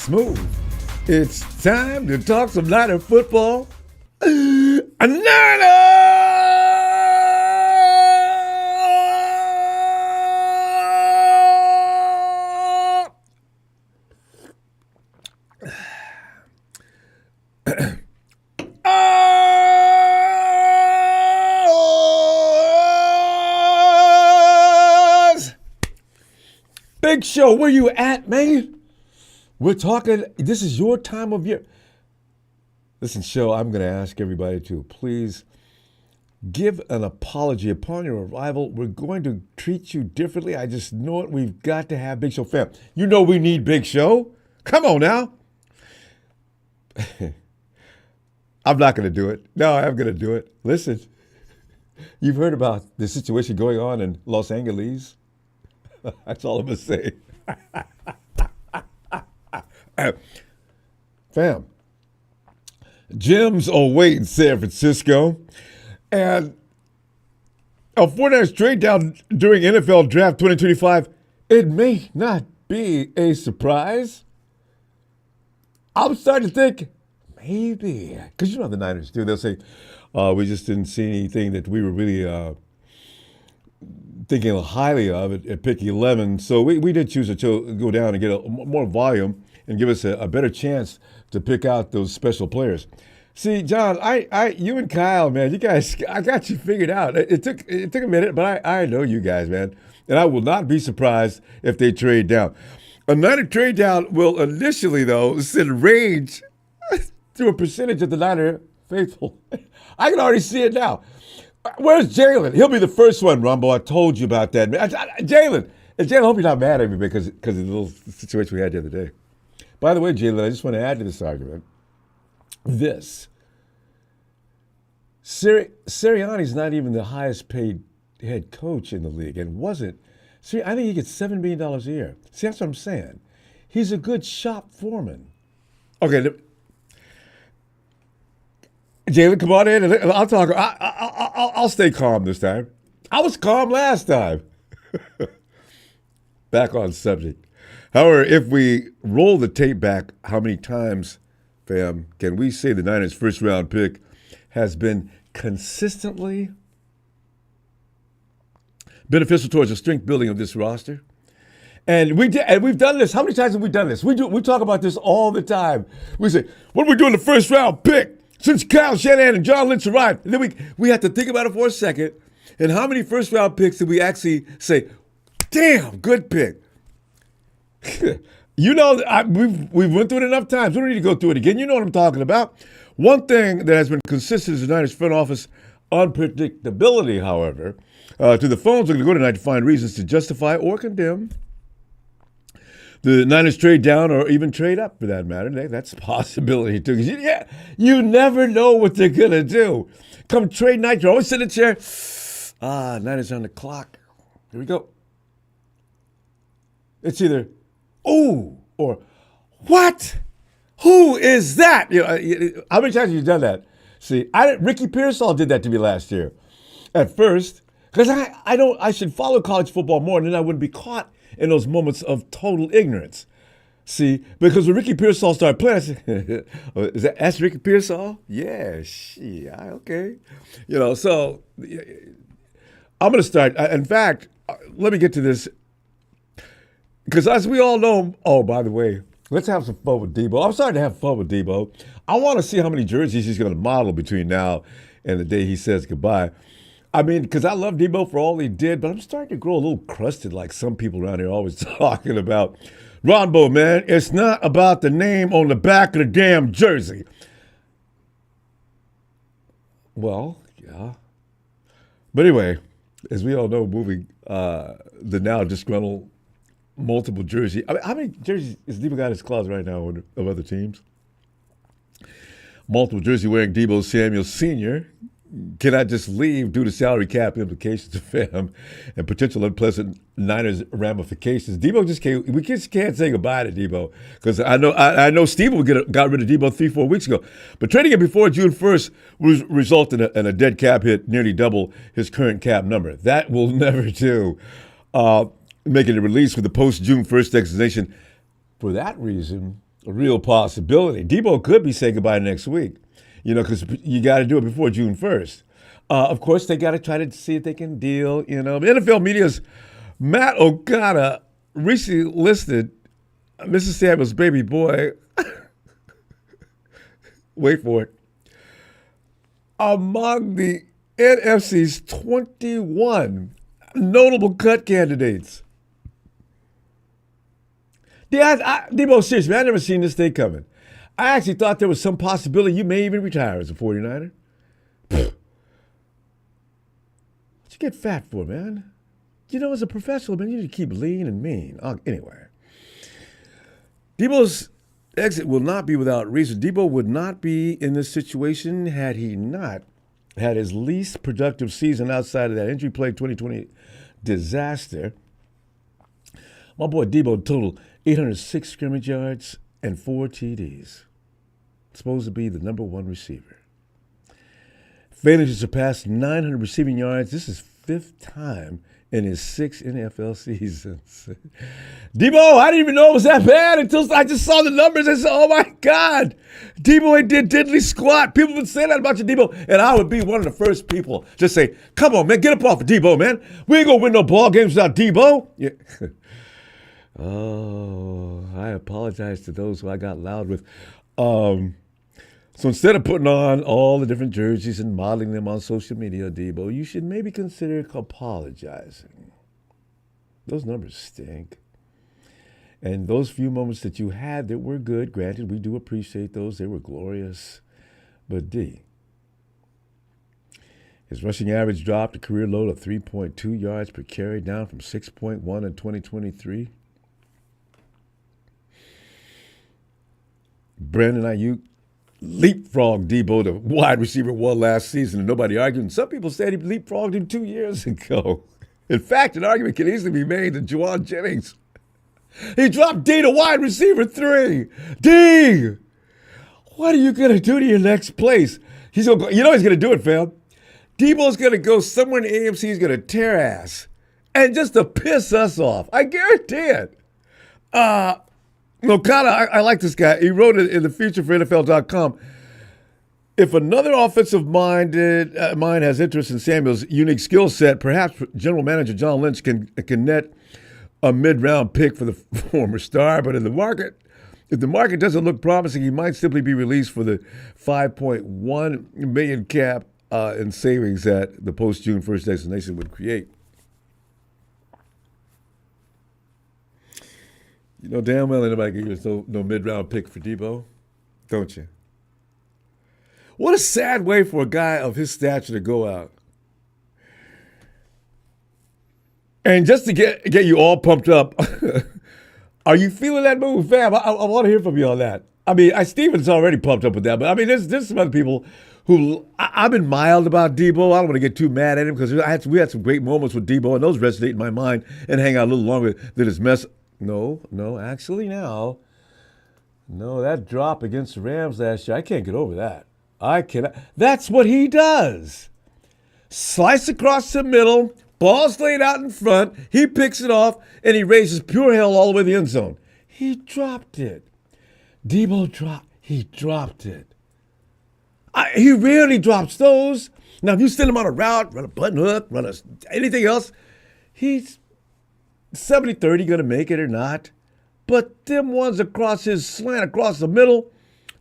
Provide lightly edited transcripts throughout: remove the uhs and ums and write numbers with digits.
smooth. It's time to talk some Niner football. Niner! Big Show, where you at, man? We're talking, this is your time of year. Listen, Show, I'm going to ask everybody to please give an apology upon your arrival. We're going to treat you differently. I just know it. We've got to have Big Show fam. You know we need Big Show. Come on now. I'm not going to do it. No, I'm going to do it. Listen, you've heard about the situation going on in Los Angeles. That's all I'm going to say. Fam, Jim's away in San Francisco, and a 49ers trade down during NFL Draft 2025, it may not be a surprise. I'm starting to think, maybe, because you know how the Niners do. They'll say, we just didn't see anything that we were really thinking highly of at pick 11. So we did choose to go down and get more volume and give us a better chance to pick out those special players. See, John, you and Kyle, man, you guys, I got you figured out. It took a minute, but I know you guys, man. And I will not be surprised if they trade down. A Niner trade down will initially, though, send rage through a percentage of the Niner faithful. I can already see it now. Where's Jalen? He'll be the first one, Ronbo. I told you about that. Jalen, I hope you're not mad at me because of the little situation we had the other day. By the way, Jalen, I just want to add to this argument. Sirianni's not even the highest paid head coach in the league and wasn't. See, I think he gets $7 million a year. See, that's what I'm saying. He's a good shop foreman. Okay, Jalen, come on in and I'll talk. I'll stay calm this time. I was calm last time. Back on subject. However, if we roll the tape back, how many times, fam, can we say the Niners' first-round pick has been consistently beneficial towards the strength building of this roster? And we've done this. How many times have we done this? We talk about this all the time. We say, what are we doing the first-round pick? Since Kyle Shanahan and John Lynch arrived, and then we have to think about it for a second. And how many first-round picks did we actually say, damn, good pick? You know, we've went through it enough times. We don't need to go through it again. You know what I'm talking about. One thing that has been consistent is the Niners front office unpredictability, however. To the phones, we're going to go tonight to find reasons to justify or condemn the Niners trade down or even trade up, for that matter. That's a possibility, too. Because you never know what they're going to do. Come trade night, you're always sitting in a chair. Niners on the clock. Here we go. It's either, ooh, or what? Who is that? You know, how many times have you done that? See, Ricky Pearsall did that to me last year. At first, because I should follow college football more, and then I wouldn't be caught in those moments of total ignorance. See, because when Ricky Pearsall started playing, I said, that's Ricky Pearsall? Yeah, okay. You know, so I'm going to start. In fact, let me get to this. Because as we all know, oh, by the way, let's have some fun with Debo. I'm starting to have fun with Debo. I want to see how many jerseys he's going to model between now and the day he says goodbye. I mean, because I love Debo for all he did, but I'm starting to grow a little crusted like some people around here are always talking about. Ronbo, man, it's not about the name on the back of the damn jersey. Well, yeah. But anyway, as we all know, moving the now disgruntled multiple jersey. I mean, how many jerseys is Debo got in his closet right now of other teams? Multiple jersey wearing Debo Samuel Sr. cannot just leave due to salary cap implications of him and potential unpleasant Niners ramifications. Debo just can't. We just can't say goodbye to Debo because I know Steve got rid of Debo 3-4 weeks ago, but trading him before June 1st was result in a dead cap hit, nearly double his current cap number. That will never do. Making a release with the post June 1st designation. For that reason, a real possibility. Debo could be saying goodbye next week, because you got to do it before June 1st. Of course, they got to try to see if they can deal, The NFL media's Matt O'Connor recently listed Mrs. Samuel's baby boy, wait for it, among the NFC's 21 notable cut candidates. Debo, seriously, I never seen this day coming. I actually thought there was some possibility you may even retire as a 49er. What'd you get fat for, man? As a professional, man, you need to keep lean and mean. Anyway, Debo's exit will not be without reason. Debo would not be in this situation had he not had his least productive season outside of that injury-plagued 2020 disaster. My boy Debo totaled 806 scrimmage yards and 4 TDs. Supposed to be the number one receiver. Failing to surpass 900 receiving yards. This is 5th time in his 6 NFL seasons. Debo, I didn't even know it was that bad until I just saw the numbers. I said, oh my God, Debo did diddly squat. People would say that about you, Debo, and I would be one of the first people to say, come on, man, get up off of Debo, man. We ain't gonna win no ball games without Debo. Yeah. Oh, I apologize to those who I got loud with. So instead of putting on all the different jerseys and modeling them on social media, Debo, you should maybe consider apologizing. Those numbers stink. And those few moments that you had that were good, granted, we do appreciate those. They were glorious. But D, his rushing average dropped a career low of 3.2 yards per carry, down from 6.1 in 2023. Brandon Ayuk leapfrogged Debo, the wide receiver one last season, and nobody argued. And some people said he leapfrogged him 2 years ago. In fact, an argument can easily be made that Juwan Jennings, he dropped D to wide receiver 3. D, what are you going to do to your next place? He's going to go, he's going to do it, fam. Debo's going to go somewhere in the AMC. He's going to tear ass. And just to piss us off. I guarantee it. Okada, I like this guy. He wrote it in the future for NFL.com. If another offensive mind has interest in Samuel's unique skill set, perhaps General Manager John Lynch can net a mid-round pick for the former star. But if the market doesn't look promising, he might simply be released for the $5.1 million cap in savings that the post-June 1st designation would create. You know damn well anybody can give us no mid-round pick for Debo, don't you? What a sad way for a guy of his stature to go out. And just to get you all pumped up, are you feeling that move, fam? I want to hear from you on that. I mean, Steven's already pumped up with that, but I mean, there's some other people who I've been mild about Debo. I don't want to get too mad at him because we had some great moments with Debo, and those resonate in my mind and hang out a little longer than his mess. No, actually now, that drop against the Rams last year, I can't get over that. I cannot. That's what he does. Slice across the middle, ball's laid out in front, he picks it off, and he raises pure hell all the way to the end zone. He dropped it. Debo dropped it. He rarely drops those. Now, if you send him on a route, run a button hook, anything else, he's 70-30 going to make it or not. But them ones across his slant, across the middle,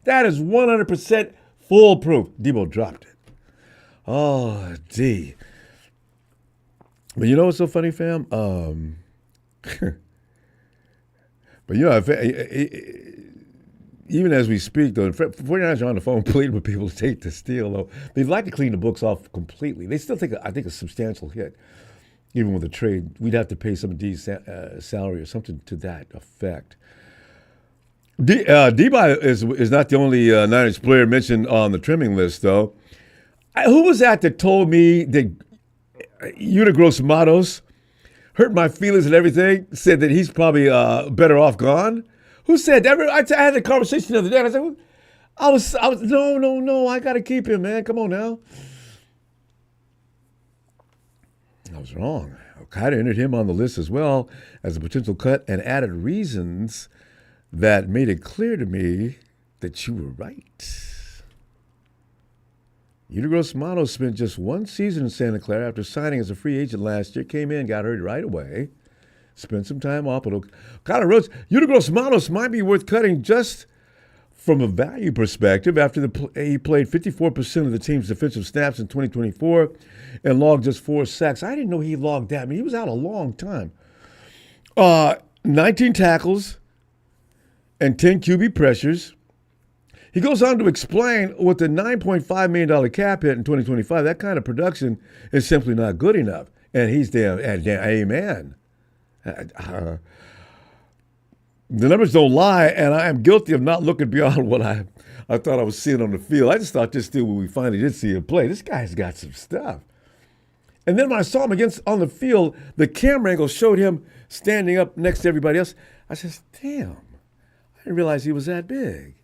that is 100% foolproof. Debo dropped it. Oh, D. But you know what's so funny, fam? But even as we speak, though, 49ers are on the phone pleading with people to take the steal, though. They'd like to clean the books off completely. They still take, I think, a substantial hit. Even with a trade, we'd have to pay some of D's salary or something to that effect. D-Boy is not the only Niners player mentioned on the trimming list, though. Who was that told me that Unigross Matos hurt my feelings and everything, said that he's probably better off gone? Who said that? I had a conversation the other day, and I was no, I got to keep him, man. Come on now. I was wrong. Okada entered him on the list as well as a potential cut and added reasons that made it clear to me that you were right. Udo Grossmano spent just one season in Santa Clara after signing as a free agent last year. Came in, got hurt right away, spent some time off. But kind of wrote, Udo Grossmanos might be worth cutting just from a value perspective after he played 54% of the team's defensive snaps in 2024 and logged just 4 sacks. I didn't know he logged that. I mean, he was out a long time. 19 tackles and 10 QB pressures. He goes on to explain with the $9.5 million cap hit in 2025, that kind of production is simply not good enough. And he's damn amen. The numbers don't lie, and I am guilty of not looking beyond what I thought I was seeing on the field. I just thought this dude, when we finally did see him play, this guy's got some stuff. And then when I saw him on the field, the camera angle showed him standing up next to everybody else. I said, damn, I didn't realize he was that big.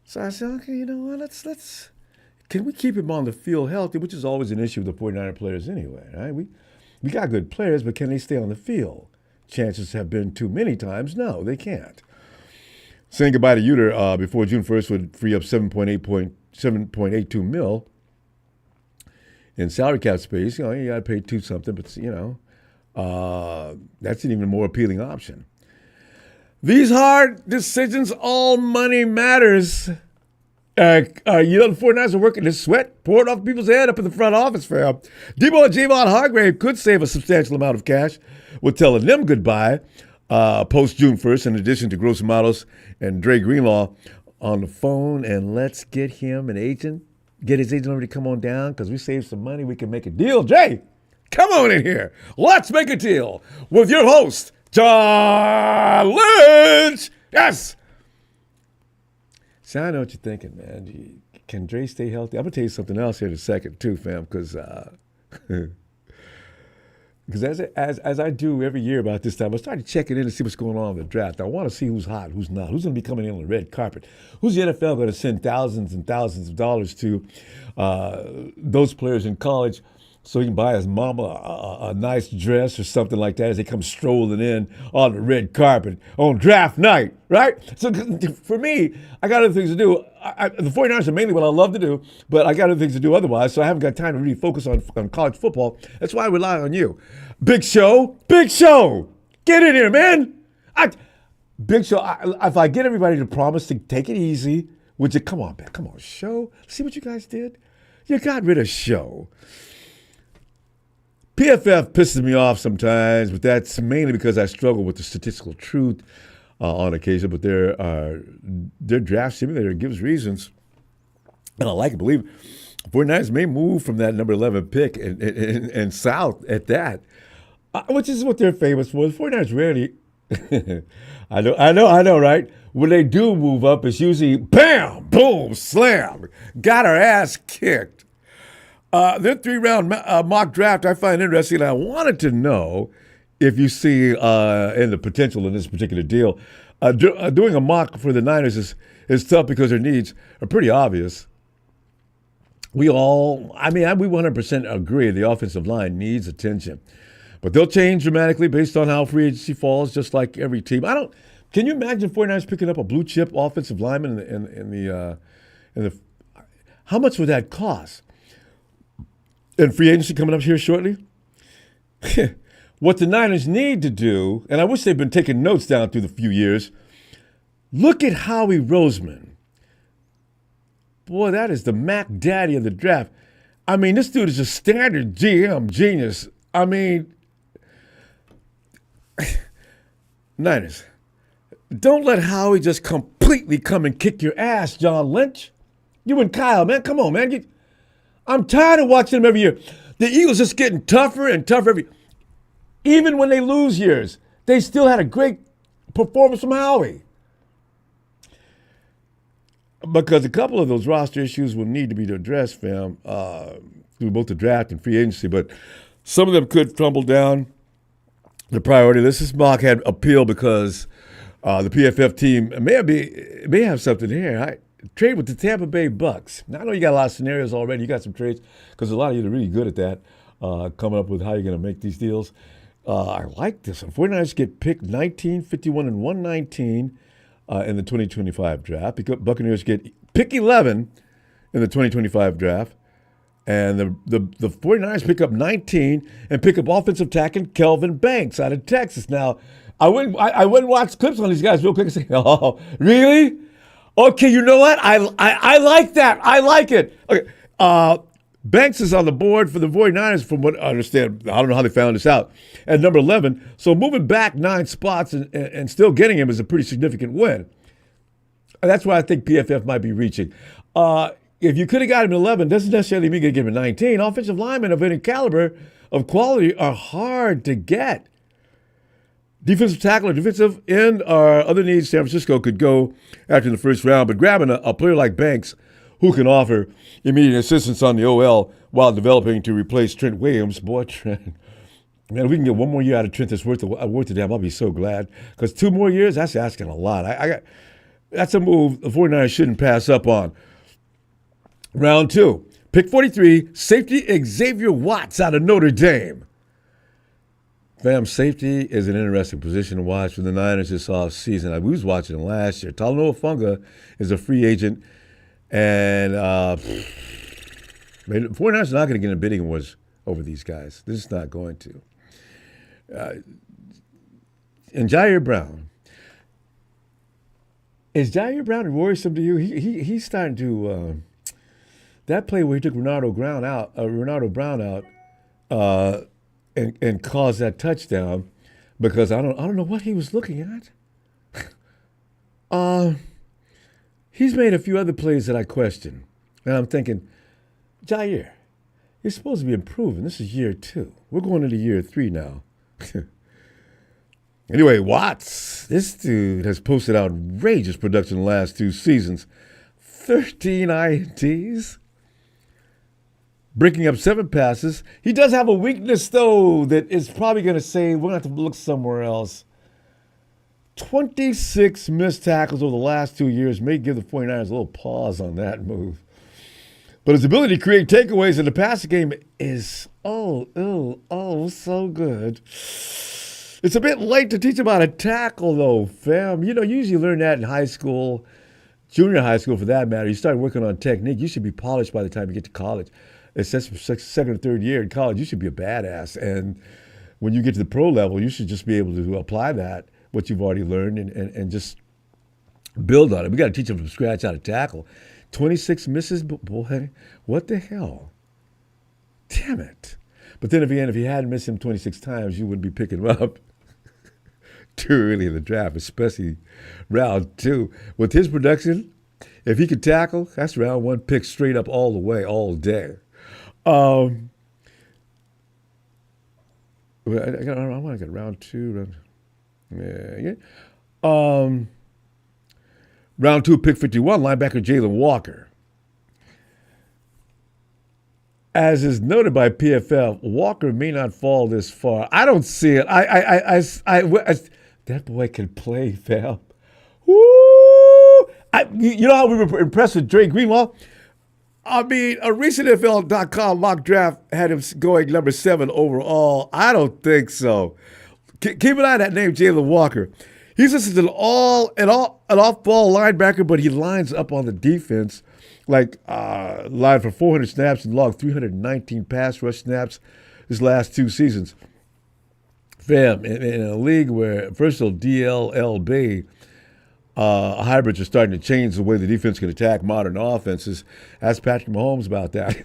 So I said, okay, you know what, let's can we keep him on the field healthy, which is always an issue with the 49er players anyway, right? We got good players, but can they stay on the field? Chances have been too many times, no, they can't. Saying goodbye to Uter before June 1st would free up $7.82 million in salary cap space. You know, you got to pay $2 something, but you know, that's an even more appealing option. These hard decisions, all money matters. You know, the 49ers are working the sweat poured off people's head up in the front office, fam. Debo and Javon Hargrave could save a substantial amount of cash with telling them goodbye post June 1st, in addition to Gross Matos and Dre Greenlaw on the phone. And let's get him an agent, get his agent over to come on down, because we saved some money. We can make a deal. Jay, come on in here. Let's make a deal with your host, John Lynch. Yes. See, I know what you're thinking, man. Can Dre stay healthy? I'm going to tell you something else here in a second, too, fam, because as I do every year about this time, I started checking in to see what's going on in the draft. I want to see who's hot, who's not, who's going to be coming in on the red carpet. Who's the NFL going to send thousands and thousands of dollars to those players in college so he can buy his mama a nice dress or something like that as they come strolling in on the red carpet on draft night, right? So for me, I got other things to do. The 49ers are mainly what I love to do, but I got other things to do otherwise, so I haven't got time to really focus on college football. That's why I rely on you. Big Show, get in here, man. Big Show, if I get everybody to promise to take it easy, would you, come on, Show. See what you guys did? You got rid of Show. PFF pisses me off sometimes, but that's mainly because I struggle with the statistical truth on occasion. But their draft simulator gives reasons, and I like it. Believe it. 49ers may move from that number 11 pick and south at that, which is what they're famous for. The 49ers rarely, I know, right? When they do move up, it's usually bam, boom, slam, got our ass kicked. Their 3-round mock draft I find interesting, and I wanted to know if you see in the potential in this particular deal. Doing a mock for the Niners is tough because their needs are pretty obvious. We 100% agree the offensive line needs attention. But they'll change dramatically based on how free agency falls, just like every team. Can you imagine 49ers picking up a blue chip offensive lineman in the how much would that cost? And free agency coming up here shortly. What the Niners need to do, and I wish they'd been taking notes down through the few years, look at Howie Roseman. Boy, that is the Mac Daddy of the draft. I mean, this dude is a standard GM genius. I mean, Niners, don't let Howie just completely come and kick your ass, John Lynch. You and Kyle, man, come on, man. I'm tired of watching them every year. The Eagles just getting tougher and tougher even when they lose years, they still had a great performance from Howie. Because a couple of those roster issues will need to be addressed, fam, through both the draft and free agency. But some of them could tumble down the priority list. This mock had appeal because the PFF team may have something here. Trade with the Tampa Bay Bucks. Now, I know you got a lot of scenarios already. You got some trades because a lot of you are really good at that, coming up with how you're going to make these deals. I like this one. 49ers get pick 19, 51, and 119 in the 2025 draft. Buccaneers get pick 11 in the 2025 draft. And the 49ers pick up 19 and pick up offensive tackle Kelvin Banks out of Texas. Now, I went and watched clips on these guys real quick and say, oh, really? Okay, you know what? I like that. I like it. Okay, Banks is on the board for the 49ers from what I understand. I don't know how they found this out. At number 11. So moving back 9 spots and still getting him is a pretty significant win. And that's why I think PFF might be reaching. If you could have got him at 11, doesn't necessarily mean you get him at 19. Offensive linemen of any caliber of quality are hard to get. Defensive tackle or defensive end or other needs San Francisco could go after the first round, but grabbing a player like Banks who can offer immediate assistance on the OL while developing to replace Trent Williams. Boy, Trent, man, if we can get one more year out of Trent that's worth the damn, I'll be so glad. Because 2 more years, that's asking a lot. That's a move the 49ers shouldn't pass up on. Round 2, pick 43, safety Xavier Watts out of Notre Dame. Fam, safety is an interesting position to watch for the Niners this offseason. We was watching him last year. Talanoa Funga is a free agent, and the 49ers are not going to get in a bidding wars over these guys. This is not going to. And Jair Brown. Is Jair Brown worrisome to you? He's starting to that play where he took Ronaldo Brown out, and caused that touchdown because I don't know what he was looking at. He's made a few other plays that I question, and I'm thinking, Jair, you're supposed to be improving. This is year 2. We're going into year 3 now. Anyway, Watts, this dude has posted outrageous production the last 2 seasons. 13 INTs, breaking up 7 passes. He does have a weakness, though, that is probably going to say we're going to have to look somewhere else. 26 missed tackles over the last 2 years may give the 49ers a little pause on that move. But his ability to create takeaways in the passing game is so good. It's a bit late to teach him how to tackle, though, fam. You usually learn that in high school, junior high school for that matter. You start working on technique. You should be polished by the time you get to college. It's just second or third year in college, you should be a badass. And when you get to the pro level, you should just be able to apply that, what you've already learned, and just build on it. We got to teach them from scratch how to tackle. 26 misses, boy, what the hell? Damn it. But then if you hadn't missed him 26 times, you wouldn't be picking him up too early in the draft, especially round 2. With his production, if he could tackle, that's round 1 pick straight up all the way, all day. I want to get round 2. Round 2, pick 51, linebacker Jalen Walker. As is noted by PFF, Walker may not fall this far. I don't see it. That boy can play, fam. Woo! You know how we were impressed with Dre Greenlaw? I mean, a recent NFL.com mock draft had him going number 7 overall. I don't think so. Keep an eye on that name, Jalen Walker. He's just an off-ball linebacker, but he lines up on the defense, like lined for 400 snaps and logged 319 pass rush snaps his last 2 seasons. Fam, in a league where, first of all, DLLB, hybrids are starting to change the way the defense can attack modern offenses. Ask Patrick Mahomes about that.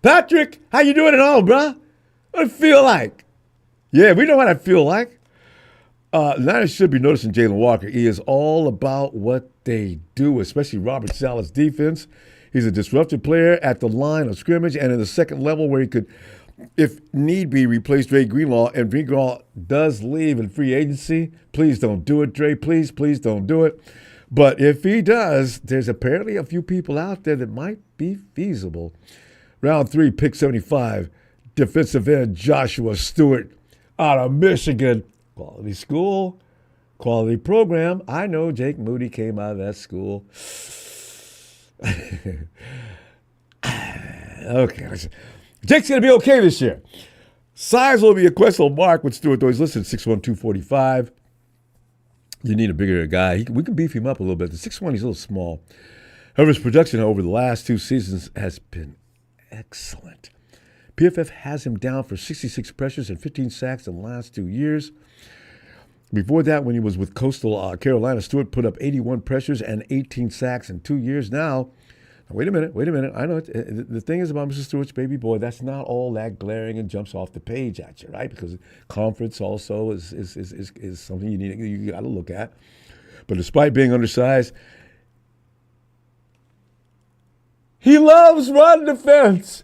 Patrick, how you doing at home, bruh? What it feel like? Yeah, we know what I feel like. Niners should be noticing Jalen Walker. He is all about what they do, especially Robert Saleh's defense. He's a disruptive player at the line of scrimmage and in the second level where he could, if need be, replace Dre Greenlaw. And Greenlaw does leave in free agency. Please don't do it, Dre. Please don't do it. But if he does, there's apparently a few people out there that might be feasible. Round 3, pick 75, defensive end Joshua Stewart out of Michigan. Quality school, quality program. I know Jake Moody came out of that school. Okay, listen. Jake's going to be okay this year. Size will be a questionable mark with Stewart, though he's listed 6'1", 245. You need a bigger guy. We can beef him up a little bit. The 6'1", he's a little small. However, his production over the last 2 seasons has been excellent. PFF has him down for 66 pressures and 15 sacks in the last 2 years. Before that, when he was with Coastal Carolina, Stewart put up 81 pressures and 18 sacks in 2 years. Now, wait a minute. I know the thing is about Mr. Stewart's baby boy, that's not all that glaring and jumps off the page at you, right? Because conference also is something you got to look at. But despite being undersized, he loves run defense.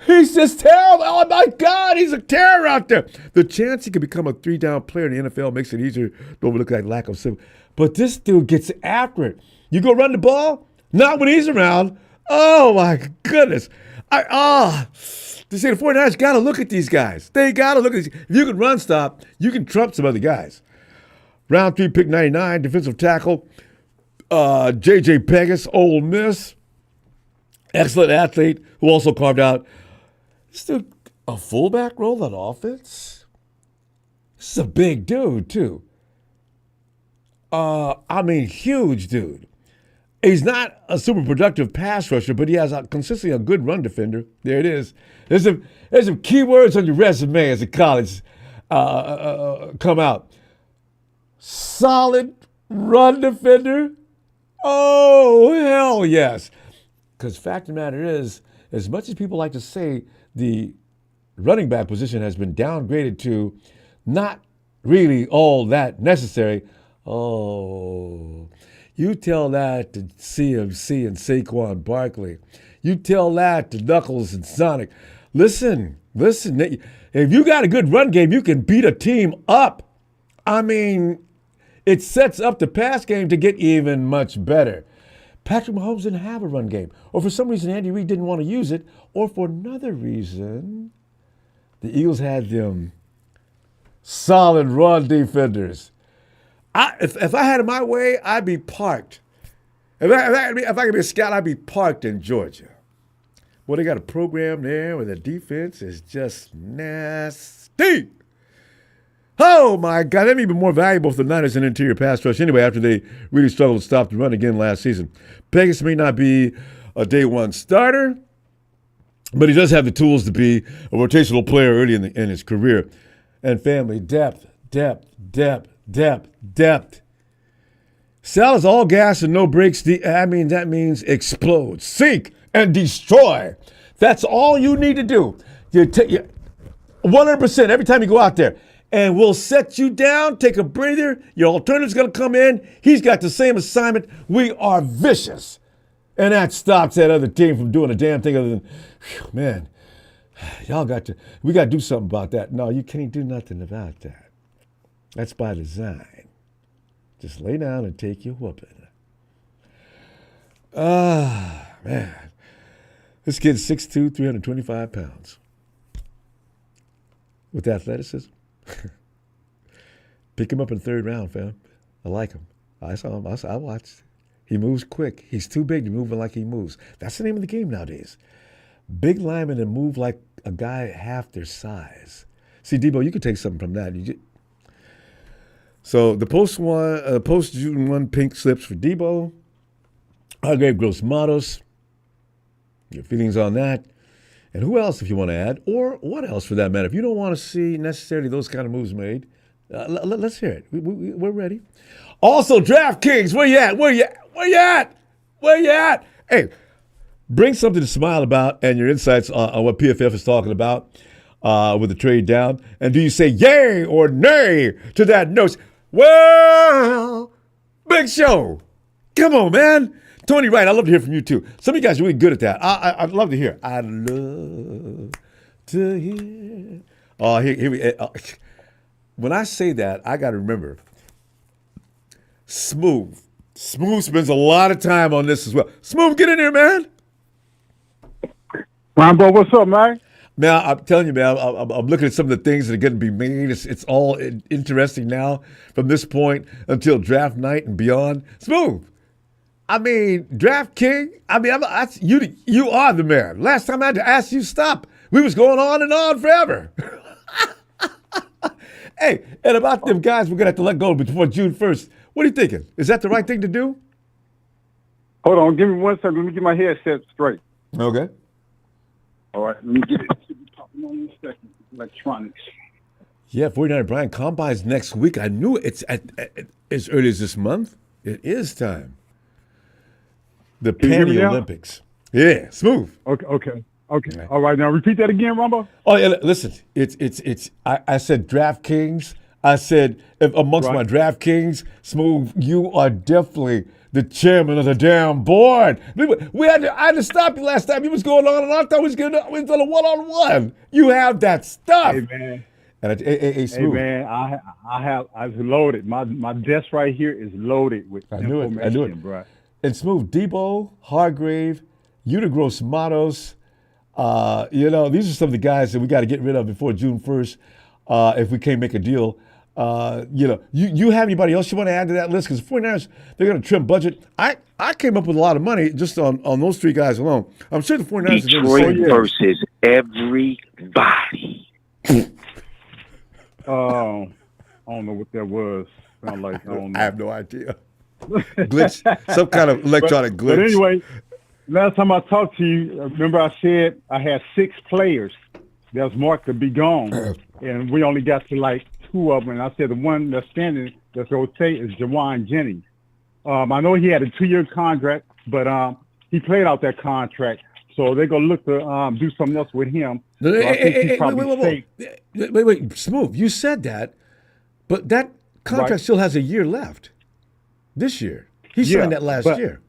He's just terrible. Oh, my God, he's a terror out there. The chance he could become a 3-down player in the NFL makes it easier to overlook that lack of skill. But this dude gets after it. You go run the ball? Not when he's around. Oh, my goodness. To say the 49ers got to look at these guys. They got to look at these. If you can run stop, you can trump some other guys. Round 3, pick 99, defensive tackle, J.J. Pegas, Ole Miss. Excellent athlete who also carved out still a fullback role on offense. This is a big dude, too. Huge dude. He's not a super productive pass rusher, but he has consistently a good run defender. There it is. There's some keywords on your resume as a college come out. Solid run defender. Oh, hell yes. Because fact of the matter is, as much as people like to say the running back position has been downgraded to not really all that necessary, oh, you tell that to CMC and Saquon Barkley. You tell that to Knuckles and Sonic. Listen. If you got a good run game, you can beat a team up. It sets up the pass game to get even much better. Patrick Mahomes didn't have a run game. Or for some reason, Andy Reid didn't want to use it. Or for another reason, the Eagles had them solid run defenders. If I had it my way, I'd be parked. If I could be a scout, I'd be parked in Georgia. Well, they got a program there where the defense is just nasty. Oh, my God. That may be more valuable for the Niners than interior pass rush anyway after they really struggled to stop the run again last season. Pegas may not be a day one starter, but he does have the tools to be a rotational player early in his career. And family, depth. Sal is all gas and no brakes. That means explode, sink, and destroy. That's all you need to do. 100% every time you go out there. And we'll set you down, take a breather. Your alternative's going to come in. He's got the same assignment. We are vicious. And that stops that other team from doing a damn thing other than, man, we got to do something about that. No, you can't do nothing about that. That's by design. Just lay down and take your whooping. Man. This kid's 6'2", 325 pounds. With athleticism. Pick him up in the 3rd round, fam. I like him. I saw him. I watched. He moves quick. He's too big to move like he moves. That's the name of the game nowadays. Big linemen that move like a guy half their size. See, Debo, you could take something from that. So the post June 1 pink slips for Debo. Hargrave Gross Matos. Your feelings on that. And who else, if you want to add, or what else for that matter? If you don't want to see necessarily those kind of moves made, let's hear it. We're ready. Also, DraftKings, where you at? Hey, bring something to smile about and your insights on what PFF is talking about with the trade down. And do you say yay or nay to that notion? Well, big show. Come on, man. Tony Wright, I'd love to hear from you, too. Some of you guys are really good at that. I'd love to hear. I'd love to hear. Oh, here we when I say that, I got to remember. Smooth spends a lot of time on this as well. Smooth, get in here, man. Ronbo, what's up, man? Man, I'm telling you, man, I'm looking at some of the things that are going to be made. It's all interesting now from this point until draft night and beyond. Smooth. DraftKings, you are the man. Last time I had to ask you, stop. We was going on and on forever. Hey, and about them guys we're going to have to let go before June 1st. What are you thinking? Is that the right thing to do? Hold on, give me 1 second. Let me get my headset straight. Okay. All right, let me get it. It should be popping on in a second. Electronics. Yeah, 49 Brian Combine's next week. I knew it's at as early as this month. It is time. The Can you hear me Panty now? Olympics. Yeah, smooth. Okay. Right. All right, now repeat that again, Ronbo. Oh yeah, listen. It's. I said DraftKings. I said amongst my Right. DraftKings, Smooth, you are definitely the chairman of the damn board. I had to stop you last time. You was going on and on. I thought we was going to a one-on-one. You have that stuff. Hey man. And hey, Hey Smooth. man, I've loaded. My desk right here is loaded with I knew information, it. bro. And Smooth, Debo, Hargrave, Utigros Matos. These are some of the guys that we got to get rid of before June 1st if we can't make a deal. You have anybody else you want to add to that list? Because 49ers, they're going to trim budget. I came up with a lot of money just on those three guys alone. I'm sure the 49ers Detroit are doing the same. versus everybody. I don't know what that was. Sound like I don't know. I have no idea. Glitch, some kind of electronic glitch. But anyway, last time I talked to you, remember I said I had 6 players that was marked to be gone, and we only got to like 2 of them. And I said the one that's standing that's okay is Jawan Jennings. I know he had a 2-year contract, but he played out that contract. So they're going to look to do something else with him. So I think he's probably safe. Wait, Smooth, you said that, but that contract Right. still has a year left this year. He signed that last year.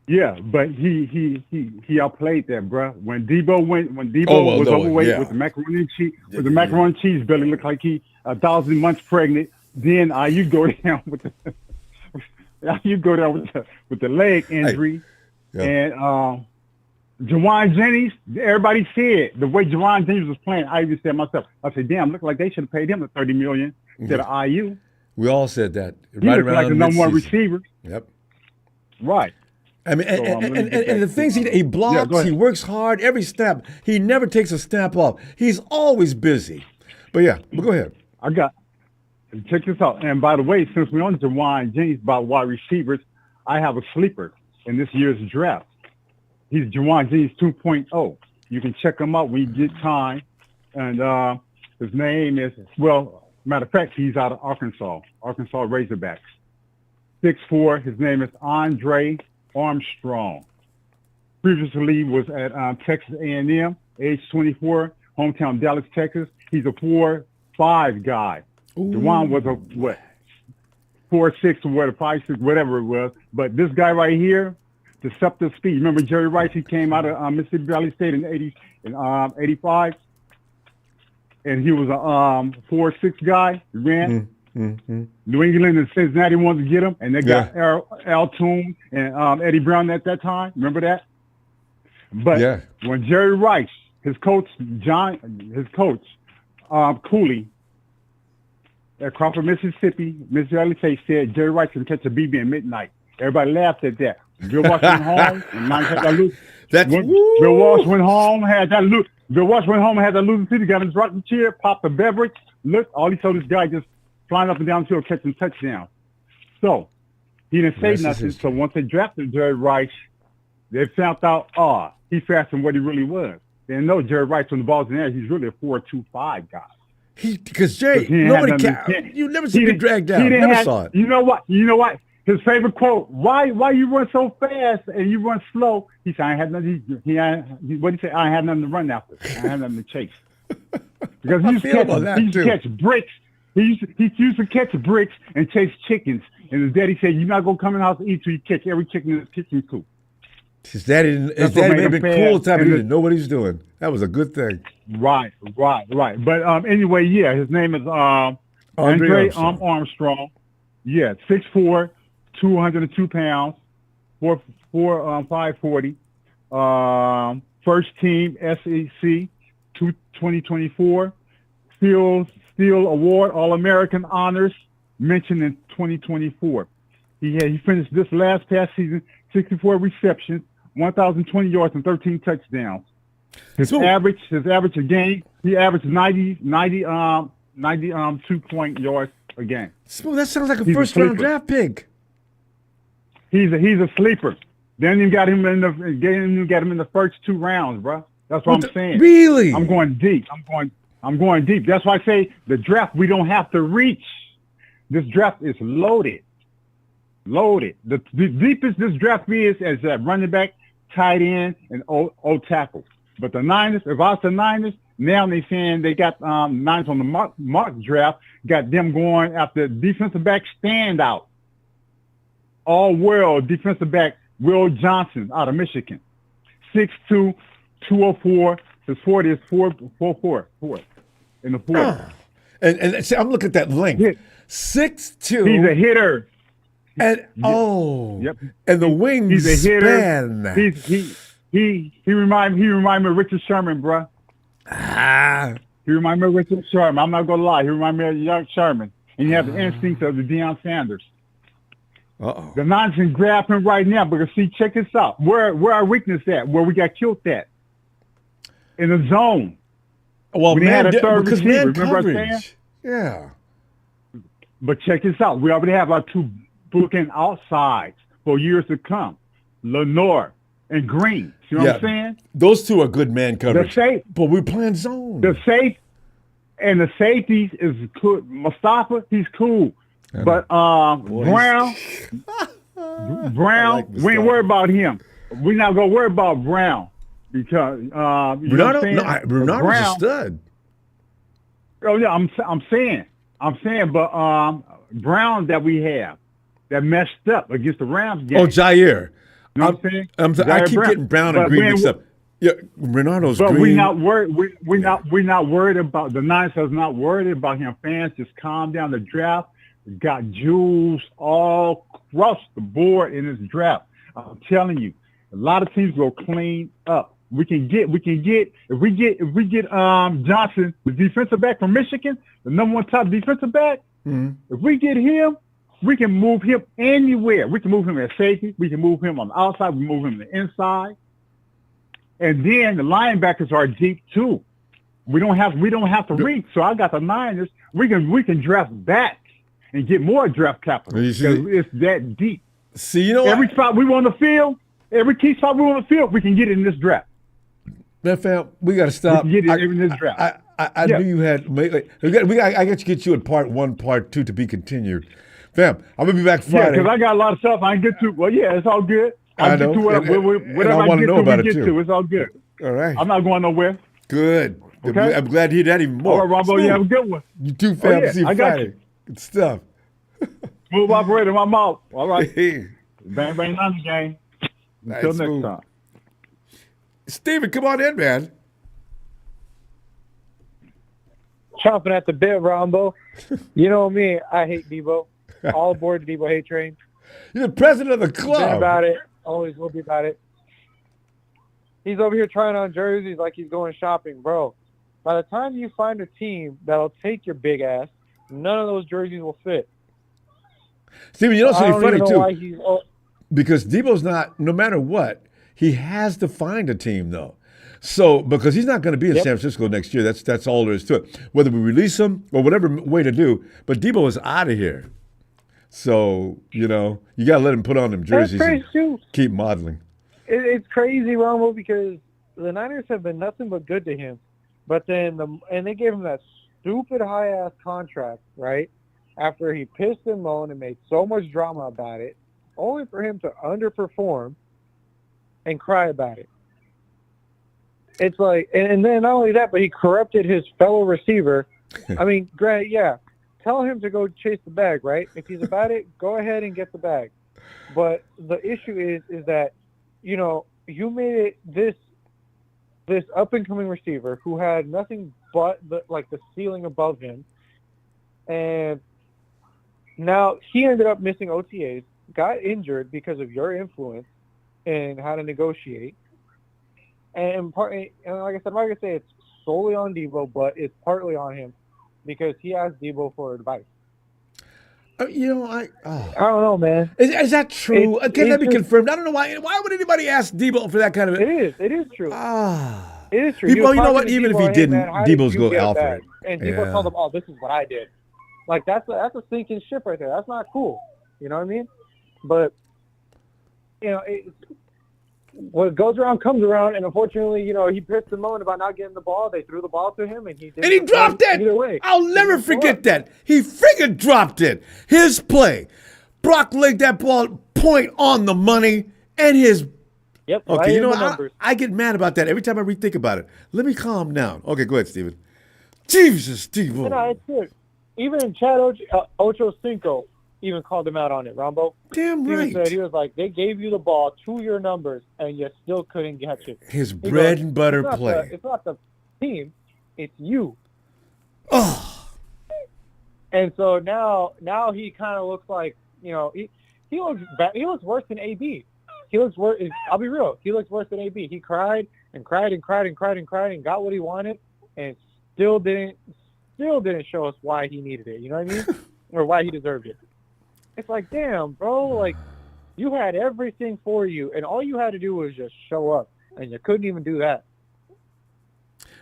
Yeah, but he outplayed that, bro. When Debo was overweight with the macaroni and cheese, macaroni and cheese belly, looked like he 1,000 months pregnant. Then you go down with the leg injury, and Jawan Jennings. Everybody said the way Jawan Jennings was playing. I even said myself, I said, damn, look like they should have paid him the $30 million instead of IU. We all said that. He Right looked around like the number one mid-season. receiver. Yep. Right. I mean, and the things he blocks, he works hard every snap. He never takes a snap off. He's always busy. But go ahead. Check this out. And by the way, since we're on Jawan Jennings about wide receivers, I have a sleeper in this year's draft. He's Jawan Jennings 2.0. You can check him out when you get time. And his name is, matter of fact, he's out of Arkansas Razorbacks. 6'4". His name is Andre Armstrong. Previously was at Texas A&M, age 24, hometown Dallas, Texas. He's a 4'5" guy. Jawan was a 4'6" or 5'6", whatever it was. But this guy right here, deceptive speed. Remember Jerry Rice? He came out of Mississippi Valley State in 85, and he was a 4'6" guy. He ran. Mm-hmm. New England and Cincinnati wanted to get him, and they got Al Toon and Eddie Brown at that time. Remember that? But when Jerry Rice, his coach Cooley at Crawford, Mississippi Valley State said Jerry Rice can catch a BB at midnight. Everybody laughed at that. Bill Walsh went home and Mike had that loose. Bill Walsh went home, had that loose. Bill Walsh went home and had that losing seat. He got his rocking chair, popped a beverage. Look, all he told this guy just flying up and down the field, catching touchdowns. So he didn't say nothing. So once they drafted Jerry Rice, they found out, he's faster than what he really was. They didn't know Jerry Rice, when the ball's in the air, he's really a 4.25 guy. Because Jerry, nobody can. You never see him dragged down. Never saw it. You know what? His favorite quote: "Why you run so fast and you run slow?" He said, "I had nothing." What did he say? I had nothing to run after. I had nothing to chase. Because he used to catch bricks. He used to catch bricks and chase chickens. And his daddy said, "You're not gonna come in the house and eat till you catch every chicken in the kitchen coop." His daddy may have been cool time, but he didn't know what he was doing. That was a good thing. Right. But anyway, his name is Andre Armstrong. Yeah, 6'4", 202 pounds, 540. First team SEC 2024. Steel Award, All-American honors, mentioned in 2024. He finished this past season, 64 receptions, 1,020 yards and 13 touchdowns. His average a game, he averaged 90 92 yards a game. Smooth, that sounds like a He's a first round sleeper. draft pick. He's a sleeper. Then you got him in the first 2 rounds, bro. That's what I'm saying. Really? I'm going deep. I'm going deep. That's why I say the draft we don't have to reach. This draft is loaded. Loaded. The deepest this draft is at running back, tight end, and O tackle. But the Niners, if I was the Niners, now they saying they got Niners on the mock draft, got them going after defensive back standout. All-world defensive back Will Johnson out of Michigan. 6'2", 204. His 40 is 4'4". In the 40. And see, I'm looking at that length. 6'2". He's a hitter. And Yep. And the wings He's a hitter. span. He remind me of Richard Sherman, bro. He remind me of Richard Sherman. I'm not gonna lie. He remind me of young Sherman. And you have the instincts of the Deion Sanders. Uh-oh. The Niners can grab him right now, because see, check this out. Where our weakness at? Where we got killed at? In the zone. Well, we had a third because receiver. man Remember coverage. I saying? Yeah. But check this out. We already have our 2 bookend outsides for years to come. Lenore and Green. See what I'm saying? Those 2 are good man coverage. But we're playing zone. The safeties is cool. Mustafa, he's cool. But Brown, like we ain't worried about him. We're not gonna worry about Brown because you know what I'm saying? Bernardo's a stud. Oh yeah, I'm saying, but Brown that we have that messed up against the Rams game. Oh, Jair. You know what I'm saying? I keep getting Brown and Green mixed up. Yeah, Renardo's but Green. we're not worried. We're not worried about the Niners. Is not worried about him. Fans, just calm down. The draft got jewels all across the board in this draft. I'm telling you, a lot of teams will clean up. We can get if we get Johnson, the defensive back from Michigan, the #1 top defensive back. Mm-hmm. If we get him, we can move him anywhere. We can move him at safety. We can move him on the outside. We move him on the inside. And then the linebackers are deep too. We don't have to reach. So I got the Niners. We can draft back and get more draft capital because it's that deep. See, you know every spot we want to field, every key spot we want to field, we can get it in this draft. Man, fam, we got to stop. We can get it in this draft. I knew you had. I got to get you in part 1, part 2 to be continued. Fam, I'm gonna be back Friday. Yeah, because I got a lot of stuff I can get to. Well, yeah, it's all good. I know. Whatever I get to, we get to. It's all good. All right. I'm not going nowhere. Good. Okay? I'm glad to hear that even more. All right, Ronbo, you have a good one. You too, fam. See you I got Friday. you. Good stuff. Smooth operator, my mouth. All right. Bang, bang, Niners gang. Until next time. Steven, come on in, man. Chomping at the bit, Ronbo. You know me, I hate Debo. All aboard the Debo hate train. You're the president of the club. Been about it. Always will be about it. He's over here trying on jerseys like he's going shopping. Bro, by the time you find a team that'll take your big ass, none of those jerseys will fit. Steven, you know something funny, too? Why because Debo's not, no matter what, he has to find a team, though. So, because he's not going to be in San Francisco next year. That's all there is to it. Whether we release him or whatever way to do, but Debo is out of here. So, you know, you got to let him put on them jerseys and keep modeling. It's crazy, Ronbo, because the Niners have been nothing but good to him. But then, and they gave him that stupid high-ass contract, right? After he pissed and moaned and made so much drama about it, only for him to underperform and cry about it. It's like, and then not only that, but he corrupted his fellow receiver. I mean, Grant, yeah, tell him to go chase the bag, right? If he's about it, go ahead and get the bag. But the issue is that, you know, you made it this up-and-coming receiver who had nothing but the ceiling above him, and now he ended up missing OTAs, got injured because of your influence in how to negotiate. And like I said, I'm not going to say it's solely on Debo, but it's partly on him because he asked Debo for advice. You know, I don't know, man. Is that true? Can that be confirmed? I don't know why. Why would anybody ask Debo for that kind of? It is true. It is true. You He was know talking what? to Even if Debo, he "Hey, didn't, man, how did Debo's you go get out for that?" it. And Debo told him, "Oh, this is what I did." Like that's a sinking ship right there. That's not cool. You know what I mean? But what goes around comes around, and unfortunately, he pissed and moaned about not getting the ball. They threw the ball to him, and he didn't. And he dropped it. Either way, I'll never forget that. He freaking dropped it. His play. Brock laid that ball point on the money, and his. Yep. Okay, right you in know the what? numbers. I get mad about that every time I rethink about it. Let me calm down. Okay, go ahead, Steven. Jesus, Steve. It's good. Even Chad Ochocinco even called him out on it, Ronbo. Damn Steven right. said, he was like, they gave you the ball to your numbers, and you still couldn't catch it. His bread and butter play. It's not the team, it's you. Oh. And so now he kind of looks like, he looks bad. He looks worse than AB. He looks worse. I'll be real. He looks worse than AB. He cried and cried and cried and cried and cried and got what he wanted, and still didn't show us why he needed it. You know what I mean? Or why he deserved it. It's like, damn, bro. Like, you had everything for you, and all you had to do was just show up, and you couldn't even do that.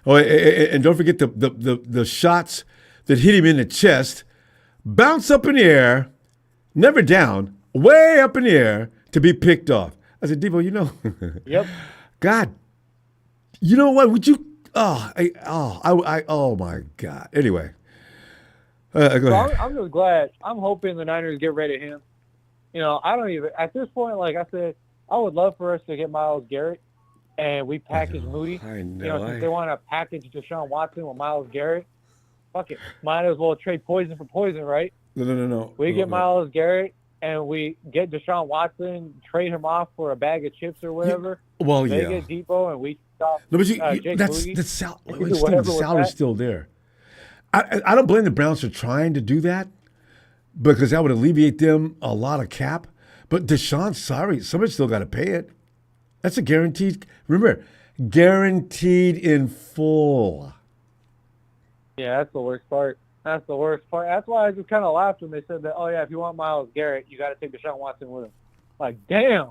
Oh, and don't forget the shots that hit him in the chest, bounce up in the air, never down, way up in the air to be picked off. I said, Debo, Yep. God, you know what? Would you? Oh my God. Anyway, go ahead. I'm just glad. I'm hoping the Niners get rid of him. I don't even at this point. Like I said, I would love for us to get Myles Garrett, and we package Moody. I know. Since they want to package Deshaun Watson with Myles Garrett, fuck it. Might as well trade poison for poison, right? No. We get Myles Garrett, and we get Deshaun Watson, trade him off for a bag of chips or whatever. Well, they yeah. get Debo, and we stop. No, but Jake that's Moody. the Whatever with salary's that. still there. I don't blame the Browns for trying to do that because that would alleviate them a lot of cap. But Deshaun, sorry, somebody's still got to pay it. That's a guaranteed. Remember, guaranteed in full. Yeah, that's the worst part. That's the worst part. That's why I just kind of laughed when they said that, oh, yeah, if you want Myles Garrett, you got to take Deshaun Watson with him. Like, damn.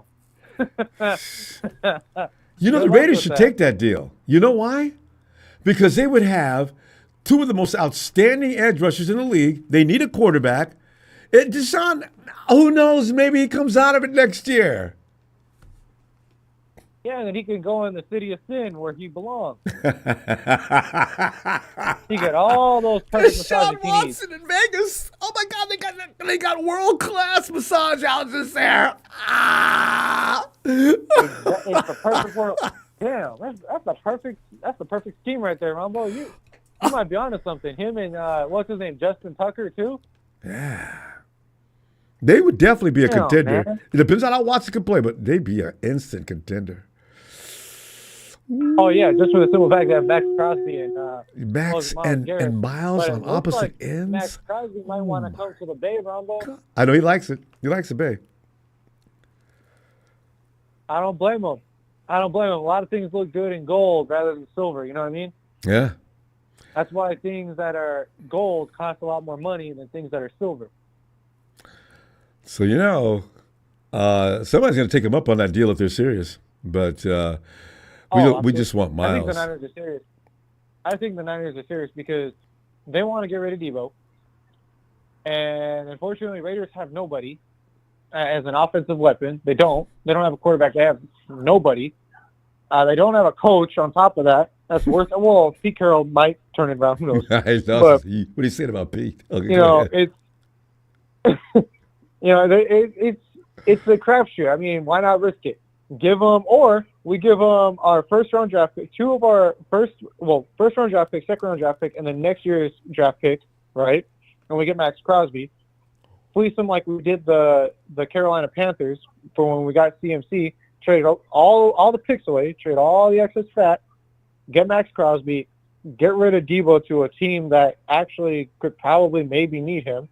The Raiders should take that deal. You know why? Because they would have two of the most outstanding edge rushers in the league. They need a quarterback. Deshaun, who knows? Maybe he comes out of it next year. Yeah, and then he can go in the city of sin where he belongs. He got all those perfect massages he needs. Watson in Vegas. Oh my God, they got world class massage houses there. It's the perfect world. Damn, that's the perfect scheme right there, Ronbo. You might be onto something. Him and what's his name, Justin Tucker too. Yeah, they would definitely be a contender. Man. It depends on how Watson can play, but they'd be an instant contender. Oh yeah, just for the simple fact that Max Crosby and Max and Miles But on it looks opposite like ends. Max Crosby might want to come to the Bay, Ronbo. I know he likes it. He likes the Bay. I don't blame him. A lot of things look good in gold rather than silver. You know what I mean? Yeah. That's why things that are gold cost a lot more money than things that are silver. So, somebody's going to take him up on that deal if they're serious. But we just want Miles. I think the Niners are serious. I think the Niners are serious because they want to get rid of Debo. And unfortunately, Raiders have nobody as an offensive weapon. They don't have a quarterback. They have nobody. They don't have a coach on top of that. That's worse. Well, Pete Carroll might turn it around. Who knows? But, what are you saying about Pete? Okay, it's a crapshoot. I mean, why not risk it? We give them our first round draft pick, two of our first round draft pick, second round draft pick, and then next year's draft pick, right? And we get Max Crosby. Fleece them like we did the Carolina Panthers for when we got CMC. Trade all the picks away, trade all the excess fat, get Max Crosby, get rid of Debo to a team that actually could probably maybe need him,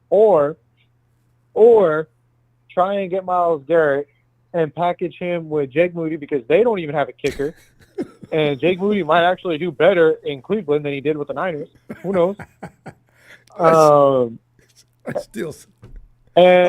or try and get Myles Garrett and package him with Jake Moody because they don't even have a kicker. And Jake Moody might actually do better in Cleveland than he did with the Niners. Who knows? And I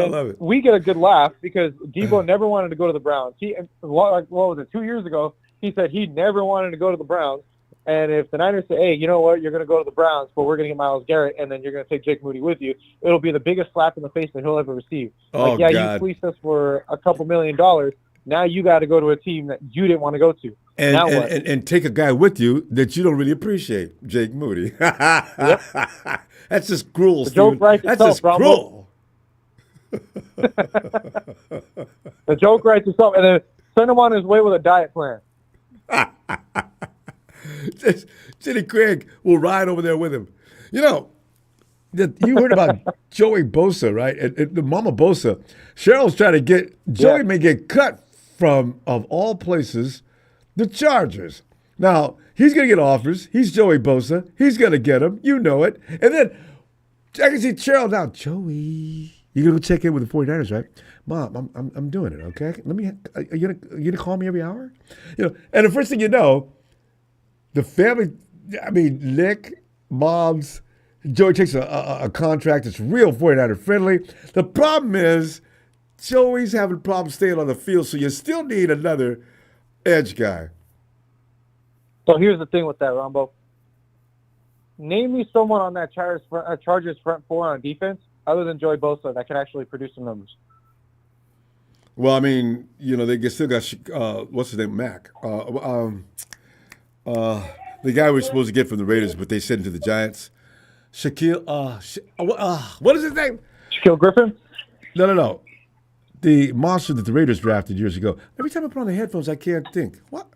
love it. we get a good laugh because Debo never wanted to go to the Browns. What was it, 2 years ago, he said he never wanted to go to the Browns. And if the Niners say, hey, you know what, you're going to go to the Browns, but we're going to get Myles Garrett, and then you're going to take Jake Moody with you, it'll be the biggest slap in the face that he'll ever receive. Oh, God. God. You fleeced us for a couple $1 million. Now you got to go to a team that you didn't want to go to. And, now and, what? and take a guy with you that you don't really appreciate, Jake Moody. Yep. That's just cruel, The joke Steven. writes That's itself, just Ronbo. cruel. The joke writes itself, and then send him on his way with a diet plan. Jenny Craig will ride over there with him. You know, you heard about Joey Bosa, right? And the Mama Bosa. Cheryl's trying to get, Joey may get cut from, of all places, the Chargers. Now, he's going to get offers. He's Joey Bosa. He's going to get them. You know it. And then I can see Cheryl now. Joey, you're going to check in with the 49ers, right? Mom, I'm doing it, okay? Are you gonna call me every hour? You know, and the first thing you know, the family, Nick, Mom's, Joey takes a contract that's real 49er friendly. The problem is Joey's having problems staying on the field, so you still need another edge guy. So here's the thing with that, Ronbo. Name me someone on that Chargers front four on defense other than Joey Bosa that can actually produce some numbers. Well, they still got, what's his name, Mac. The guy we're supposed to get from the Raiders, but they sent him to the Giants. Shaquille, what is his name? Shaquille Griffin? No. The monster that the Raiders drafted years ago. Every time I put on the headphones, I can't think. What?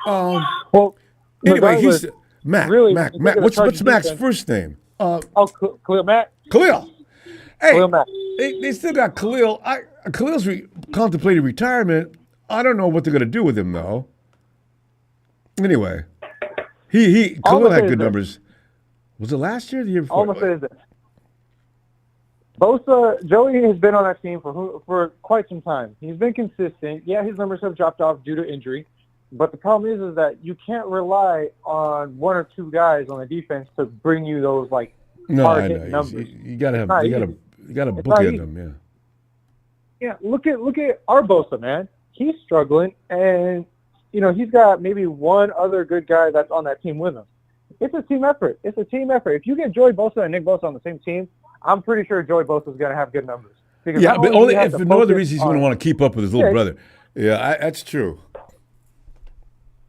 Well, anyway, he's Mac. really, Mac. What's Mac's first name? Khalil Mack. Khalil. Hey, Khalil Mack. They still got Khalil. Khalil's contemplating retirement. I don't know what they're going to do with him, though. Anyway, Khalil had good numbers. Was it last year or the year before? All I'm going to say is this. Bosa, Joey has been on that team for quite some time. He's been consistent. Yeah, his numbers have dropped off due to injury. But the problem is that you can't rely on one or two guys on the defense to bring you those hard hit numbers. You got to have you got to bookend them, yeah. Yeah, look at our Bosa, man. He's struggling, and he's got maybe one other good guy that's on that team with him. It's a team effort. If you get Joey Bosa and Nick Bosa on the same team, I'm pretty sure Joey Bosa is going to have good numbers. Yeah, but only if for no other reason he's going to want to keep up with his little brother. Yeah, that's true.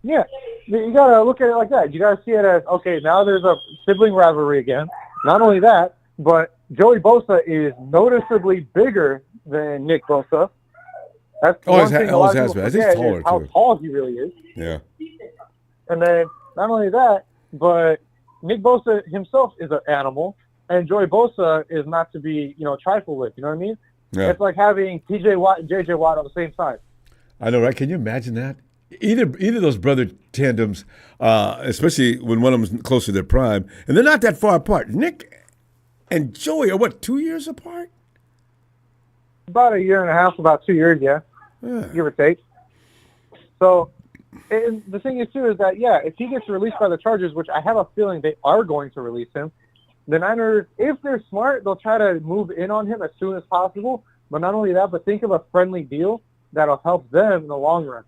Yeah, you got to look at it like that. You got to see it as, okay, now there's a sibling rivalry again. Not only that, but Joey Bosa is noticeably bigger than Nick Bosa. That's one thing a lot of people forget is how tall he really is. Yeah. And then not only that, but Nick Bosa himself is an animal, and Joey Bosa is not to be, trifled with. You know what I mean? Yeah. It's like having T.J. Watt and J.J. Watt on the same side. I know, right? Can you imagine that? Either of those brother tandems, especially when one of them's close to their prime, and they're not that far apart. Nick and Joey are 2 years apart? About a year and a half, about 2 years, yeah. Give or take. So, and the thing is too is that if he gets released by the Chargers, which I have a feeling they are going to release him, the Niners, if they're smart, they'll try to move in on him as soon as possible. But not only that, but think of a friendly deal that'll help them in the long run.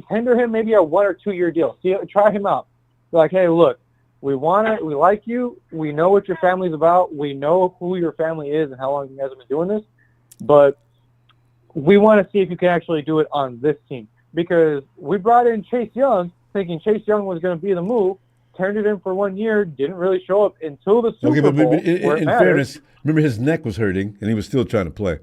Tender him maybe a 1 or 2 year deal. Try him out. Like, hey, look, we want it. We like you. We know what your family's about. We know who your family is and how long you guys have been doing this. But we want to see if you can actually do it on this team. Because we brought in Chase Young thinking Chase Young was going to be the move, turned it in for 1 year, didn't really show up until the Super Bowl. But in fairness, remember his neck was hurting and he was still trying to play.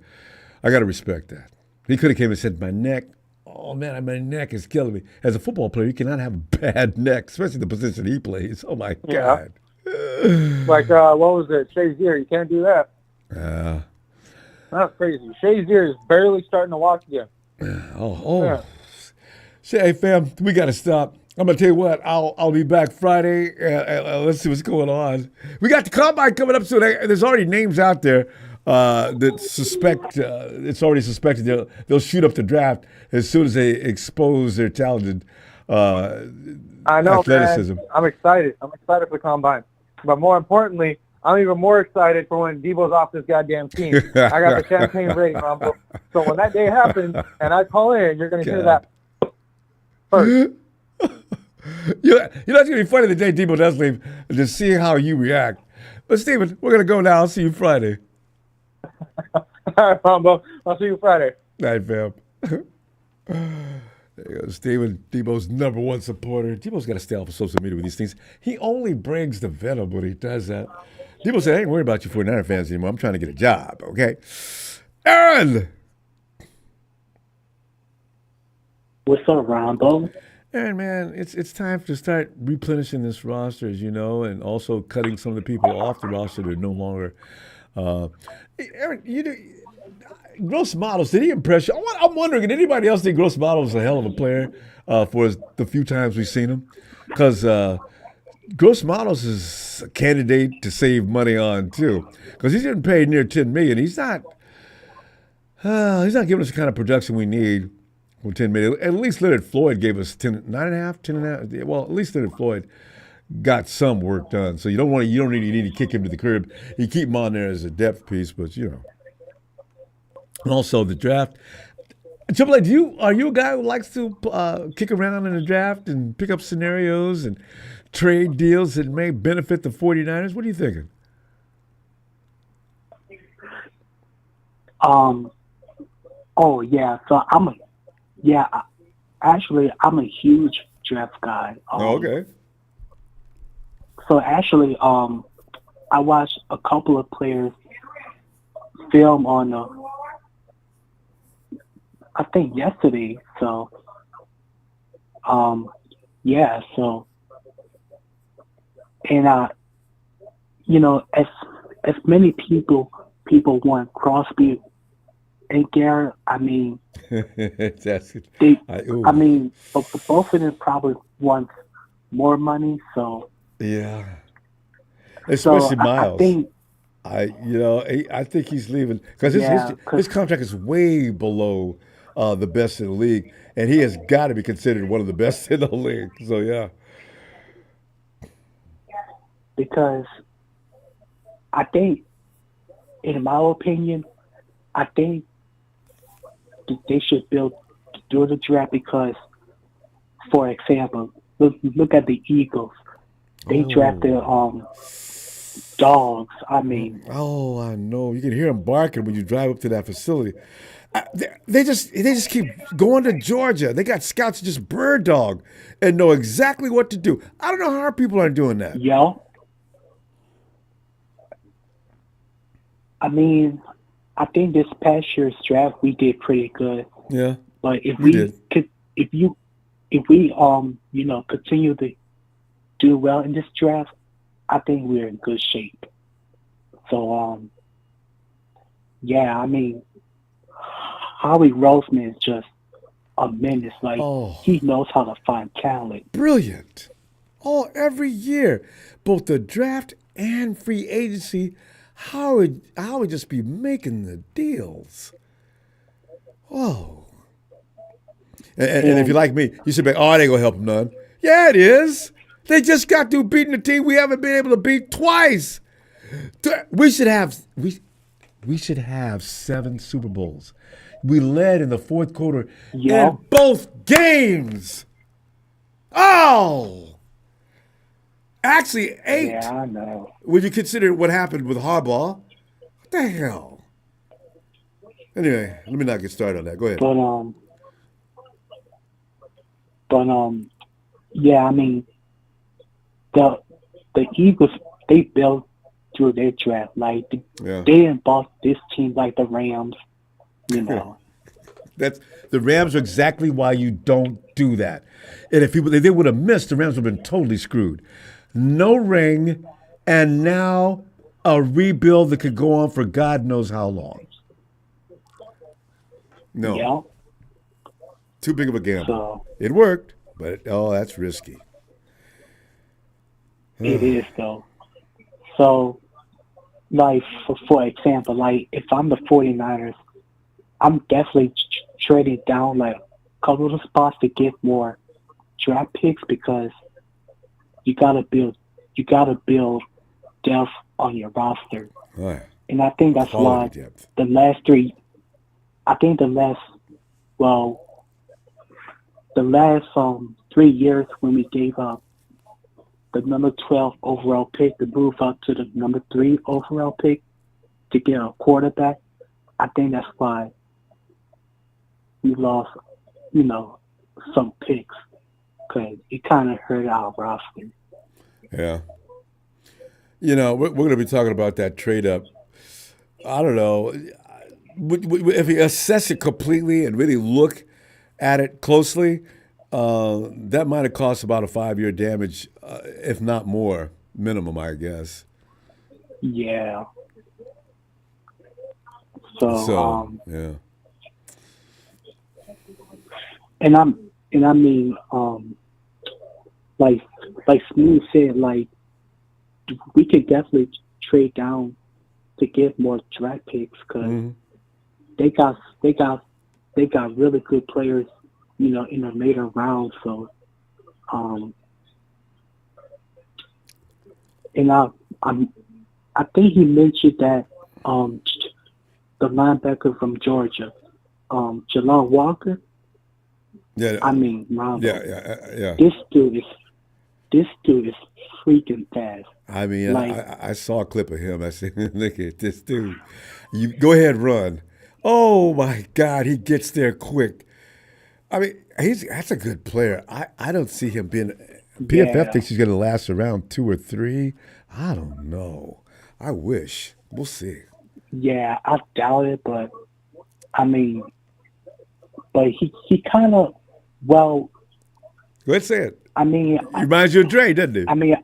I got to respect that. He could have came and said, my neck, oh man, my neck is killing me. As a football player, you cannot have a bad neck, especially the position he plays. Oh my God. What was it? Shazier, you can't do that. That's crazy. Shazier is barely starting to walk again. Yeah. Hey, fam, we got to stop. I'm going to tell you what, I'll be back Friday. Let's see what's going on. We got the Combine coming up soon. There's already names out there that suspect, it's already suspected they'll shoot up the draft as soon as they expose their talented athleticism. Man. I'm excited. I'm excited for the Combine. But more importantly, I'm even more excited for when Debo's off this goddamn team. I got the champagne rating, Ronbo. So when that day happens and I call in, you're going to hear that first. You know, it's going to be funny the day Debo does leave to see how you react. But, Steven, we're going to go now. I'll see you Friday. All right, Ronbo. I'll see you Friday. Night, fam. There you go, Steven, Debo's number one supporter. Debo's got to stay off of social media with these things. He only brings the venom when he does that. Debo said, I ain't worried about you 49er fans anymore. I'm trying to get a job, okay? Aaron! What's up, Ronbo? Aaron, man, it's time to start replenishing this roster, as you know, and also cutting some of the people off the roster that are no longer. Aaron, Gross Models, did he impress you? I'm wondering, did anybody else think Gross Models is a hell of a player for the few times we've seen him? Because Gross Models is a candidate to save money on, too. Because he's getting paid near $10 million. He's not giving us the kind of production we need. Well, $10 million. At least Leonard Floyd gave us 10.5. Well, at least Leonard Floyd got some work done. So you don't need to kick him to the curb. You keep him on there as a depth piece, but you know. And also the draft. Triple A, are you a guy who likes to kick around in the draft and pick up scenarios and trade deals that may benefit the 49ers? What are you thinking? Oh yeah. So I'm a huge draft guy. Okay. So actually, I watched a couple of players film on, I think yesterday. So, yeah. So, and as many people want Crosby and Garrett. I mean, both of them probably want more money. So. Yeah, especially Miles. I think he's leaving because his contract is way below the best in the league, and he has got to be considered one of the best in the league. So yeah, because I think, in my opinion, I think they should do the draft because, for example, look at the Eagles. They drafted dogs. I mean. Oh, I know. You can hear them barking when you drive up to that facility. They just keep going to Georgia. They got scouts who just bird dog and know exactly what to do. I don't know how our people aren't doing that. Yeah. I mean, I think this past year's draft we did pretty good. Yeah. But if we continue to do well in this draft, I think we're in good shape. So, yeah, I mean, Howie Roseman is just a menace. Like, he knows how to find talent. Brilliant. Every year, both the draft and free agency, Howie just be making the deals. Oh. And if you're like me, you should be, it ain't gonna help him none. Yeah, it is. They just got through beating the team we haven't been able to beat twice. We should have 7 Super Bowls. We led in the fourth quarter in both games. Oh, actually 8. Yeah, I know. When you consider what happened with Harbaugh, what the hell? Anyway, let me not get started on that. Go ahead. Yeah, I mean. The Eagles, they built through their draft. Like, they didn't bought this team like the Rams, you know. The Rams are exactly why you don't do that. And if they would have missed, the Rams would have been totally screwed. No ring, and now a rebuild that could go on for God knows how long. No. Yeah. Too big of a gamble. So, it worked, but that's risky. It is, though. So, like, for example, like, if I'm the 49ers, I'm definitely trading down, like, a couple of spots to get more draft picks because you gotta build depth on your roster. Right. And I think that's why Quality depth. the last three, I think the last 3 years when we gave up the number 12 overall pick to move up to the number 3 overall pick to get a quarterback, I think that's why we lost, some picks, because it kind of hurt our roster. Yeah. We're going to be talking about that trade up. I don't know. If you assess it completely and really look at it closely, that might have cost about a 5-year damage, if not more, minimum, I guess. Yeah. So yeah. And I mean, like Smooth said, like we could definitely trade down to get more draft picks because they got really good players, in the later rounds. So, and I think he mentioned that the linebacker from Georgia, Jalon Walker. Yeah. I mean, Ronbo. Yeah. This dude is freaking fast. I mean, I saw a clip of him. I said, look at this dude. You go ahead, run. Oh my God, he gets there quick. I mean, that's a good player. I don't see him being. PFF thinks he's going to last around 2 or 3. I don't know. I wish. We'll see. Yeah, I doubt it, but I mean, he kind of Go ahead, say it. I mean, he reminds you of Dre, doesn't he? I mean,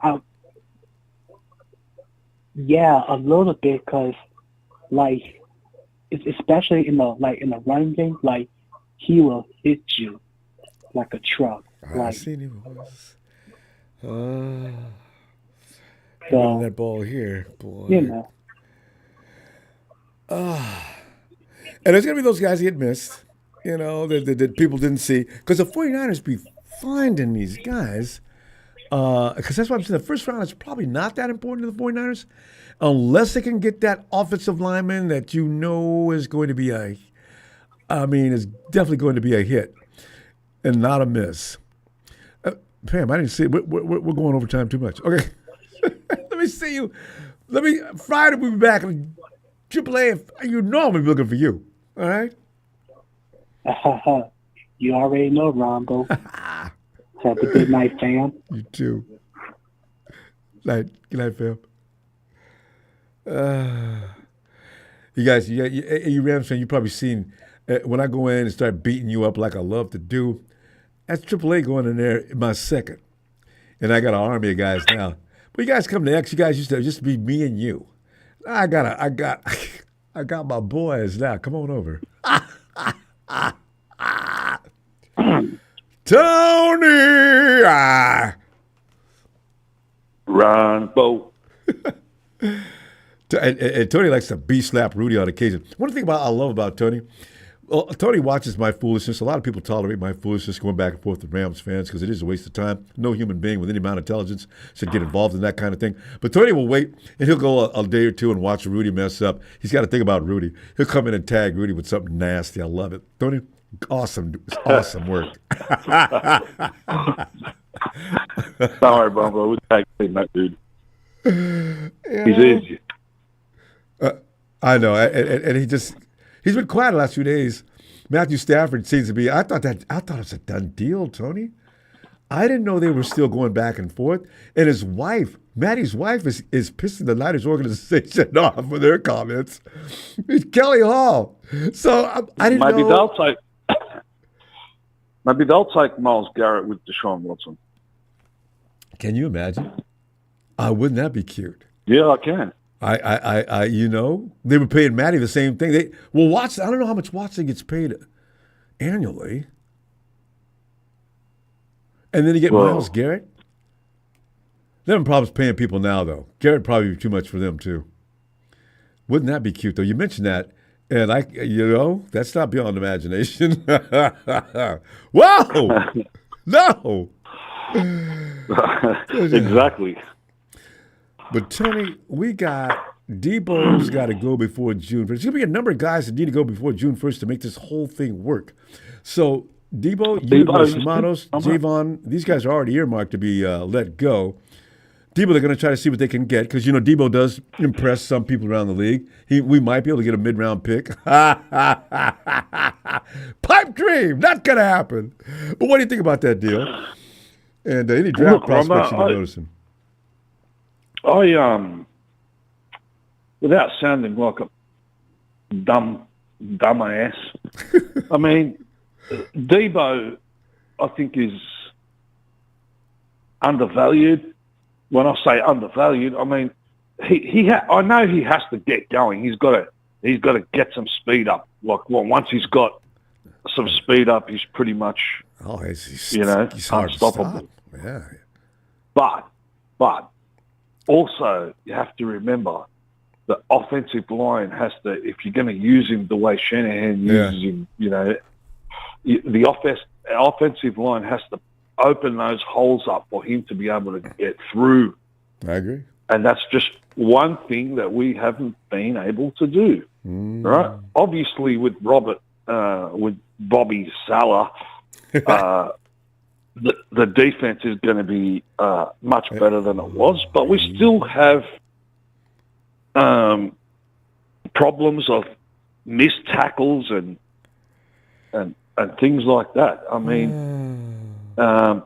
yeah, a little bit, cause like, especially in the running game, like he will hit you like a truck. I seen him once. So, running that ball here, boy. And there's going to be those guys that get missed, that people didn't see. Because the 49ers be finding these guys. Because that's why I'm saying the first round is probably not that important to the 49ers. Unless they can get that offensive lineman that is going to be is definitely going to be a hit and not a miss. Pam, I didn't see it. We're going overtime too much. Okay. Let me see you. Friday we'll be back. AAA, I'm going to be looking for you. All right? You already know, Ronbo. Have a good night, fam. You too. Good night, fam. You guys, you Rams fan, you've probably seen when I go in and start beating you up like I love to do, that's AAA going in there in my second. And I got an army of guys now. But you guys come to X, you guys used to just be me and you. I got my boys now. Come on over. Tony! Ronbo. And Tony likes to slap Rudy on occasion. One thing I love about Tony, well, Tony watches my foolishness. A lot of people tolerate my foolishness going back and forth with Rams fans because it is a waste of time. No human being with any amount of intelligence should get involved in that kind of thing. But Tony will wait, and he'll go a day or two and watch Rudy mess up. He's got to think about Rudy. He'll come in and tag Rudy with something nasty. I love it. Tony, awesome work. Sorry, Bumbo. We tag team that dude. He's easy. I know, and he's been quiet the last few days. Matthew Stafford seems to be. I thought it was a done deal, Tony. I didn't know they were still going back and forth. And his wife, Maddie's wife, is pissing the Niners organization off with her comments. It's Kelly Hall. So I didn't know. Maybe they'll take Myles Garrett with Deshaun Watson. Can you imagine? Wouldn't that be cute? Yeah, I can. They were paying Maddie the same thing. Watson, I don't know how much Watson gets paid annually. And then you get Myles Garrett. They're having problems paying people now, though. Garrett probably be too much for them, too. Wouldn't that be cute, though? You mentioned that, and that's not beyond imagination. Whoa! No! Exactly. But Tony, we got Debo's got to go before June 1st. There's going to be a number of guys that need to go before June 1st to make this whole thing work. So Debo, Shimano's, Javon, these guys are already earmarked to be let go. Debo, they're going to try to see what they can get because, Debo does impress some people around the league. We might be able to get a mid-round pick. Pipe dream, not going to happen. But what do you think about that deal? And any draft prospects you're noticing? Without sounding like a dumbass, I mean, Debo, I think, is undervalued. When I say undervalued, I mean I know he has to get going. He's got to get some speed up. Like, well, once he's got some speed up, he's pretty much he's unstoppable. Yeah. But also you have to remember the offensive line has to, if you're going to use him the way Shanahan uses him, the offensive line has to open those holes up for him to be able to get through. I agree. And that's just one thing that we haven't been able to do. Right? Obviously with with Bobby Salah, the defense is going to be much better than it was, but we still have problems of missed tackles and things like that. I mean, that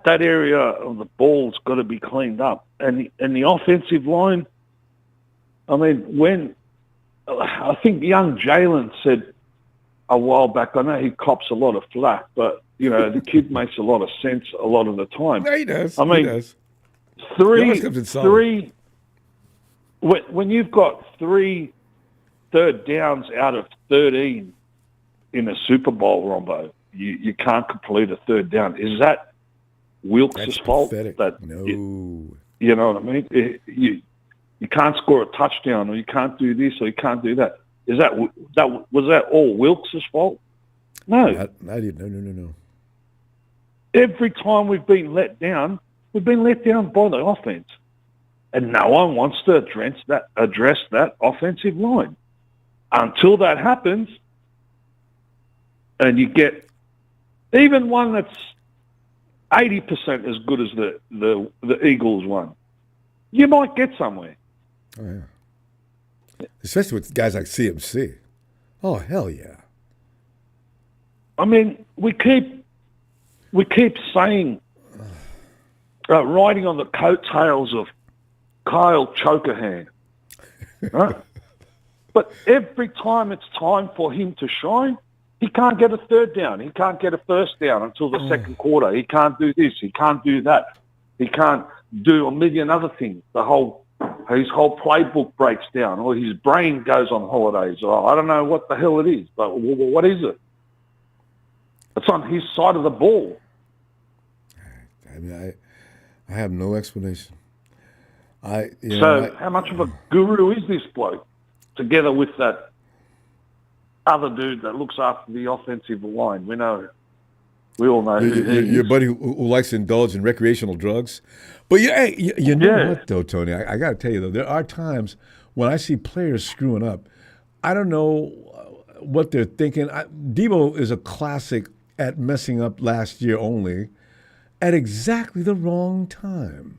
area of the ball's got to be cleaned up, and the offensive line. I mean, when I think young Jalen said a while back, I know he cops a lot of flack, but the kid makes a lot of sense a lot of the time. Yeah, he does. I mean, he does. three. When you've got 3 third downs out of 13 in a Super Bowl, Ronbo, you can't complete a third down. Is that Wilkes' fault? No. You know what I mean? You can't score a touchdown, or you can't do this, or you can't do that. Was that all Wilkes' fault? No. No. Every time we've been let down by the offense. And no one wants to address that offensive line. Until that happens, and you get even one that's 80% as good as the Eagles one, you might get somewhere. Oh, yeah. Especially with guys like CMC. Oh, hell yeah. I mean, we keep saying, riding on the coattails of Kyle Chokerhand, right? But every time it's time for him to shine, he can't get a third down. He can't get a first down until the second quarter. He can't do this. He can't do that. He can't do a million other things. His whole playbook breaks down, or his brain goes on holidays. Or I don't know what the hell it is, but what is it? It's on his side of the ball. I mean, I have no explanation. How much of a guru is this bloke, together with that other dude that looks after the offensive line? We all know who he is. Your buddy who likes to indulge in recreational drugs. But you know what, though, Tony? I got to tell you, though, there are times when I see players screwing up. I don't know what they're thinking. Debo is a classic at messing up last year only at exactly the wrong time.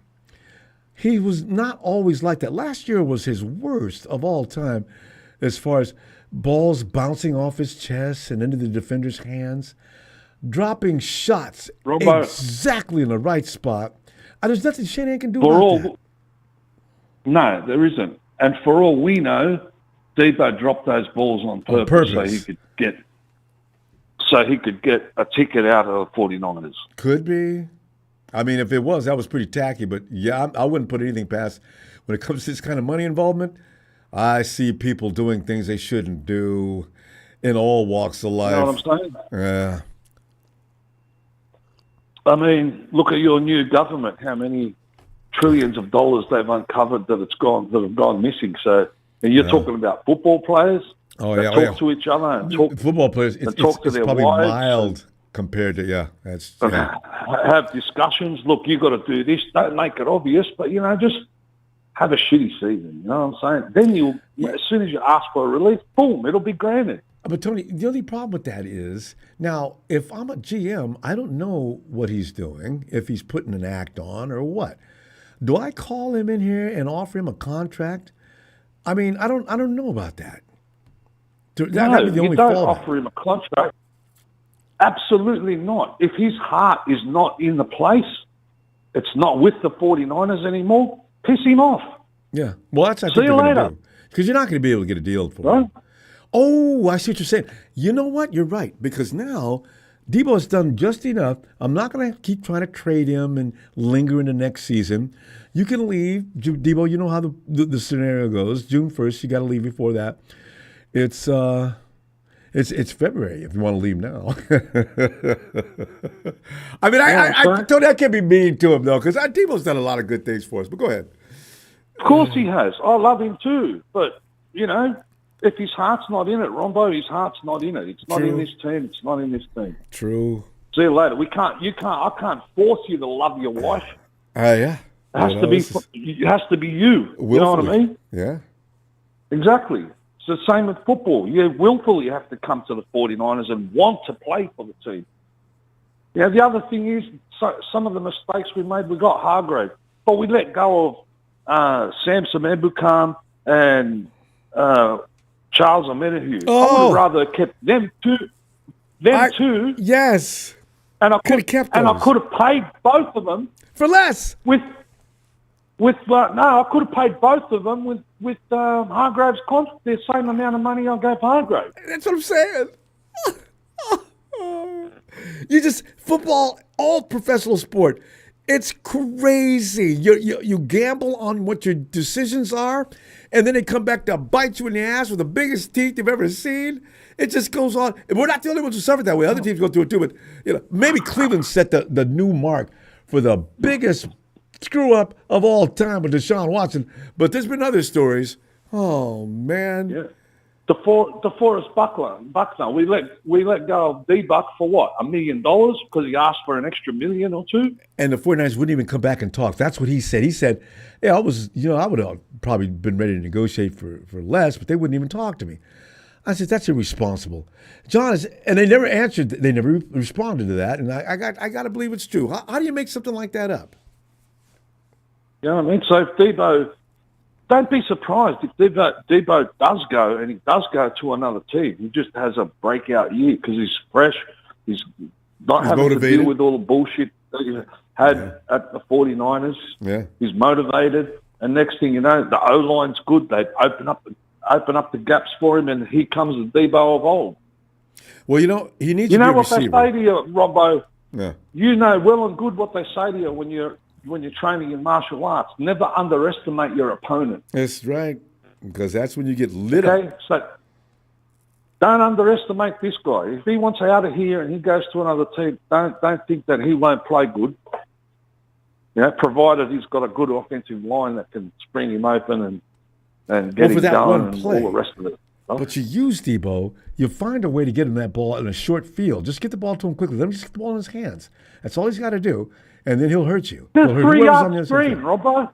He was not always like that. Last year was his worst of all time as far as balls bouncing off his chest and into the defender's hands, dropping shots exactly in the right spot. There's nothing Shanahan can do about that. No, there isn't. And for all we know, Debo dropped those balls on purpose. So he could get a ticket out of the 49ers. Could be. I mean, if it was, that was pretty tacky. But, yeah, I wouldn't put anything past. When it comes to this kind of money involvement, I see people doing things they shouldn't do in all walks of life. You know what I'm saying? Yeah. I mean, look at your new government, how many trillions of dollars they've uncovered that have gone missing. So, and you're talking about football players that talk to each other and talk football players. It's to their probably wives. mild Compared to, that's, have discussions. Look, you got to do this. Don't make it obvious, but, just have a shitty season. You know what I'm saying? Then as soon as you ask for a relief, boom, it'll be granted. But Tony, the only problem with that is, now, if I'm a GM, I don't know what he's doing, if he's putting an act on or what. Do I call him in here and offer him a contract? I mean, I don't know about that. No, you don't offer him a contract. Absolutely not. If his heart is not in the place, it's not with the 49ers anymore, piss him off. Yeah. Well, that's, I think, see you later. Because you're not going to be able to get a deal for him. Oh, I see what you're saying. You know what? You're right. Because now Debo's done just enough. I'm not going to keep trying to trade him and linger in the next season. You can leave. Debo, you know how the scenario goes. June 1st, you got to leave before that. It's February if you want to leave now. I mean, I can't be mean to him, though, because Debo's done a lot of good things for us. But go ahead. Of course he has. I love him too. But, if his heart's not in it, Ronbo, his heart's not in it. It's not in this team. It's not in this team. True. See you later. I can't force you to love your wife. Yeah. It has to be you. Willfully. You know what I mean? Yeah. Exactly. It's the same with football. You willfully have to come to the 49ers and want to play for the team. The other thing is, some of the mistakes we made, we got Hargrave. But we let go of Samson Ebukam and Charles Amenahue. Oh. I would have rather kept them two. Yes. And I could have kept those. And I could have paid both of them. For less. I could have paid both of them with Hargrave's contract. The same amount of money I gave Hargrave. That's what I'm saying. Football, all professional sport, it's crazy. You gamble on what your decisions are, and then they come back to bite you in the ass with the biggest teeth you've ever seen. It just goes on. And we're not the only ones who suffer that way. Other teams go through it too. But maybe Cleveland set the new mark for the biggest screw up of all time with Deshaun Watson. But there's been other stories. Oh man. Yeah. DeForest Buckner. We let go of D-Buck for what? $1 million because he asked for an extra $1 million or $2 million. And the 49ers wouldn't even come back and talk. That's what he said. He said, I would have probably been ready to negotiate for less, but they wouldn't even talk to me. I said, that's irresponsible. John, and they never answered. They never responded to that. And I got to believe it's true. How do you make something like that up? You know what I mean? So if Debo, don't be surprised if Debo does go, and he does go to another team. He just has a breakout year because he's fresh. He's having motivated to deal with all the bullshit that he had at the 49ers. Yeah. He's motivated. And next thing you know, the O-line's good. They open up the gaps for him, and he comes the Debo of old. Well, he needs to be a receiver. You know what they say to you, Ronbo? Yeah. You know well and good what they say to you when you're training in martial arts. Never underestimate your opponent. That's right, because that's when you get lit up. Okay, so don't underestimate this guy. If he wants out of here and he goes to another team, don't think that he won't play good. Provided he's got a good offensive line that can spring him open and get him going and all the rest of it. But you use Debo, you find a way to get him that ball in a short field. Just get the ball to him quickly. Let him just get the ball in his hands. That's all he's got to do, and then he'll hurt you. Just 3-yard screen, Robbo.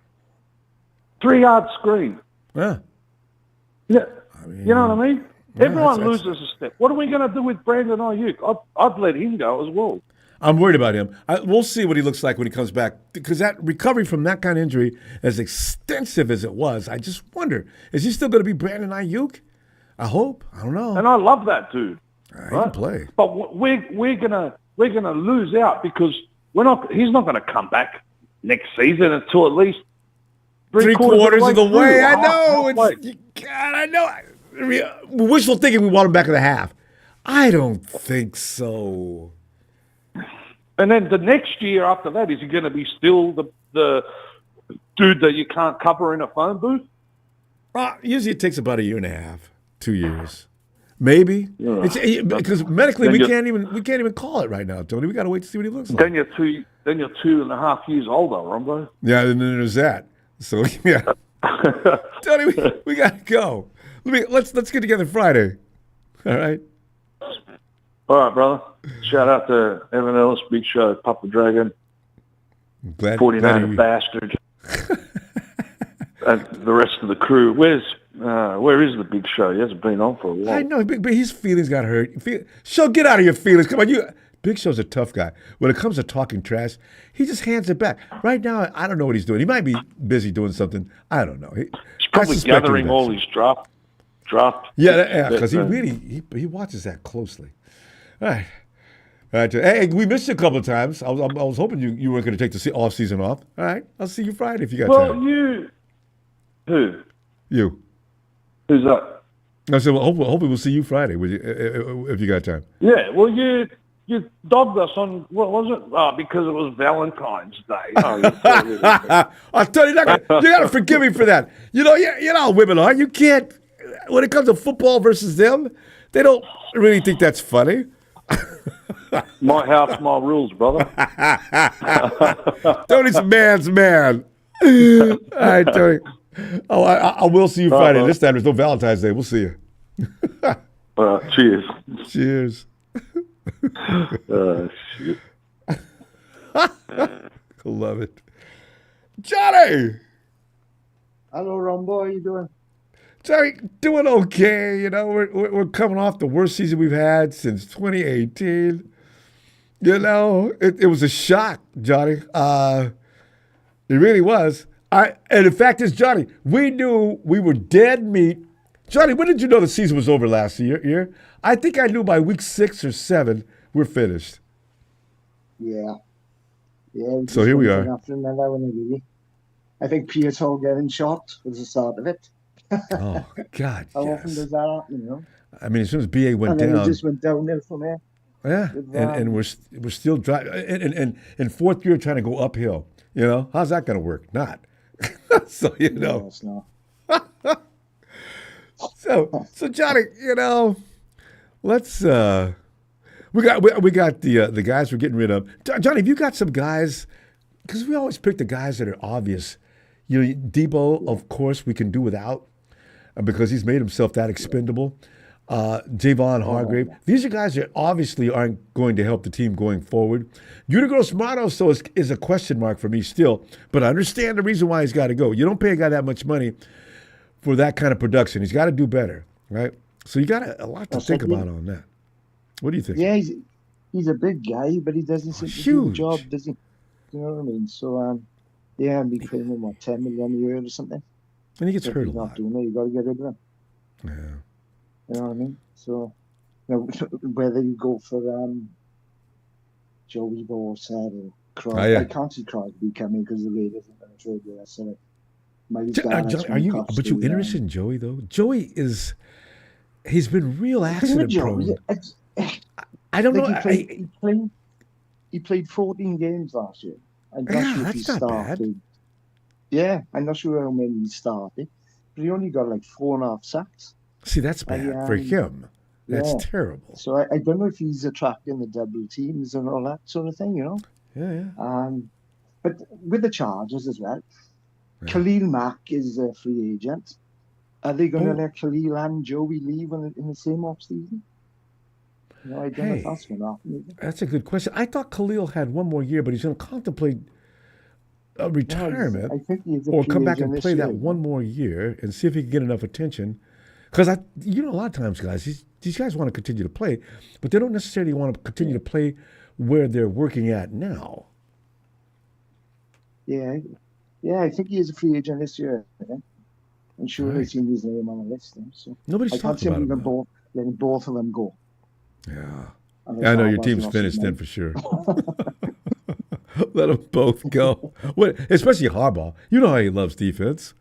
3-yard screen. Yeah. Yeah. You know what I mean? Yeah, everyone loses a step. What are we going to do with Brandon Ayuk? I'd let him go as well. I'm worried about him. We'll see what he looks like when he comes back, because that recovery from that kind of injury, as extensive as it was, I just wonder, is he still going to be Brandon Ayuk? I hope. I don't know. And I love that dude. He can play. But we're gonna lose out because he's not gonna come back next season until at least three quarters of the way. I know. God, I know. Wishful thinking we want him back in the half. I don't think so. And then the next year after that, is he going to be still the dude that you can't cover in a phone booth? Usually it takes about 1.5 years, 2 years, maybe. Yeah. Because medically we can't even call it right now, Tony. We got to wait to see what he looks like. Then you're 2.5 years older, Ronbo. Yeah, and then there's that. So yeah, Tony, we got to go. Let's get together Friday. All right. All right, brother. Shout out to Evan Ellis, Big Show, Papa Dragon, Glad 49er you- Bastard, and the rest of the crew. Where is the Big Show? He hasn't been on for a while. I know, but his feelings got hurt. Show, get out of your feelings. Come on, Big Show's a tough guy. When it comes to talking trash, he just hands it back. Right now, I don't know what he's doing. He might be busy doing something. I don't know. He's probably gathering all his draft. Yeah, because he watches that closely. All right. All right. Hey, we missed you a couple of times. I was hoping you weren't going to take the off season off. All right. I'll see you Friday if you got time. Who? You. Who's that? I said, well, hopefully we'll see you Friday if you got time. Yeah, well, you dogged us on, what was it? Oh, because it was Valentine's Day. I'll tell you, you got to forgive me for that. You know how women are. You can't, when it comes to football versus them, they don't really think that's funny. My house, my rules, brother. Tony's man's man. All right, Tony. Oh, I will see you Friday. This time there's no Valentine's Day. We'll see you. Cheers. Cheers. Shit. Love it. Johnny! Hello, Ronbo. How you doing? Johnny, doing okay. You know, we're coming off the worst season we've had since 2018. You know, it was a shock, Johnny. It really was. And the fact is, Johnny, we knew we were dead meat. Johnny, when did you know the season was over last year? I think I knew by week 6 or 7 we're finished. Yeah. So here we are. I think Pietro getting shot was the start of it. Oh, God, How yes. often does that happen, you know? I mean, as soon as BA went And then down. it just went downhill from there. Yeah, and we're still driving. And in fourth year, trying to go uphill. You know, how's that going to work? Not. So, you know. No, it's not. So Johnny, you know, let's we got the guys we're getting rid of. Johnny, have you got some guys? Because we always pick the guys that are obvious. You know, Debo, of course, we can do without because he's made himself that expendable. Javon Hargrave. These are guys that obviously aren't going to help the team going forward. Udigros Matos, so is a question mark for me still, but I understand the reason why he's got to go. You don't pay a guy that much money for that kind of production. He's got to do better, right? So you got a lot to think about on that. What do you think? Yeah, he's a big guy, but he doesn't seem to do the job, does he? You know what I mean? So, yeah, and be paying him, what, $10 million a year or something? And he gets hurt a He's lot. not doing it, you got to get rid of him. Yeah. You know what I mean? So, you know, whether you go for Joey Borsett or Crosby, I can't see Crosby coming because the Raiders are going to trade the rest of it. But you interested in Joey though? Joey he's been real accident prone. I don't know. He played 14 games last year. I'm not sure if he that's not started. bad. Yeah, I'm not sure how many he started, but he only got like 4.5 sacks. See, that's bad for him. That's terrible. So I don't know if he's attracting the double teams and all that sort of thing, you know? Yeah. But with the Chargers as well, Khalil Mack is a free agent. Are they going to let Khalil and Joey leave in the same offseason? No, I don't know if that's going to happen. That's a good question. I thought Khalil had one more year, but he's going to contemplate a retirement or come back and play that one more year and see if he can get enough attention. Because a lot of times, guys, these guys want to continue to play, but they don't necessarily want to continue to play where they're working at now. Yeah, I think he is a free agent this year. I'm sure they've seen his name on the list. So nobody's talking about him. Letting both of them go. Yeah, I know your team's finished then for sure. Let them both go. Especially Harbaugh. You know how he loves defense.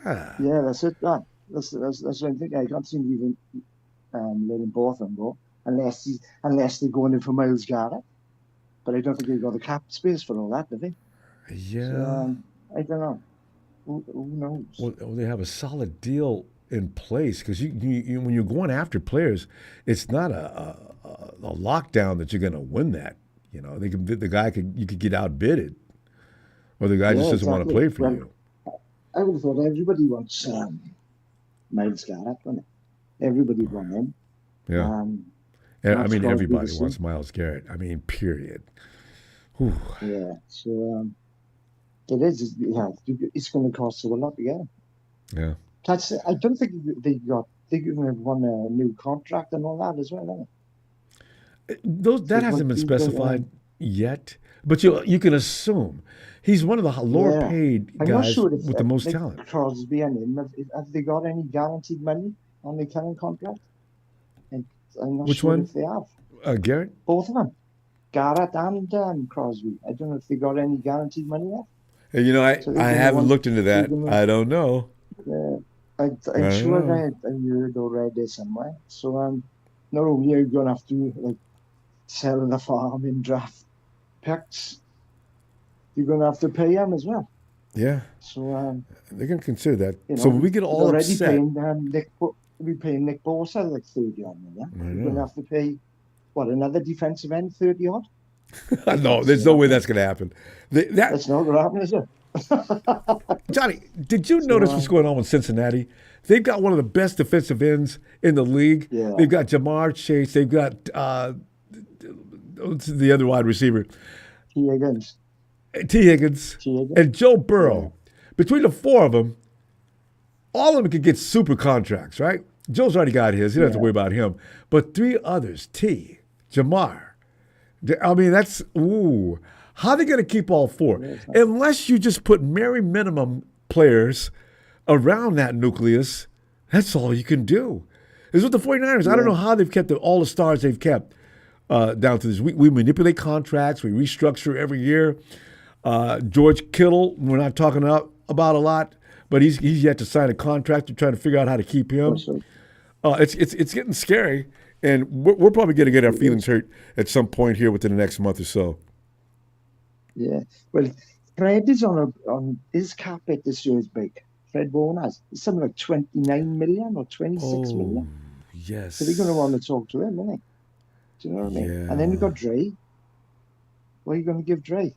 Yeah, that's it. That's what I'm thinking. I can't see him even letting both of them go unless they're going in for Myles Garrett. But I don't think they've got the cap space for all that, do they? Yeah. So, I don't know. Who knows? Well, they have a solid deal in place because you when you're going after players, it's not a lockdown that you're going to win that. You know, you could get outbidded, or the guy just doesn't want to play for you. I would have thought everybody wants Myles Garrett, wouldn't it? Everybody want him. Yeah. And I That's mean, gotta be the everybody same. wants Myles Garrett. I mean, period. Whew. Yeah. So it is. Yeah, it's going to cost a lot to get him. Yeah. That's. I don't think they got. They even have won a new contract and all that as well. Haven't Those they? that So hasn't been what specified yet, but you can assume he's one of the lower yeah. paid I'm not guys sure if with the most like talent. Crosby and him have they got any guaranteed money on their current contract? And I'm not Which sure one? if they have. Garrett? Both of them, Garrett and Crosby. I don't know if they got any guaranteed money left. And, So I they're going to haven't want. looked into They're that. going I don't know. to. I I'm don't sure know. I heard or read this somewhere. So not only are you going to have to like sell the farm in draft picks, you're going to have to pay them as well. Yeah, So they're going to consider that. you So know, when we get you're all already upset, paying we're paying Nick Bosa like 30 odd million. I You're going to know. have to pay another defensive end 30 odd. No, there's no way that's going to happen. That That's not going to happen, is it? Johnny, did you notice what's going on with Cincinnati? They've got one of the best defensive ends in the league. Yeah. They've got Jamar Chase. They've got what's the other wide receiver, T. Higgins. T. Higgins, and Joe Burrow. Between the four of them, all of them could get super contracts, right? Joe's already got his. You don't have to worry about him. But three others, T, Jamar. I mean, that's, ooh. How are they going to keep all four? Unless you just put very minimum players around that nucleus, that's all you can do. Is with the 49ers. I don't know how they've kept all the stars they've kept down to this. We manipulate contracts. We restructure every year. George Kittle, we're not talking about a lot, but he's yet to sign a contract. We're trying to figure out how to keep him. It's getting scary, and we're probably going to get our feelings hurt at some point here within the next month or so. Yeah. Well, Fred is on his cap hit this year is big. Fred Warner's. It's something like 29 million or 26 million. Yes. So they're going to want to talk to him, isn't they? Do you know what I mean? Yeah. And then you've got Dre. What are you going to give Dre?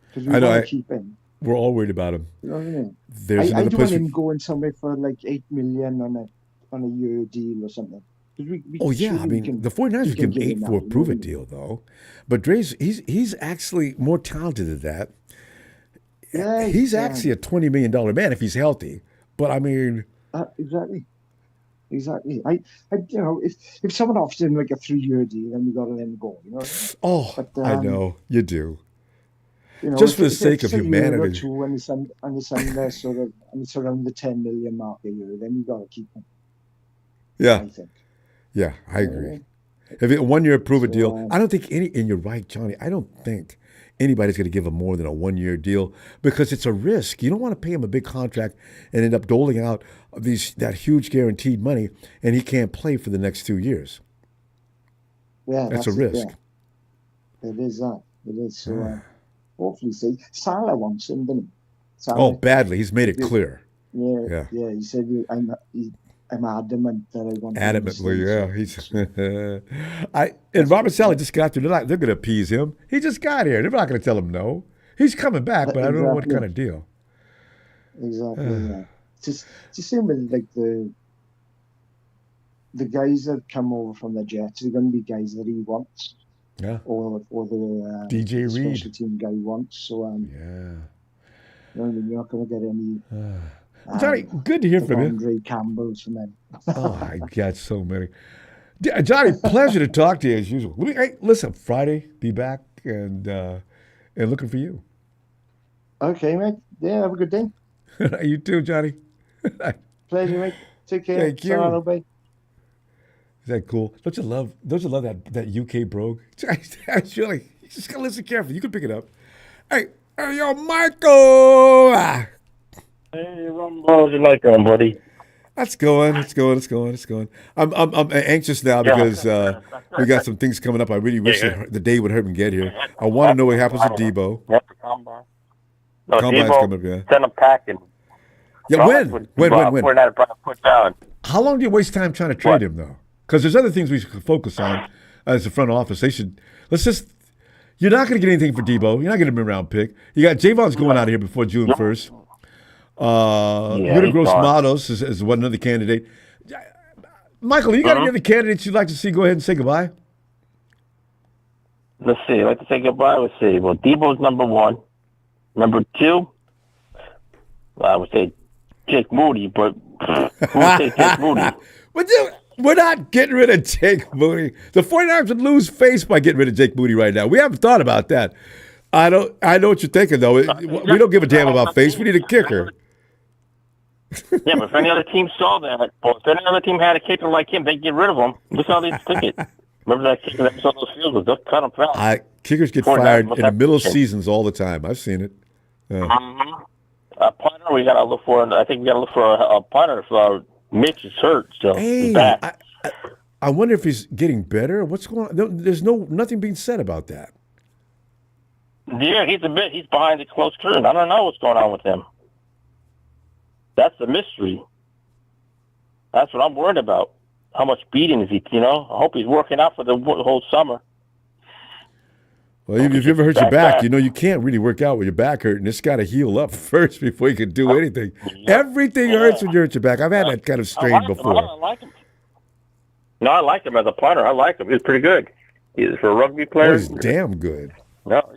Because we I know, want to keep him. We're all worried about him. You know what I mean? There's I another don't want place. him going somewhere for like 8 million on a year deal or something. Oh yeah, I mean the 49ers would give him 8 for a prove-it deal though, but Dre's he's actually more talented than that. Yeah, he's actually a $20 million man if he's healthy. But I mean, exactly. I you know if someone offers him like a 3-year deal, then we got to let him go. You know. But, I know you do. You know, just for the sake of humanity. A year or two, and it's under sort of and it's around the 10 million mark a year, then we got to keep him. Yeah. I think. Yeah, I agree. If it 1 year prove-it deal, I don't think and you're right, Johnny, I don't think anybody's going to give him more than a 1-year deal because it's a risk. You don't want to pay him a big contract and end up doling out that huge guaranteed money and he can't play for the next 2 years. Yeah, that's a risk. Yeah. It is that. It is. So hopefully, Salah wants him, didn't he? Salah, badly. He's made it clear. Yeah. He said, I'm adamant that I want adamantly, yeah. He's and Robert Saleh just got through. They're going to appease him. He just got here. They're not going to tell him no. He's coming back, but I don't know what kind of deal. Exactly. Yeah. It's the same with like the guys that come over from the Jets. They're going to be guys that he wants. Yeah. Or the DJ Reed special team guy wants. So yeah. You know, you're not going to get any. Johnny, good to hear from you. Andre Campbell's from him. Oh, I got so many. Johnny, pleasure to talk to you as usual. Listen, Friday, be back and looking for you. Okay, mate. Yeah, have a good day. You too, Johnny. Pleasure, mate. Take care. Thank you. Bye. Is that cool? Don't you love that UK brogue? Surely, you just gotta listen carefully. You can pick it up. Hey, yo, Michael. Hey, Ronbo, how's your life going, buddy? It's going. I'm anxious now because we got some things coming up. I really wish the day would hurt me get here. I want to know what happens to Debo. Yep, Combine. No, Combine's Debo, coming up, yeah. send him packing. Yeah, when? We're not put down. How long do you waste time trying to trade him, though? Because there's other things we should focus on as the front office. You're not going to get anything for Debo. You're not getting a mid-round pick. You got Javon's going out of here before June 1st. Gross Matos is one another candidate. Michael, you got any other candidates you'd like to see go ahead and say goodbye? Let's see. I'd like to say goodbye. Let's see. Well, Debo's number 1. Number 2, I would say Jake Moody, but who would say Jake Moody? We're not getting rid of Jake Moody. The 49ers would lose face by getting rid of Jake Moody right now. We haven't thought about that. I know what you're thinking, though. We don't give a damn about face. We need a kicker. Yeah, but if any other team saw that, or if any other team had a kicker like him, they'd get rid of him. Look how they took it. Remember that kicker that was on those fields? They'll cut him out. Kickers get fired in the middle of seasons all the time. I've seen it. A punter, we got to look for. I think we got to look for a punter if Mitch is hurt. So he's back. I wonder if he's getting better. What's going on? There's nothing being said about that. Yeah, he's behind the closed curtain. I don't know what's going on with him. That's the mystery. That's what I'm worried about. How much beating is he? I hope he's working out for the whole summer. Well, if you ever hurt your back, you can't really work out with your back hurting. It's got to heal up first before you can do anything. Everything hurts when you hurt your back. I've had that kind of strain before. I like him. No, I like him as a punter. I like him. He's pretty good. He's for a rugby player. He's damn good. No.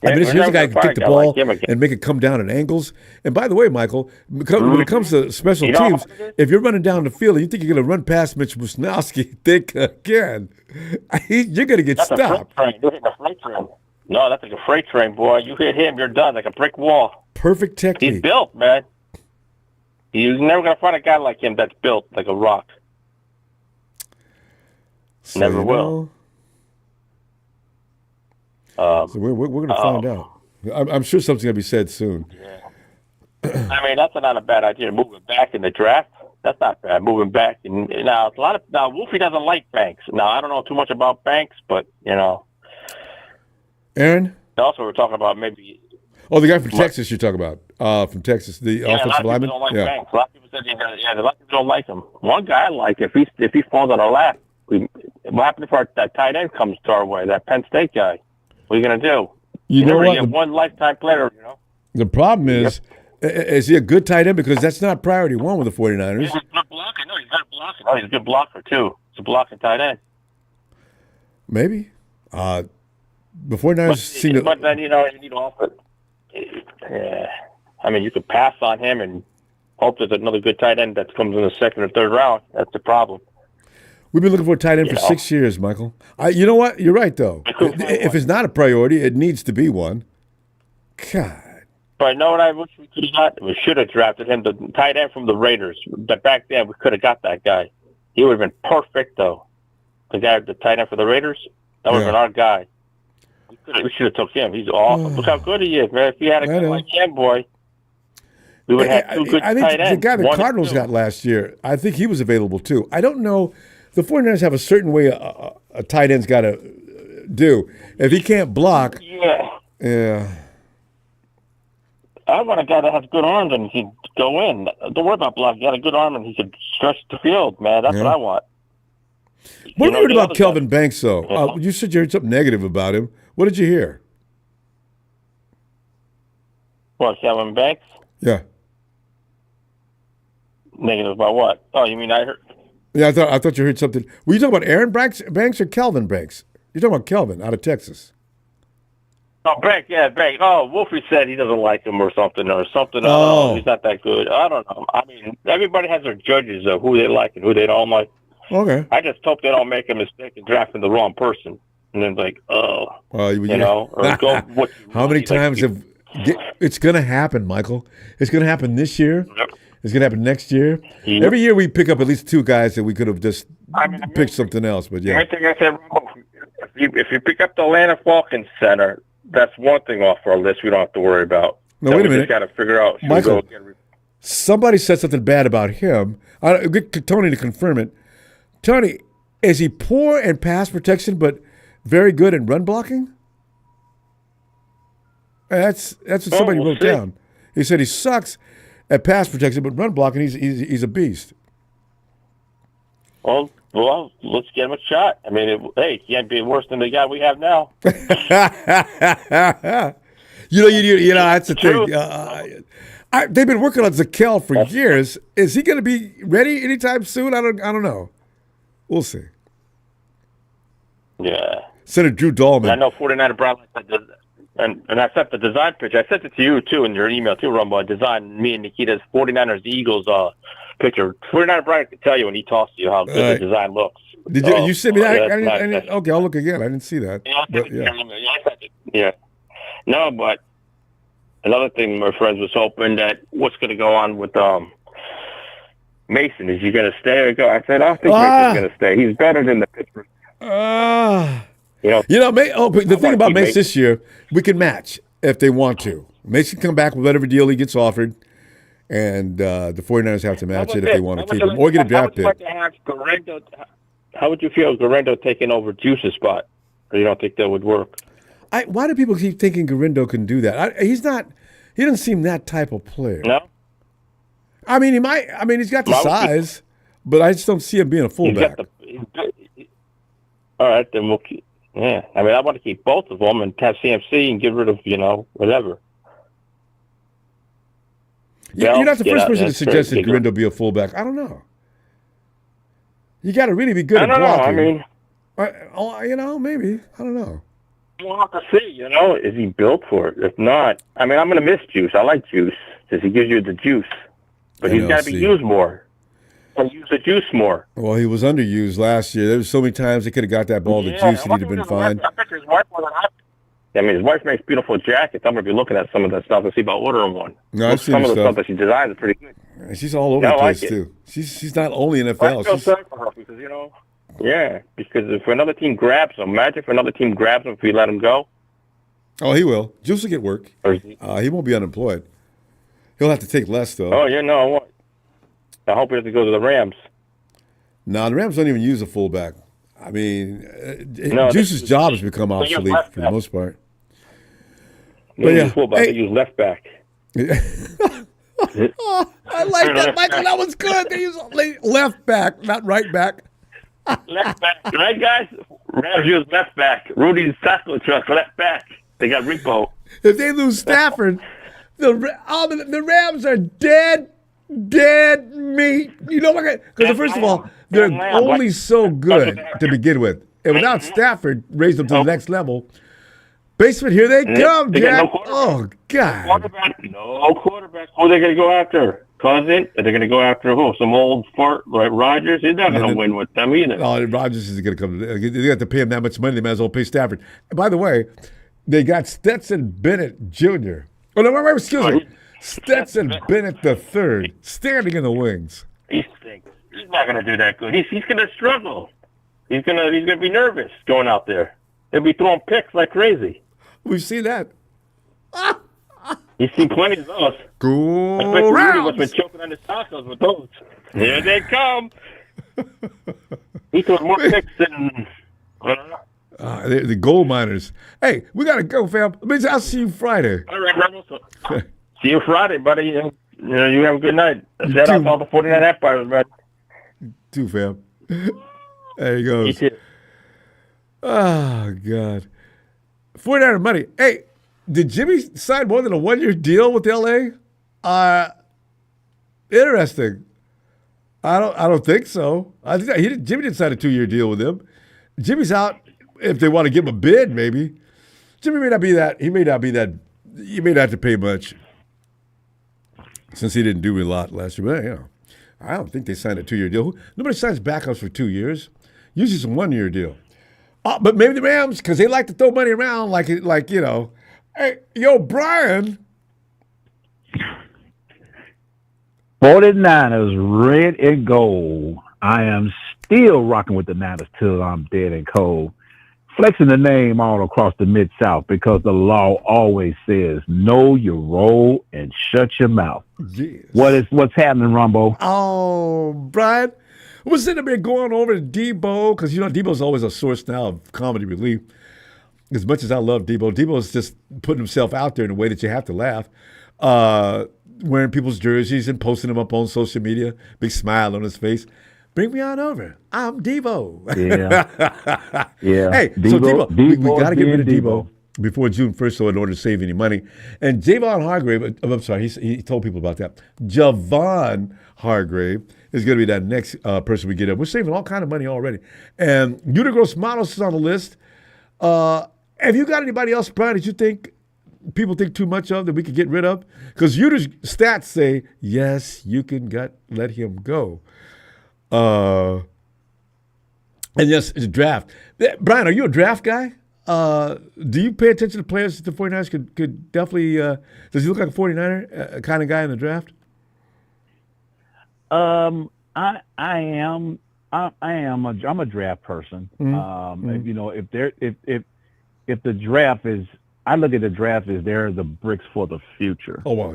Here's a guy who can kick the ball and make it come down at angles. And by the way, Michael, when it comes to special teams, if you're running down the field and you think you're going to run past Mitch Wisnowski, think again. You're going to get stopped. You're hitting a freight train. No, that's like a freight train, boy. You hit him, you're done, like a brick wall. Perfect technique. He's built, man. You're never going to find a guy like him that's built like a rock. So, never will. So we're going to find out. I'm sure something's going to be said soon. Yeah. I mean, that's not a bad idea. Moving back in the draft, that's not bad. Moving back, and now Wolfie doesn't like Banks. Now I don't know too much about Banks, but Aaron. Also, we're talking about maybe. Oh, the guy from Texas you're talking about. From Texas, the offensive lineman. A lot of people don't like Banks. A lot of people said, a lot of people don't like him. One guy I like, if he falls on our lap, what happens if that tight end comes to our way? That Penn State guy. What are you going to do? You know what? Get one lifetime player, The problem is he a good tight end? Because that's not priority one with the 49ers. He's a good blocker. No, he's got blocking. Oh, he's a good blocker, too. He's a blocking tight end. Maybe. The 49ers seem to... But then, you need offense. Yeah. I mean, you could pass on him and hope there's another good tight end that comes in the second or third round. That's the problem. We've been looking for a tight end for 6 years, Michael. You know what? You're right, though. If it's not a priority, it needs to be one. God. But know what I wish we could have got? We should have drafted him, the tight end from the Raiders. But back then, we could have got that guy. He would have been perfect, though. The tight end for the Raiders, that would have been our guy. We should have took him. He's awesome. Look how good he is, man. If he had a guy like him, boy, we would have had two good tight ends. I think the guy the Cardinals got last year, I think he was available, too. I don't know. The 49ers have a certain way a tight end's got to do. If he can't block, yeah. I want a guy that has good arms and he can go in. Don't worry about blocking. He got a good arm and he could stretch the field, man. That's what I want. What have you heard about Kelvin Banks, though? You said you heard something negative about him. What did you hear? What, Kelvin Banks? Yeah. Negative about what? Oh, you mean I heard... Yeah, I thought you heard something. Were you talking about Aaron Banks or Kelvin Banks? You're talking about Kelvin out of Texas. Oh, Banks, yeah, Banks. Oh, Wolfie said he doesn't like him or something. Oh. He's not that good. I don't know. I mean, everybody has their judges of who they like and who they don't like. Okay. I just hope they don't make a mistake in drafting the wrong person. And then or go what how many times have... It's going to happen, Michael. It's going to happen this year. Yep. It's going to happen next year. Yep. Every year we pick up at least two guys that we could have just picked something else. But yeah. I think I said, if you pick up the Atlanta Falcons center, that's one thing off our list we don't have to worry about. No, wait a minute. We just got to figure out. Michael, somebody said something bad about him. I'll get Tony to confirm it. Tony, is he poor in pass protection but very good in run blocking? That's what somebody wrote down. He said he sucks at pass protection, but run blocking, he's a beast. Well, let's get him a shot. I mean, it can't be worse than the guy we have now. You know, that's the thing. They've been working on Zakel for years. Is he going to be ready anytime soon? I don't know. We'll see. Yeah. Senator Drew Dahlman. I know 49er brought like that, and I sent the design picture. I sent it to you too in your email too, Ronbo. I designed me and Nikita's 49ers Eagles picture. 49er Brian could tell you when he talks to you how good the design looks. Did you send me that? Yeah, okay, I'll look again. I didn't see that. Yeah. No, but another thing my friends was hoping that what's going to go on with Mason. Is he going to stay or go? I said, I think Mason's going to stay. He's better than the Pittsburgh. The thing about Mason this year, we can match if they want to. Mason can come back with whatever deal he gets offered, and the 49ers have to match it if they want to keep him or get a draft pick. How would you feel Garendo taking over Juice's spot? Or you don't think that would work? Why do people keep thinking Garendo can do that? He's not. He doesn't seem that type of player. No. I mean, he might. I mean, he's got the size, but I just don't see him being a fullback. All right, then we'll keep. Yeah, I mean, I want to keep both of them and have CMC and get rid of whatever. Yeah, you're not the first person to suggest that Garendo be a fullback. I don't know. You got to really be good at blocking. I mean, maybe. I don't know. We'll have to see, is he built for it? If not, I mean, I'm going to miss Juice. I like Juice because he gives you the juice. But he's got to be used more. And use the juice more. Well, he was underused last year. There was so many times he could have got that ball to juice and he'd have been fine. I think his wife more than happy. I mean, his wife makes beautiful jackets. I'm going to be looking at some of that stuff and see about ordering one. No, I've seen some of the stuff that she designs is pretty good. She's all over the place, too. She's not only NFL. I feel sorry for her because, because if another team grabs him, imagine if another team grabs him if we let him go. Oh, he will. Juice will get work. He won't be unemployed. He'll have to take less, though. Oh, yeah, no. I hope he doesn't go to the Rams. No, the Rams don't even use a fullback. I mean, Juice's job has become obsolete for the most part. They use fullback. They use left back. I like that, Michael. That was good. They use left back, not right back. Left back, right, guys? Rams use left back. Rudy's tackle truck, left back. They got Repo. If they lose Stafford, the Rams are dead meat. You know what? Because first of all, they're only so good to begin with, and without Stafford, raise them to the next level. Basement, here they come, Jack. Oh God! No quarterback. Who are they going to go after? Cousin? Are they going to go after who? Some old fart like Rodgers? He's not going to win with them either. No, Rodgers isn't going to come. They got to pay him that much money. They might as well pay Stafford. And by the way, they got Stetson Bennett Jr. Oh no, wait, excuse me. Stetson Bennett III standing in the wings. He stinks. He's not going to do that good. He's going to struggle. He's going to be nervous going out there. He'll be throwing picks like crazy. We've seen that. You've seen plenty of those. Go Rams! Rudy was been choking on his tacos with those. Here they come. He threw more picks than I don't know. The gold miners. Hey, we got to go, fam. I'll see you Friday. All right, Ronbo. See you Friday, buddy. You have a good night. Shout out to all the 49 Empires, man. Too, fam. There he goes. You too. Oh, God. 49er money. Hey, did Jimmy sign more than a one-year deal with L.A.? Interesting. I don't think so. I think Jimmy didn't sign a 2-year deal with him. Jimmy's out if they want to give him a bid, maybe. Jimmy may not be that. He may not be that. You may not have to pay much since he didn't do a lot last year. But, I don't think they signed a 2-year deal. Nobody signs backups for 2 years. Usually it's a 1-year deal. But maybe the Rams, because they like to throw money around like. Hey, yo, Brian. 49ers, red and gold. I am still rocking with the Niners till I'm dead and cold. Flexing the name all across the Mid-South because the law always says, know your role and shut your mouth. Yes. What's happening, Ronbo? Oh, Brian. We're sitting there going over to Debo because, Debo's always a source now of comedy relief. As much as I love Debo's just putting himself out there in a way that you have to laugh. Wearing people's jerseys and posting them up on social media. Big smile on his face. Bring me on over. I'm Debo. Yeah. Yeah. Hey, so Debo we got to get rid of Debo. before June 1st, so in order to save any money. And Javon Hargrave, I'm sorry, he told people about that. Javon Hargrave is going to be that next person we get up. We're saving all kind of money already. And Utigros Manos is on the list. Have you got anybody else, Brian, that you think people think too much of that we could get rid of? Because Uter's stats say, yes, you can let him go. And yes, it's a draft. Brian, are you a draft guy? Do you pay attention to players that the 49ers could definitely does he look like a 49er kind of guy in the draft? I am. I'm a draft person. You know, if the draft is, I look at the draft as they're the bricks for the future. Oh well,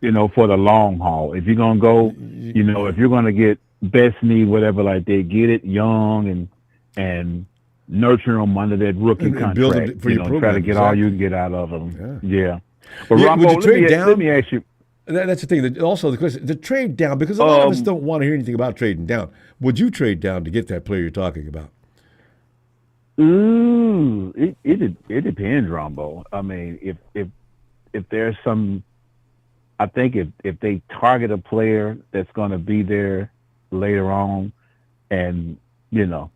you know, for the long haul. If you're gonna go, you know, if you're gonna get best need, whatever like that, get it young and nurture them under that rookie contract. For your program, try to get all you can get out of them. Yeah. But Ronbo, would you trade down? Let me ask you. That's the thing. Also, the question: the trade down, because a lot of us don't want to hear anything about trading down. Would you trade down to get that player you're talking about? It depends, Ronbo. I mean, if there's some, I think if they target a player that's going to be there later on, and you know,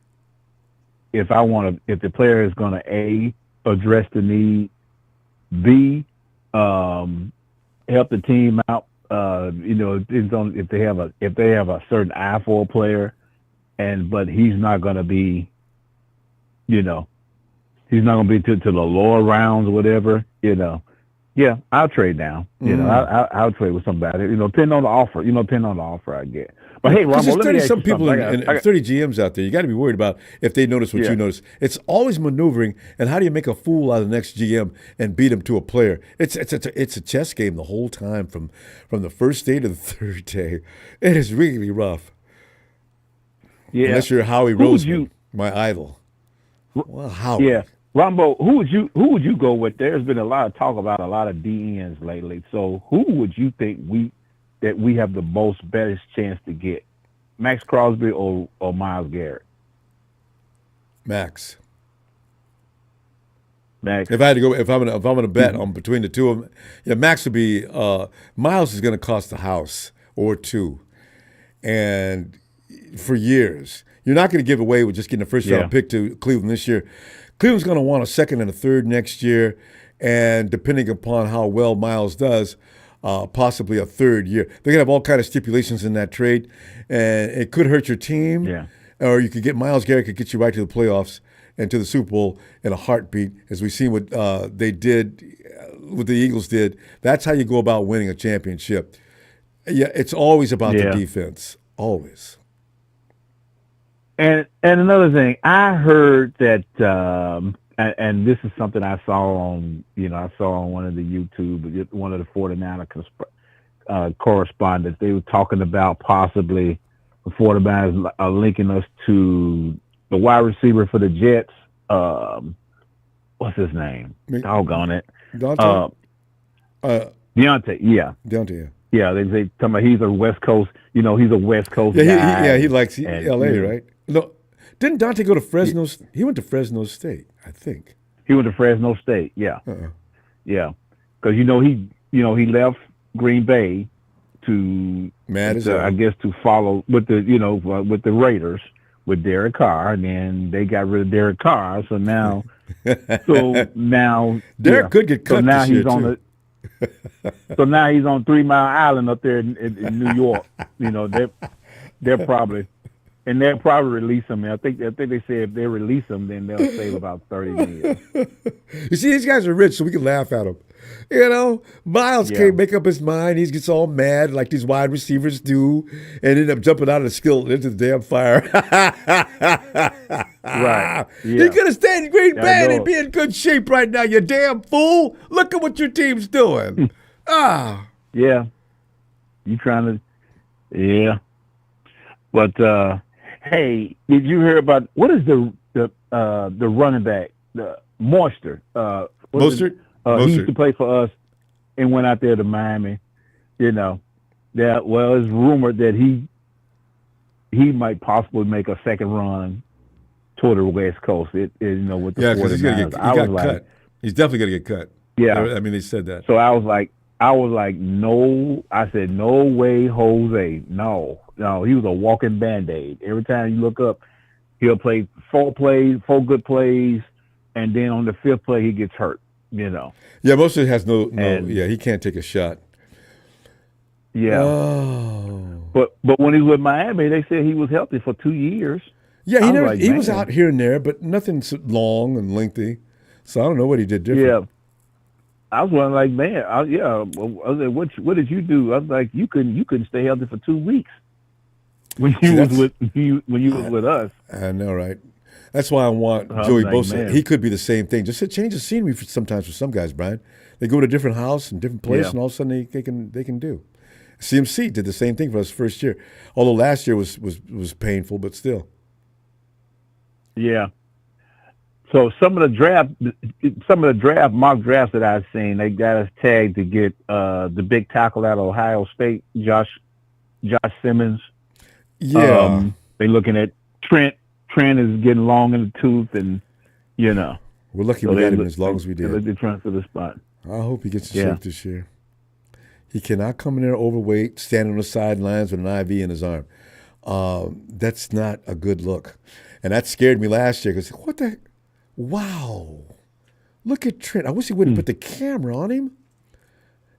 if the player is going to A, address the need, B, help the team out, you know, it depends on if they have a certain eye for a player, but he's not going to be, you know, he's not going to be to the lower rounds or whatever, you know. Yeah, I'll trade down. You know, I'll trade with somebody. You know, depending on the offer. You know, depending on the offer I get. But hey, Ronbo, let me ask you something. People and 30 GMs out there. You got to be worried about if they notice what you notice. It's always maneuvering, and how do you make a fool out of the next GM and beat him to a player? It's a chess game the whole time from the first day to the third day. It is really rough. Yeah, unless you're Howie Roseman, my idol. Well, Howie. Yeah. Ronbo, who would you go with? There's been a lot of talk about a lot of DNs lately. So who would you think we have the most best chance to get? Max Crosby or Myles Garrett? Max. If I had to go, if I'm gonna bet on between the two of them, yeah, Max would be. Miles is going to cost a house or two, and for years, you're not going to give away with just getting a first round pick to Cleveland this year. Cleveland's going to want a second and a third next year, and depending upon how well Miles does, possibly a third year. They're going to have all kind of stipulations in that trade, and it could hurt your team. Yeah. Or you could get Myles Garrett could get you right to the playoffs and to the Super Bowl in a heartbeat, as we've seen what they did, what the Eagles did. That's how you go about winning a championship. Yeah, it's always about the defense, always. And another thing, I heard that, and this is something I saw on one of the YouTube, one of the 49er correspondents. They were talking about possibly the 49ers are linking us to the wide receiver for the Jets. What's his name? Doggone it. Deontay? Deontay, yeah. Deontay, yeah. Yeah, they talking about he's a West Coast, he's a West Coast guy. He likes L.A., right? No, didn't Dante go to Fresno? He went to Fresno State, I think. He went to Fresno State, yeah. Yeah, because he left Green Bay to I guess to follow with the Raiders with Derek Carr, and then they got rid of Derek Carr, so now Derek could get cut. So now he's on too. So now he's on 3 Mile Island up there in New York. They're probably. And they'll probably release him. I think they say if they release him, then they'll save about 30 million. You see, these guys are rich, so we can laugh at them. Miles can't make up his mind. He gets all mad like these wide receivers do, and end up jumping out of the skillet into the damn fire. Right. Yeah. He could have stayed in Green Bay and be in good shape right now, you damn fool. Look at what your team's doing. Yeah. You trying to, yeah. But, hey, did you hear about what is the running back, the Moister? Mostert? He used to play for us and went out there to Miami. It's rumored that he might possibly make a second run toward the West Coast. With the 49ers. He got cut. He's definitely going to get cut. Yeah. I mean, they said that. So I was like, no. I said, no way, Jose. No. He was a walking Band-Aid. Every time you look up, he'll play 4 good plays, and then on the 5th play, he gets hurt, Yeah, most of it has no he can't take a shot. Yeah. Oh. But when he was with Miami, they said he was healthy for 2 years. Yeah, he was out here and there, but nothing so long and lengthy. So I don't know what he did different. Yeah. I was wondering, like, man, I was like, what did you do? I was like, you couldn't stay healthy for 2 weeks when you was with us. I know, right? That's why I want Joey Bosa. Man. He could be the same thing. Just a change of scenery sometimes for some guys, Brian. They go to a different house and different place, and all of a sudden they can do. CMC did the same thing for us first year, although last year was painful, but still. Yeah. So some of the draft mock drafts that I've seen, they got us tagged to get the big tackle out of Ohio State, Josh Simmons. Yeah. They looking at Trent. Trent is getting long in the tooth, and we're lucky we got him as long as we did. They looked at Trent for the spot. I hope he gets in shape this year. He cannot come in there overweight, standing on the sidelines with an IV in his arm. That's not a good look. And that scared me last year because, what the? Wow. Look at Trent. I wish he wouldn't put the camera on him.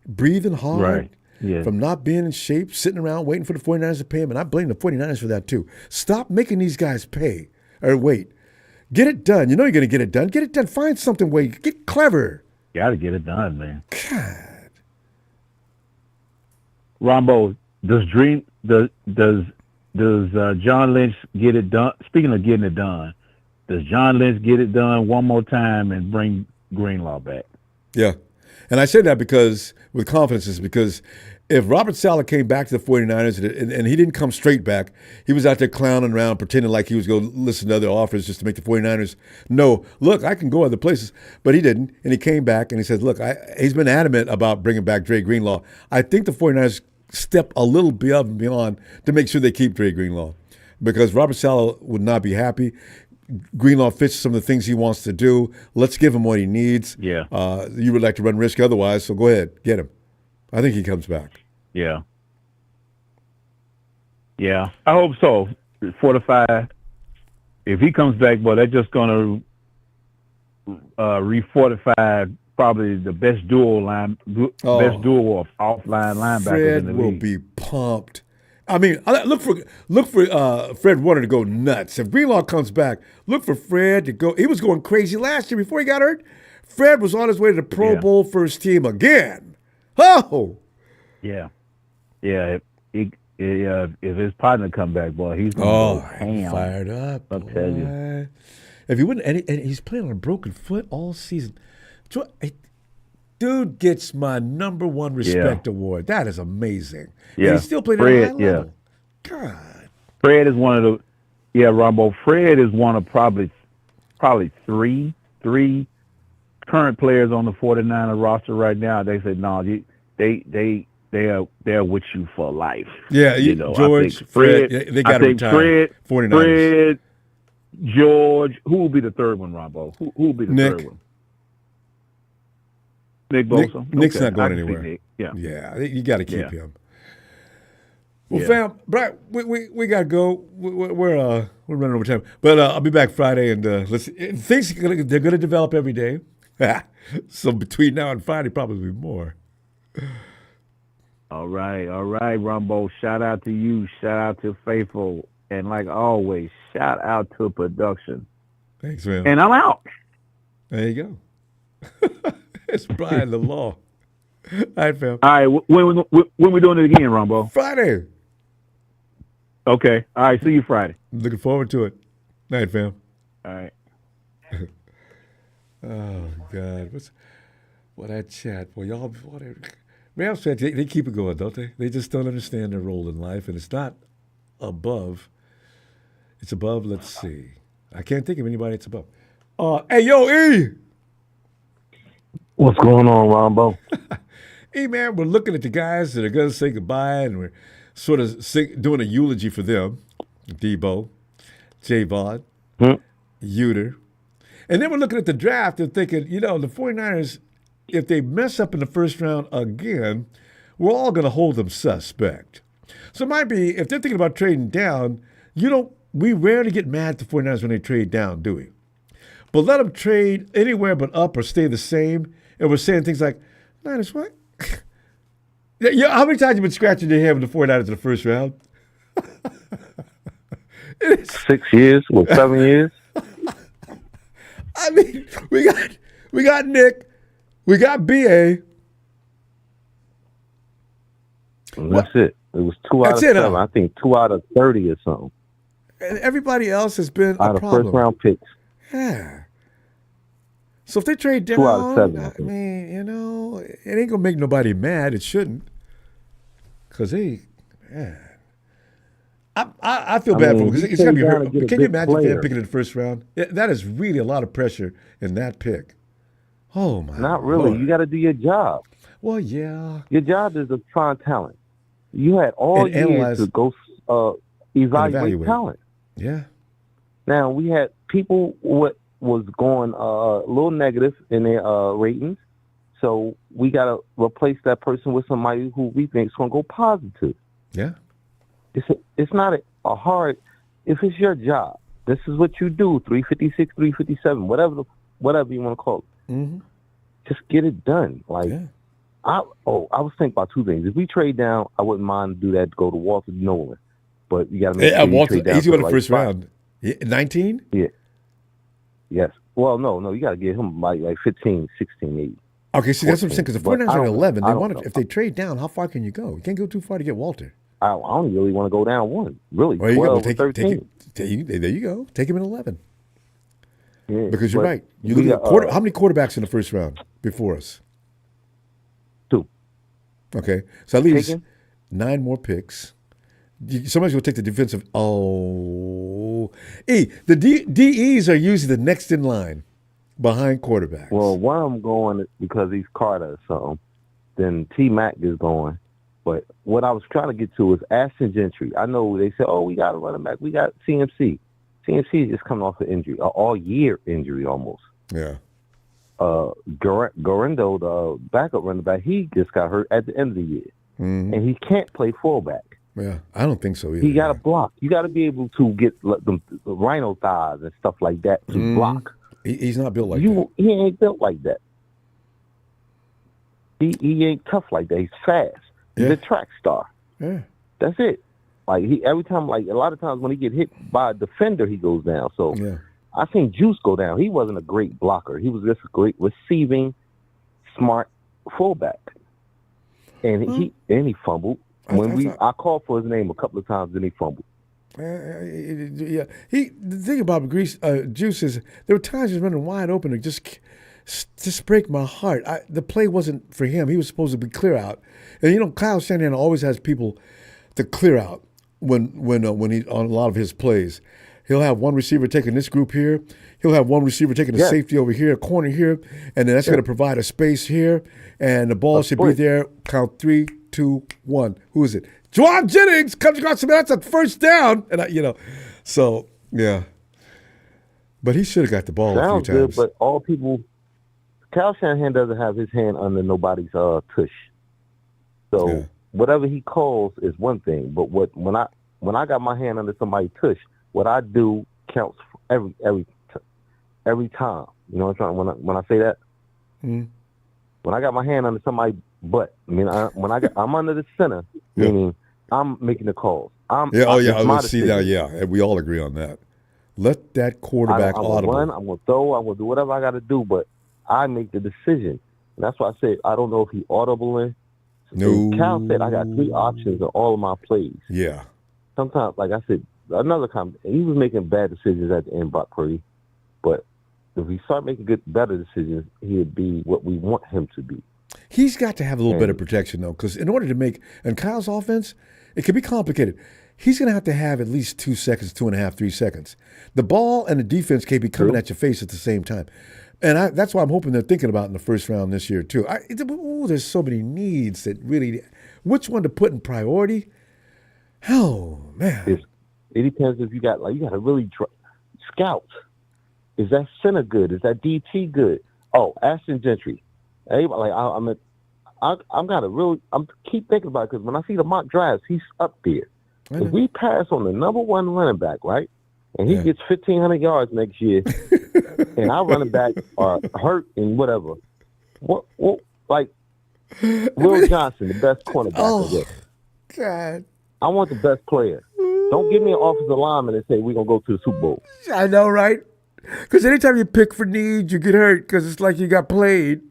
Breathing hard. Right. Yeah. From not being in shape, sitting around waiting for the 49ers to pay him. And I blame the 49ers for that too. Stop making these guys pay or wait. Get it done. You know you're going to get it done. Get it done. Find something where you get clever. Got to get it done, man. God. Ronbo, does John Lynch get it done? Speaking of getting it done, does John Lynch get it done one more time and bring Greenlaw back? Yeah. And I say that with confidence, because if Robert Saleh came back to the 49ers and he didn't come straight back, he was out there clowning around, pretending like he was going to listen to other offers just to make the 49ers know, look, I can go other places. But he didn't. And he came back and he said, look, he's been adamant about bringing back Dre Greenlaw. I think the 49ers step a little above and beyond to make sure they keep Dre Greenlaw, because Robert Saleh would not be happy. Greenlaw fits some of the things he wants to do. Let's give him what he needs. Yeah. You would like to run risk otherwise, so go ahead, get him. I think he comes back. Yeah. Yeah, I hope so. 45. If he comes back, well, they're just going to re-fortify probably the best duo of offline linebackers Fred in the will league. be pumped. I mean, look for Fred Warner to go nuts. If Greenlaw comes back, look for Fred to go. He was going crazy last year before he got hurt. Fred was on his way to the Pro Bowl first team again. Oh, yeah. If his partner come back, boy, he's gonna go ham. Fired up. I'll tell you. If he wouldn't, and he's playing on a broken foot all season. Dude gets my #1 respect award. That is amazing. Yeah, and he's still playing at a high level. God. Fred is one of the Ronbo. Fred is one of probably three current players on the 49er roster right now. They said no, they're with you for life. Yeah, George, Fred, they got to retire. 49ers. Fred, George. Who will be the third one, Ronbo? Who will be the third one? Nick Bosa. Nick's not going anywhere. Nick. Yeah, you got to keep him. Well, fam, Brad, we got to go. We're running over time, but I'll be back Friday, and things they're going to develop every day. So between now and Friday, probably more. All right, Ronbo. Shout out to you. Shout out to Faithful, and like always, shout out to production. Thanks, man. And I'm out. There you go. It's Brian the Law. All right, fam. All right, when we doing it again, Ronbo? Friday. Okay. All right, see you Friday. Looking forward to it. Night, fam. All right. Oh, God. What that chat? Boy, y'all, Rams fans, they keep it going, don't they? They just don't understand their role in life, and it's not above. It's above, let's see. I can't think of anybody that's above. Hey, yo, E! What's going on, Ronbo? Hey, man, we're looking at the guys that are going to say goodbye, and we're sort of doing a eulogy for them. Debo, Javon, Uter. And then we're looking at the draft and thinking, the 49ers, if they mess up in the first round again, we're all going to hold them suspect. So it might be, if they're thinking about trading down, we rarely get mad at the 49ers when they trade down, do we? But let them trade anywhere but up or stay the same. And we're saying things like, Niners, what? How many times have you been scratching your head with the 49ers in the first round? 6 years, 7 years? I mean, we got Nick, we got BA. That's it. It was 2 out of 7. I think 2 out of 30 or something. And everybody else has been out a problem. Of first round picks. Yeah. So if they trade down, 2 out of 7. I mean, it ain't gonna make nobody mad. It shouldn't, because I feel bad for him because it's gonna be hurt. Can you imagine if they had picking in the first round? That is really a lot of pressure in that pick. Oh my! Not really. Lord. You got to do your job. Well, yeah. Your job is to find talent. You had all years to go evaluate talent. Yeah. Now we had people what was going a little negative in their ratings, so we got to replace that person with somebody who we think is going to go positive. Yeah. It's not a hard. If it's your job, this is what you do. 356, 357, whatever you want to call it. Mm-hmm. Just get it done. I was thinking about two things. If we trade down, I wouldn't mind to do that to go to Walter Nolan, but you got to make sure Walter, you trade down. He's going to first round. 19? Yeah. Yes. Well, no, you got to get him like 15, 16, 8. Okay, see, that's what I'm saying, because the 49ers are at 11. If they trade down, how far can you go? You can't go too far to get Walter. I don't really want to go down one. Really, well, 12 or 13. There you go. Take him in 11. Yeah, because you're right. You look at how many quarterbacks in the first round before us? 2. Okay, so that leaves 9 more picks. Somebody's going to take the defensive. The DEs are usually the next in line behind quarterbacks. Well, one of them going because he's Carter or something. Then T-Mac is going. But what I was trying to get to is Ashton Gentry. I know they said, we got a running back. We got CMC. CMC is just coming off an injury, an all-year injury almost. Yeah. Gorindo, the backup running back, he just got hurt at the end of the year. Mm-hmm. And he can't play fullback. Yeah, I don't think so either. He got to block. You got to be able to get the rhino thighs and stuff like that to block. He's not built like that. He ain't built like that. He ain't tough like that. He's fast. He's a track star. Yeah. That's it. Like every time, a lot of times when he get hit by a defender, he goes down. So I seen Juice go down. He wasn't a great blocker. He was just a great receiving, smart fullback. And he fumbled. I called for his name a couple of times and he fumbled. The thing about Juice is there were times he was running wide open and just break my heart. The play wasn't for him. He was supposed to be clear out. And Kyle Shanahan always has people to clear out when he on a lot of his plays. He'll have one receiver taking this group here. He'll have one receiver taking a safety over here, a corner here, and then that's going to provide a space here. And the ball should be there. Count 3, 2, 1. Who is it? Juwan Jennings comes across the that's a first down. And so yeah. But he should have got the ball a few times. Good, but all people, Kyle Shanahan doesn't have his hand under nobody's tush. So whatever he calls is one thing, but when I got my hand under somebody's tush, what I do counts every time. You know what I'm trying when I say that? Mm. When I got my hand under somebody's butt, I'm under the center, meaning I'm making the calls. We all agree on that. Let that quarterback audible. I'm going to throw. I'm going to do whatever I got to do, but I make the decision. And that's why I said I don't know if he audibling. No. Cal said I got 3 options in all of my plays. Yeah. Sometimes, like I said, another comment, he was making bad decisions at the end, Brock Purdy. But if we start making better decisions, he'd be what we want him to be. He's got to have a little better protection, though, because in order to and Kyle's offense, it can be complicated. He's going to have at least 2 seconds, 2.5, 3 seconds. The ball and the defense can't be coming at your face at the same time. And that's why I'm hoping they're thinking about in the first round this year, too. There's so many needs that really, which one to put in priority? Oh, man. It depends if you got to really scout. Is that center good? Is that DT good? Oh, Ashton Gentry. Everybody, like I'm keep thinking about it because when I see the mock drafts, he's up there. If we pass on the number one running back, right, and he gets 1,500 yards next year, and our running back are hurt and whatever, what like Will Johnson, the best cornerback, I guess. God. I want the best player. Don't give me an offensive lineman and say we're going to go to the Super Bowl. I know, right? Because anytime you pick for needs, you get hurt because it's like you got played.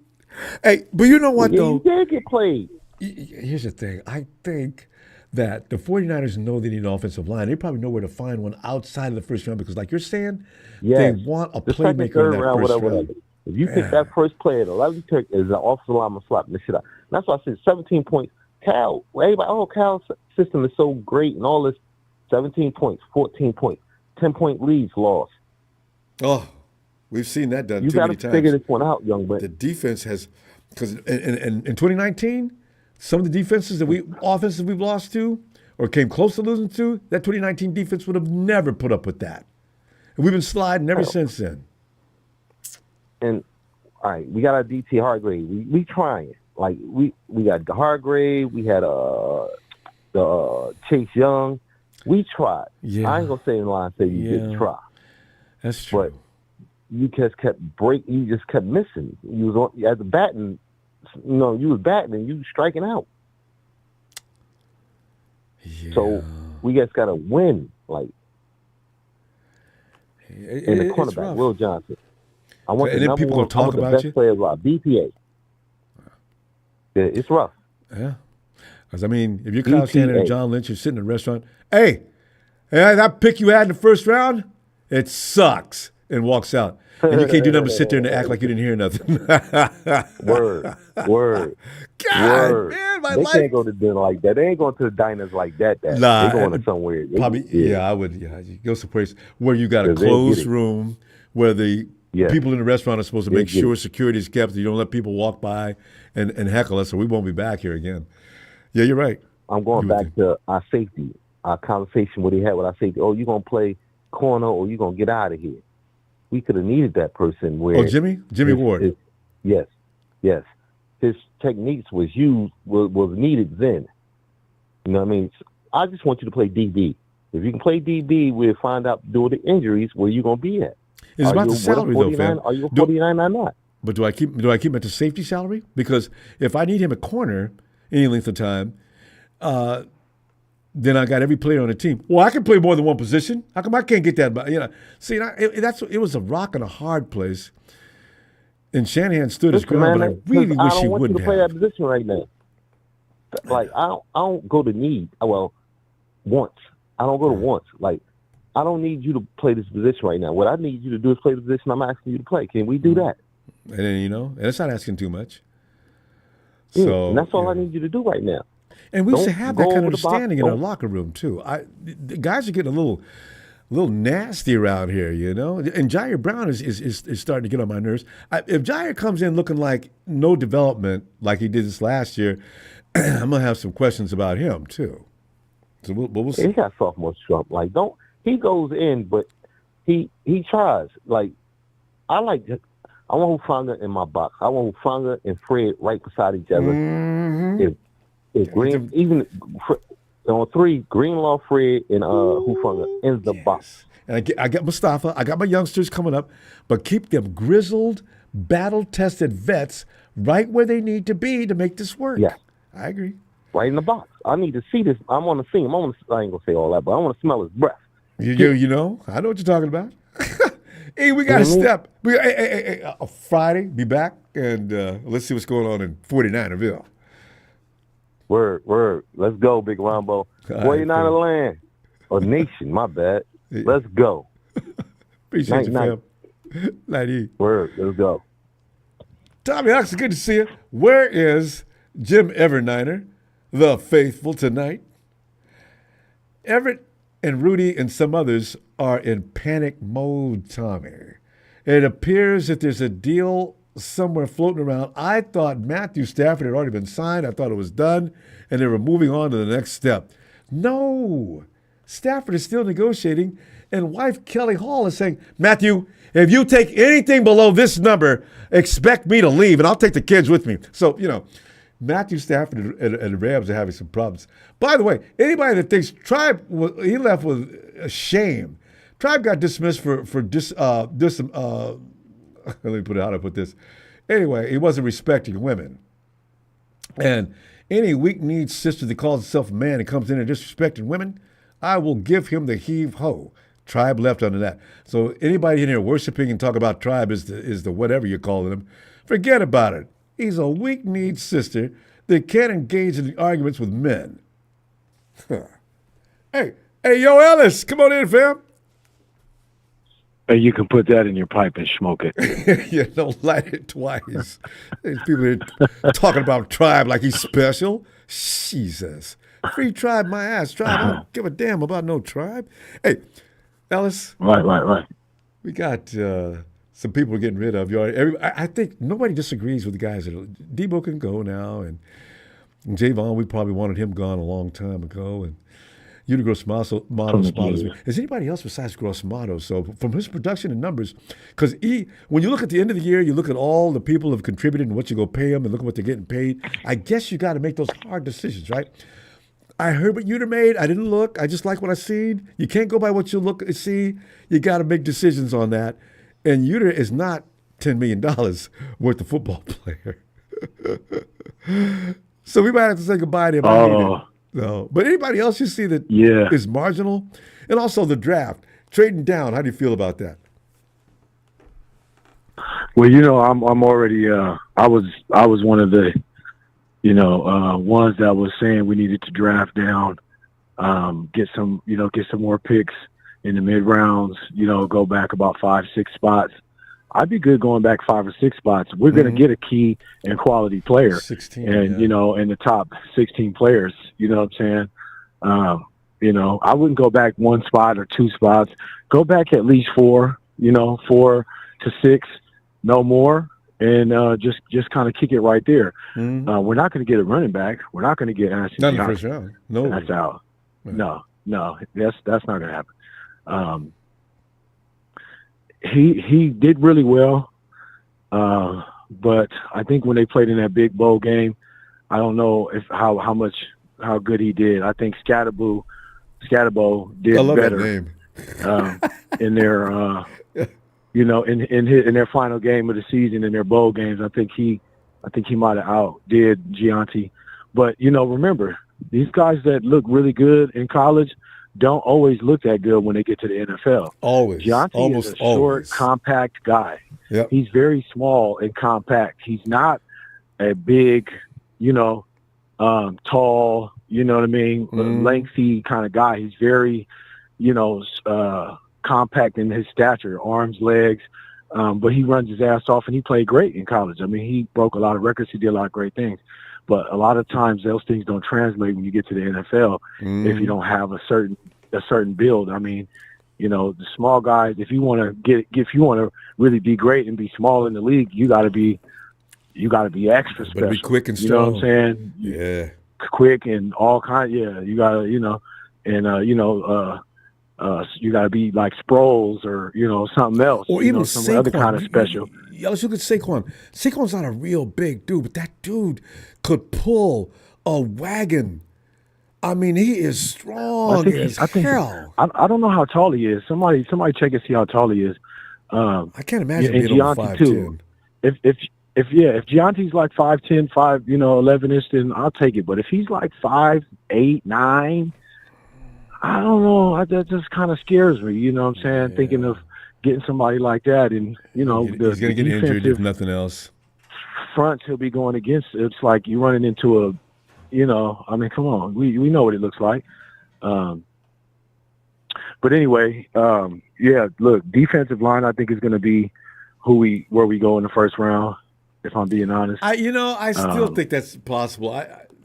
Hey, but you know what, though? You did get played. Here's the thing. I think that the 49ers know they need an offensive line. They probably know where to find one outside of the first round because, like you're saying, they want a playmaker in that first round. If you pick that first player, the 11th pick is an offensive lineman slapping the shit out. That's why I said 17 points. Cal, everybody, Cal's system is so great and all this. 17 points, 14 points, 10-point leads lost. Oh, we've seen that done too many times. You got to figure this one out, young man. The defense has, because in 2019, some of the defenses offenses we've lost to or came close to losing to, that 2019 defense would have never put up with that. And we've been sliding ever since then. And all right, we got our DT Hargrave. We trying. Like we got the Hargrave. We had the Chase Young. We tried. Yeah. I ain't gonna say in line say you didn't try. That's true. But you just kept breaking. You just kept missing. You was at the batting. You know, you was batting and you was striking out. Yeah. So we just gotta win. Like in the cornerback, Will Johnson. I want and the then people one, will talk about best you. Players like BPA. Yeah, it's rough. Yeah. Because, I mean, if you're Kyle Shanahan and John Lynch, you're sitting in a restaurant, hey, that pick you had in the first round, it sucks, and walks out. And you can't do nothing but sit there and act like you didn't hear nothing. Word. God, man, my life. They can't go to dinner like that. They ain't going to the diners like that. Nah, they're going to somewhere. Probably, I would. Yeah, you go someplace where you got a closed room where the people in the restaurant are supposed to make sure security is kept. You don't let people walk by and heckle us, or we won't be back here again. Yeah, you're right. I'm going back to our safety, our conversation where they had with our safety. Oh, you're going to play corner or you're going to get out of here. We could have needed that person where... Oh, Jimmy Ward. Yes. His techniques was needed then. You know what I mean? I just want you to play DB. If you can play DB, we'll find out during the injuries where you're going to be at. It's about the salary, though, fam. Are you a 49 or not? But do I keep him at the safety salary? Because if I need him at corner any length of time, then I got every player on the team. Well, I can play more than one position. How come I can't get that? You know, see, it was a rock and a hard place. And Shanahan stood his ground, but I really wish he wouldn't have. I don't want you to play that position right now. Like I don't go to need. Well, once I don't go to once. Like I don't need you to play this position right now. What I need you to do is play the position I'm asking you to play. Can we do that? And then, and it's not asking too much. Yeah, So and that's all I need you to do right now. And we used to have that kind of understanding in our locker room too. The guys are getting a little nasty around here, And Jair Brown is starting to get on my nerves. If Jair comes in looking like no development, like he did this last year, I'm gonna have some questions about him too. So we'll see. He got sophomore slump. Like he goes in, but he tries. Like I want Hufanga in my box. I want Hufanga and Fred right beside each other. Mm-hmm. If Green, even on 3, Greenlaw, Fred, and Hufanga in the box. And I get Mustafa. I got my youngsters coming up, but keep them grizzled, battle-tested vets right where they need to be to make this work. Yeah, I agree. Right in the box. I need to see this. I want to see him. I ain't gonna say all that, but I want to smell his breath. I know what you're talking about. Hey, we got to step. Friday, be back, and let's see what's going on in 49erville. Word. Let's go, Big Ronbo. 49er land. Or nation, my bad. Let's go. Appreciate you, fam. Night E. Word, let's go. Tommy Huxley, good to see you. Where is Jim Everniner, the faithful, tonight? Everett and Rudy and some others are in panic mode, Tommy. It appears that there's a deal somewhere floating around. I thought Matthew Stafford had already been signed. I thought it was done, and they were moving on to the next step. No. Stafford is still negotiating, And wife Kelly Hall is saying, Matthew, if you take anything below this number, expect me to leave, and I'll take the kids with me. So, Matthew Stafford and the Rams are having some problems. By the way, anybody that thinks Tribe, he left with a shame. Tribe got dismissed for let me put it, how do I put this? Anyway, he wasn't respecting women. And any weak-kneed sister that calls herself a man and comes in and disrespecting women, I will give him the heave-ho. Tribe left under that. So anybody in here worshiping and talk about Tribe is the whatever you're calling him, forget about it. He's a weak-kneed sister that can't engage in arguments with men. Hey, yo, Ellis, come on in, fam. Hey, you can put that in your pipe and smoke it. Yeah, don't light it twice. These people are talking about Tribe like he's special. Jesus. Free Tribe my ass. Tribe, I don't give a damn about no Tribe. Hey, Ellis. Right. We got some people we're getting rid of. I think nobody disagrees with the guys. Debo can go now, and Javon, we probably wanted him gone a long time ago, and Gross-Matos. Is anybody else besides Gross-Matos? So from his production and numbers, because when you look at the end of the year, you look at all the people who have contributed and what you go pay them and look at what they're getting paid, I guess you got to make those hard decisions, right? I heard what Uter made. I didn't look. I just like what I seen. You can't go by what you look and see. You got to make decisions on that. And Uter is not $10 million worth of football player. So we might have to say goodbye to him. No. But anybody else you see that is marginal? And also the draft. Trading down, how do you feel about that? Well, I'm already I was one of the ones that was saying we needed to draft down, get some more picks in the mid rounds, go back about 5-6 spots. I'd be good going back 5 or 6 spots. We're going to get a key and quality player, 16, and in the top 16 players. You know what I'm saying? I wouldn't go back 1 spot or 2 spots. Go back at least 4. 4 to 6, no more, and just kind of kick it right there. Mm-hmm. We're not going to get a running back. We're not going to get Anthony. Not in the first round. No, that's out. Right. No, that's not going to happen. He did really well, but I think when they played in that big bowl game, I don't know how good he did. I think Scatterbo did I love better that name. in their in their final game of the season, in their bowl games. I think he might have outdid Gianti. But remember, these guys that look really good in college don't always look that good when they get to the NFL. Always. Gianti is a short, compact guy. Yep. He's very small and compact. He's not a big, tall, lengthy kind of guy. He's very, compact in his stature, arms, legs, but he runs his ass off, and he played great in college. I mean, he broke a lot of records. He did a lot of great things. But a lot of times those things don't translate when you get to the NFL if you don't have a certain build. I mean, the small guys, if you want to really be great and be small in the league, you got to be extra special. But be quick and strong. You know what I'm saying? Yeah. Quick and all kinds. Yeah, you got to, you got to be like Sproles or something else, or even some other kind of special. Let's look at Saquon. Saquon's not a real big dude, but that dude could pull a wagon. I mean, he is strong as hell. I don't know how tall he is. Somebody check and see how tall he is. I can't imagine being over 5'10". If Gianti's like 5'10", 11ish, then I'll take it. But if he's like 5'8", 9, I don't know. That just kind of scares me. You know what I'm saying? Yeah. Thinking of getting somebody like that, and he's going to get injured if nothing else. Fronts he'll be going against. It's like you're running into a, I mean, come on, we know what it looks like. But anyway, look, defensive line I think is going to be where we go in the first round. If I'm being honest, I still think that's possible.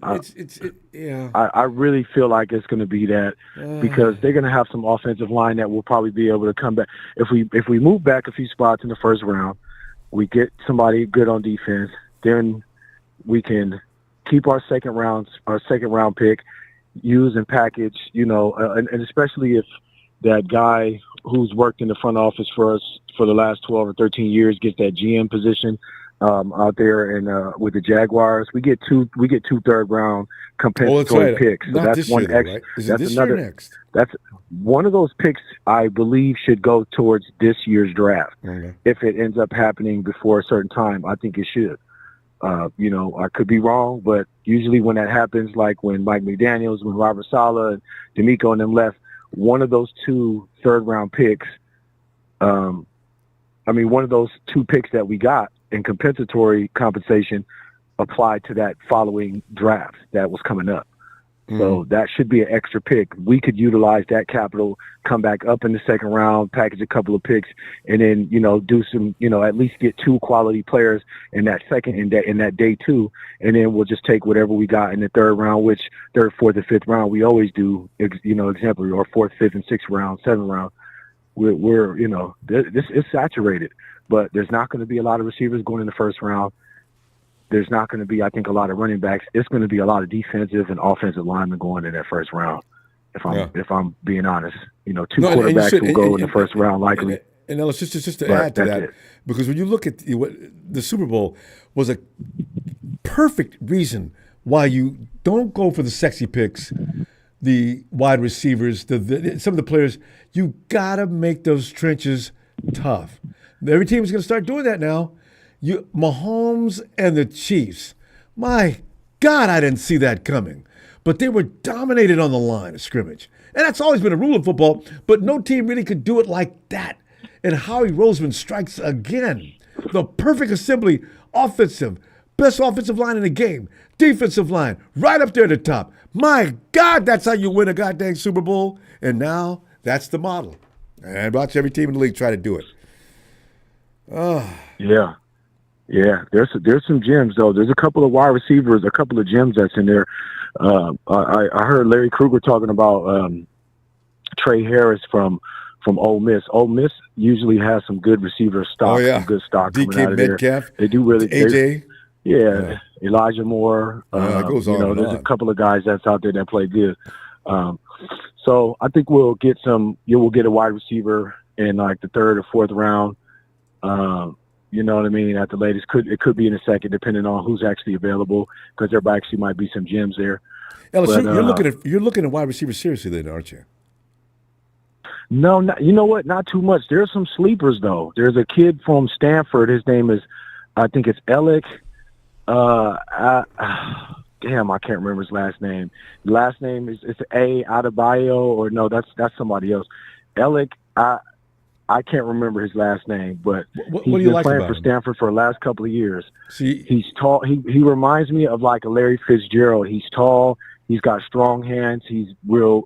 I really feel like it's going to be that because they're going to have some offensive line that will probably be able to come back. If we move back a few spots in the first round, we get somebody good on defense, then we can keep our second round pick, use and package, and especially that guy who's worked in the front office for us for the last 12 or 13 years gets that GM position out there and with the Jaguars. We get two third round compensatory picks. So Not that's this one year, though, extra. right? Is it That's this another. year or next? That's one of those picks I believe should go towards this year's draft. Okay. If it ends up happening before a certain time, I think it should. I could be wrong, but usually when that happens, like when Mike McDaniels, when Robert Saleh, and D'Amico and them left, one of those two third-round picks, one of those two picks that we got in compensatory compensation applied to that following draft that was coming up. So that should be an extra pick. We could utilize that capital, come back up in the second round, package a couple of picks, and then, do some, at least get two quality players in that in that day two. And then we'll just take whatever we got in the third round, which third, fourth, and fifth round, we always do, exemplary, or fourth, fifth, and sixth round, seventh round. We're this is saturated, but there's not going to be a lot of receivers going in the first round. There's not going to be, I think, a lot of running backs. It's going to be a lot of defensive and offensive linemen going in that first round. If I'm being honest, two quarterbacks will go in the first round likely. And Ellis, just to add to that, because when you look at the Super Bowl was a perfect reason why you don't go for the sexy picks, the wide receivers, some of the players. You got to make those trenches tough. Every team is going to start doing that now. Mahomes and the Chiefs, my God, I didn't see that coming. But they were dominated on the line of scrimmage. And that's always been a rule of football, but no team really could do it like that. And Howie Roseman strikes again. The perfect assembly, best offensive line in the game, defensive line, right up there at the top. My God, that's how you win a goddamn Super Bowl. And now that's the model. And watch every team in the league try to do it. Yeah, there's some gems though. There's a couple of wide receivers, a couple of gems that's in there. I heard Larry Krueger talking about Trey Harris from Ole Miss. Ole Miss usually has some good receiver stock, some good stock coming out of Metcalf, there. They do really. AJ. Elijah Moore. It goes on. There's a couple of guys that's out there that play good. So I think we'll get we'll get a wide receiver in like the third or fourth round. You know what I mean? At the latest, it could be in a second, depending on who's actually available, because there actually might be some gems there. Ellis, you're looking at wide receivers seriously, then, aren't you? No, you know what? Not too much. There's some sleepers though. There's a kid from Stanford. His name is, I think it's Alec. Damn, I can't remember his last name. The last name is it's A Adebayo, or no, that's somebody else. Alec. I can't remember his last name, but he's been playing for Stanford for the last couple of years. He's tall. He reminds me of like a Larry Fitzgerald. He's tall. He's got strong hands. He's real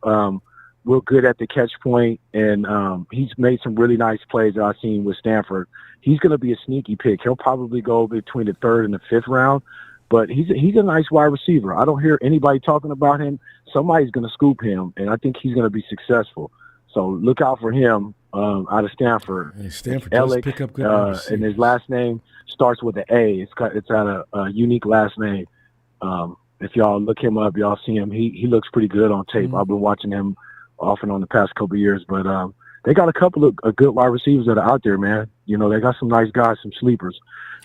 good at the catch point, and he's made some really nice plays that I've seen with Stanford. He's going to be a sneaky pick. He'll probably go between the third and the fifth round, but he's a nice wide receiver. I don't hear anybody talking about him. Somebody's going to scoop him, and I think he's going to be successful. So look out for him. Out of Stanford. Hey, Stanford does pick up good receivers. And his last name starts with an A. It's got a unique last name. If y'all look him up, y'all see him. He looks pretty good on tape. I've been watching him off and on the past couple of years. But they got a couple of good wide receivers that are out there, man. They got some nice guys, some sleepers.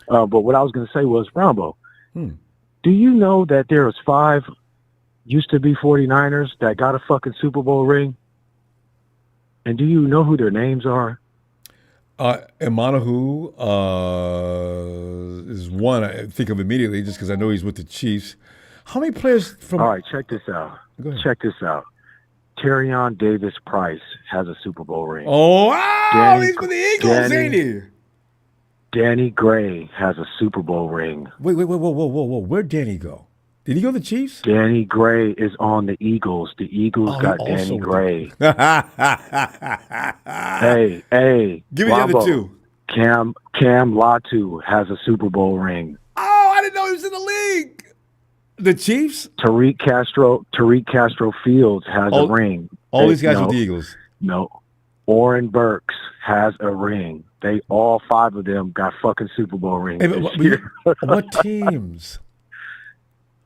But what I was going to say was, Ronbo, do you know that there was 5 used to be 49ers that got a fucking Super Bowl ring? And do you know who their names are? Emmanuel is one I think of immediately just because I know he's with the Chiefs. How many players from... All right, check this out. Check this out. Terrion Davis-Price has a Super Bowl ring. Oh, wow! He's with the Eagles, ain't he? Danny Gray has a Super Bowl ring. Wait, whoa. Where'd Danny go? Did he go to the Chiefs? Danny Gray is on the Eagles. The Eagles got Danny Gray. Hey. Give me the other two. Cam Latu has a Super Bowl ring. Oh, I didn't know he was in the league. The Chiefs? Tariq Castro Fields has a ring. All these guys with the Eagles. No. Oren Burks has a ring. All 5 of them got fucking Super Bowl rings. Hey, what teams?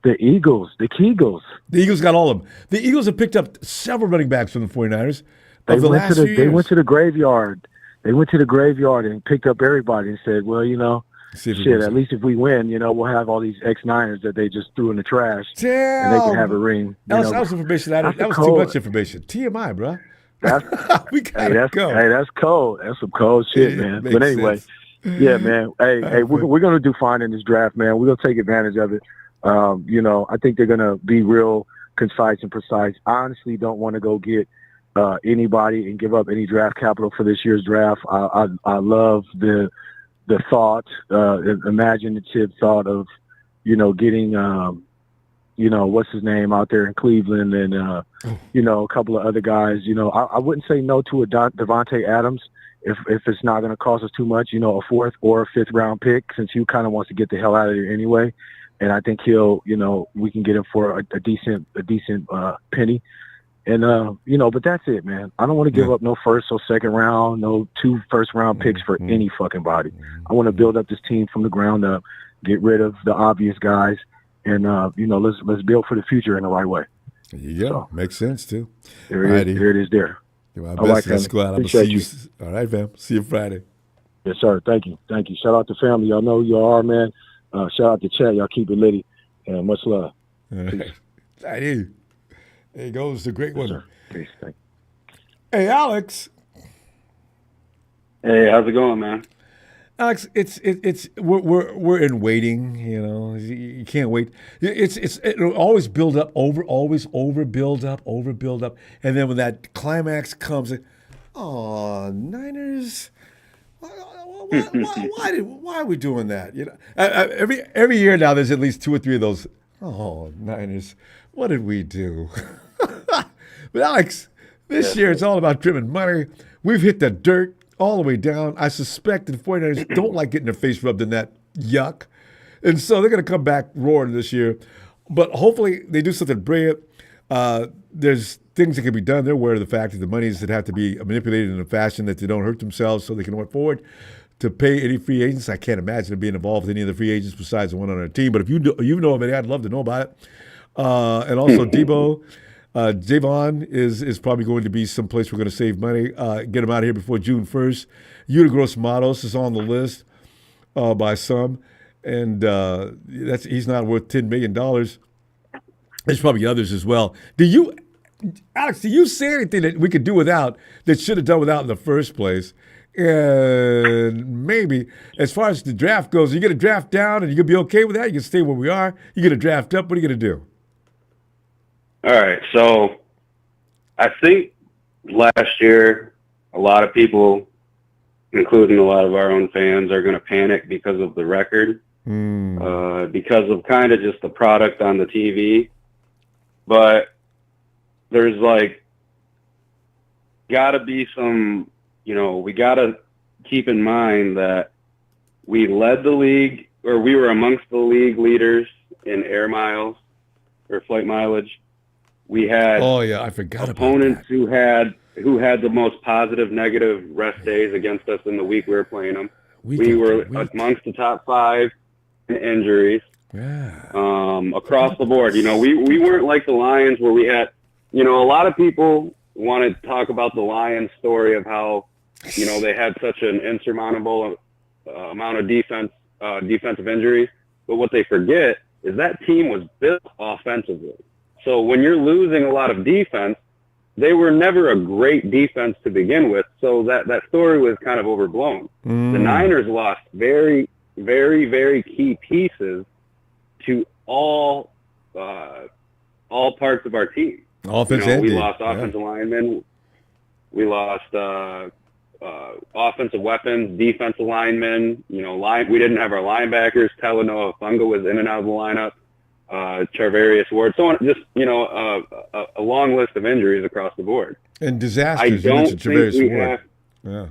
The Eagles, the Keagles. The Eagles got all of them. The Eagles have picked up several running backs from the 49ers. of the last few years. They went to the graveyard. They went to the graveyard and picked up everybody and said, well, shit, at least if we win, we'll have all these ex-Niners that they just threw in the trash. Damn. And they can have a ring. That was information. That was too much information. TMI, bro. We gotta go. Hey, that's cold. That's some cold shit, man. But anyway, yeah, man. Hey, we're gonna do fine in this draft, man. We're gonna take advantage of it. I think they're gonna be real concise and precise. I honestly don't want to go get anybody and give up any draft capital for this year's draft. I love the thought, imaginative thought of, getting, what's his name out there in Cleveland and, a couple of other guys. I wouldn't say no to a Devontae Adams if it's not going to cost us too much, a fourth or a fifth round pick, since he kind of wants to get the hell out of here anyway. And I think we can get him for a decent penny. And, but that's it, man. I don't want to give up no first or second round, no 2 first-round picks for any fucking body. I want to build up this team from the ground up, get rid of the obvious guys, and, let's build for the future in the right way. Yeah, so, makes sense, too. There it is there. All right, let's go out. I'm gonna see you. All right, fam. See you Friday. Yes, sir. Thank you. Shout out to family. Y'all know who you are, man. Shout out to chat. Y'all keep it litty. And much love. All right. There he goes, the great one. Peace. Hey, Alex. Hey, how's it going, man? Alex, we're in waiting. You can't wait. It'll always build up, always build up, and then when that climax comes, Niners. Why are we doing that? Every year now, there's at least 2 or 3 of those. Niners. What did we do? But Alex, this year it's all about trimming money. We've hit the dirt all the way down. I suspect the 49ers don't like getting their face rubbed in that yuck. And so they're going to come back roaring this year. But hopefully they do something brilliant. There's things that can be done. They're aware of the fact that the monies that have to be manipulated in a fashion that they don't hurt themselves so they can afford to pay any free agents. I can't imagine them being involved with any of the free agents besides the one on our team. But if you know of any, I'd love to know about it. And also Debo, Javon is probably going to be someplace we're going to save money. Get him out of here before June 1st. Utigros Matos is on the list by some, and he's not worth $10 million. There's probably others as well. Alex, do you see anything that we could do without that should have done without in the first place? And maybe as far as the draft goes, you get a draft down and you can be okay with that. You can stay where we are. You get a draft up. What are you going to do? All right. So I think last year, a lot of people, including a lot of our own fans, are going to panic because of the record, because of kind of just the product on the TV. But there's got to be some, we got to keep in mind that we led the league, or we were amongst the league leaders in air miles or flight mileage. We had I forgot opponents about that. who had the most positive negative rest days against us in the week we were playing them. We were amongst the top 5 in injuries. Yeah. Across the board. We weren't like the Lions where we had, a lot of people want to talk about the Lions story of how, they had such an insurmountable amount of defensive injuries. But what they forget is that team was built offensively. So when you're losing a lot of defense, they were never a great defense to begin with. So that story was kind of overblown. The Niners lost very, very, very key pieces to all parts of our team. We lost offensive linemen. We lost offensive weapons, defensive linemen. We didn't have our linebackers. Talanoa Funga was in and out of the lineup. Charvarius Ward. So on, just a long list of injuries across the board. And disasters. I don't think we have. Yeah.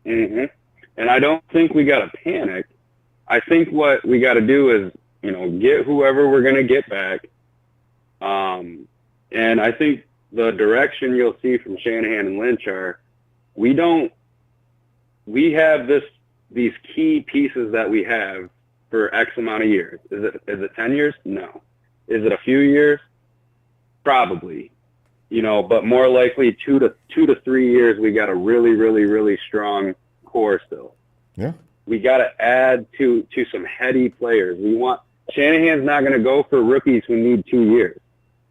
And I don't think we got to panic. I think what we got to do is, get whoever we're going to get back. And I think the direction you'll see from Shanahan and Lynch are, we have these key pieces that we have for X amount of years. Is it 10 years? No. Is it a few years? Probably. but more likely 2 to 3 years, we got a really, really, really strong core still. Yeah. We got to add to some heady players. Shanahan's not going to go for rookies who need 2 years.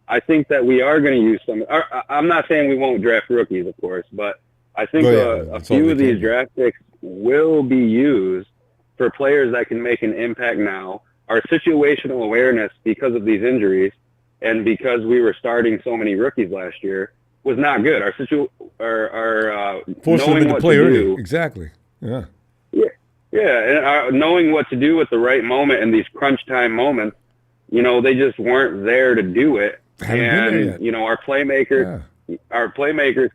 I think that we are going to use some. I'm not saying we won't draft rookies, of course, but I think a few of these draft picks will be used for players that can make an impact now. Our situational awareness, because of these injuries and because we were starting so many rookies last year, was not good. Knowing what to do. Exactly. Yeah. Yeah, and knowing what to do at the right moment in these crunch time moments, they just weren't there to do it. And our playmakers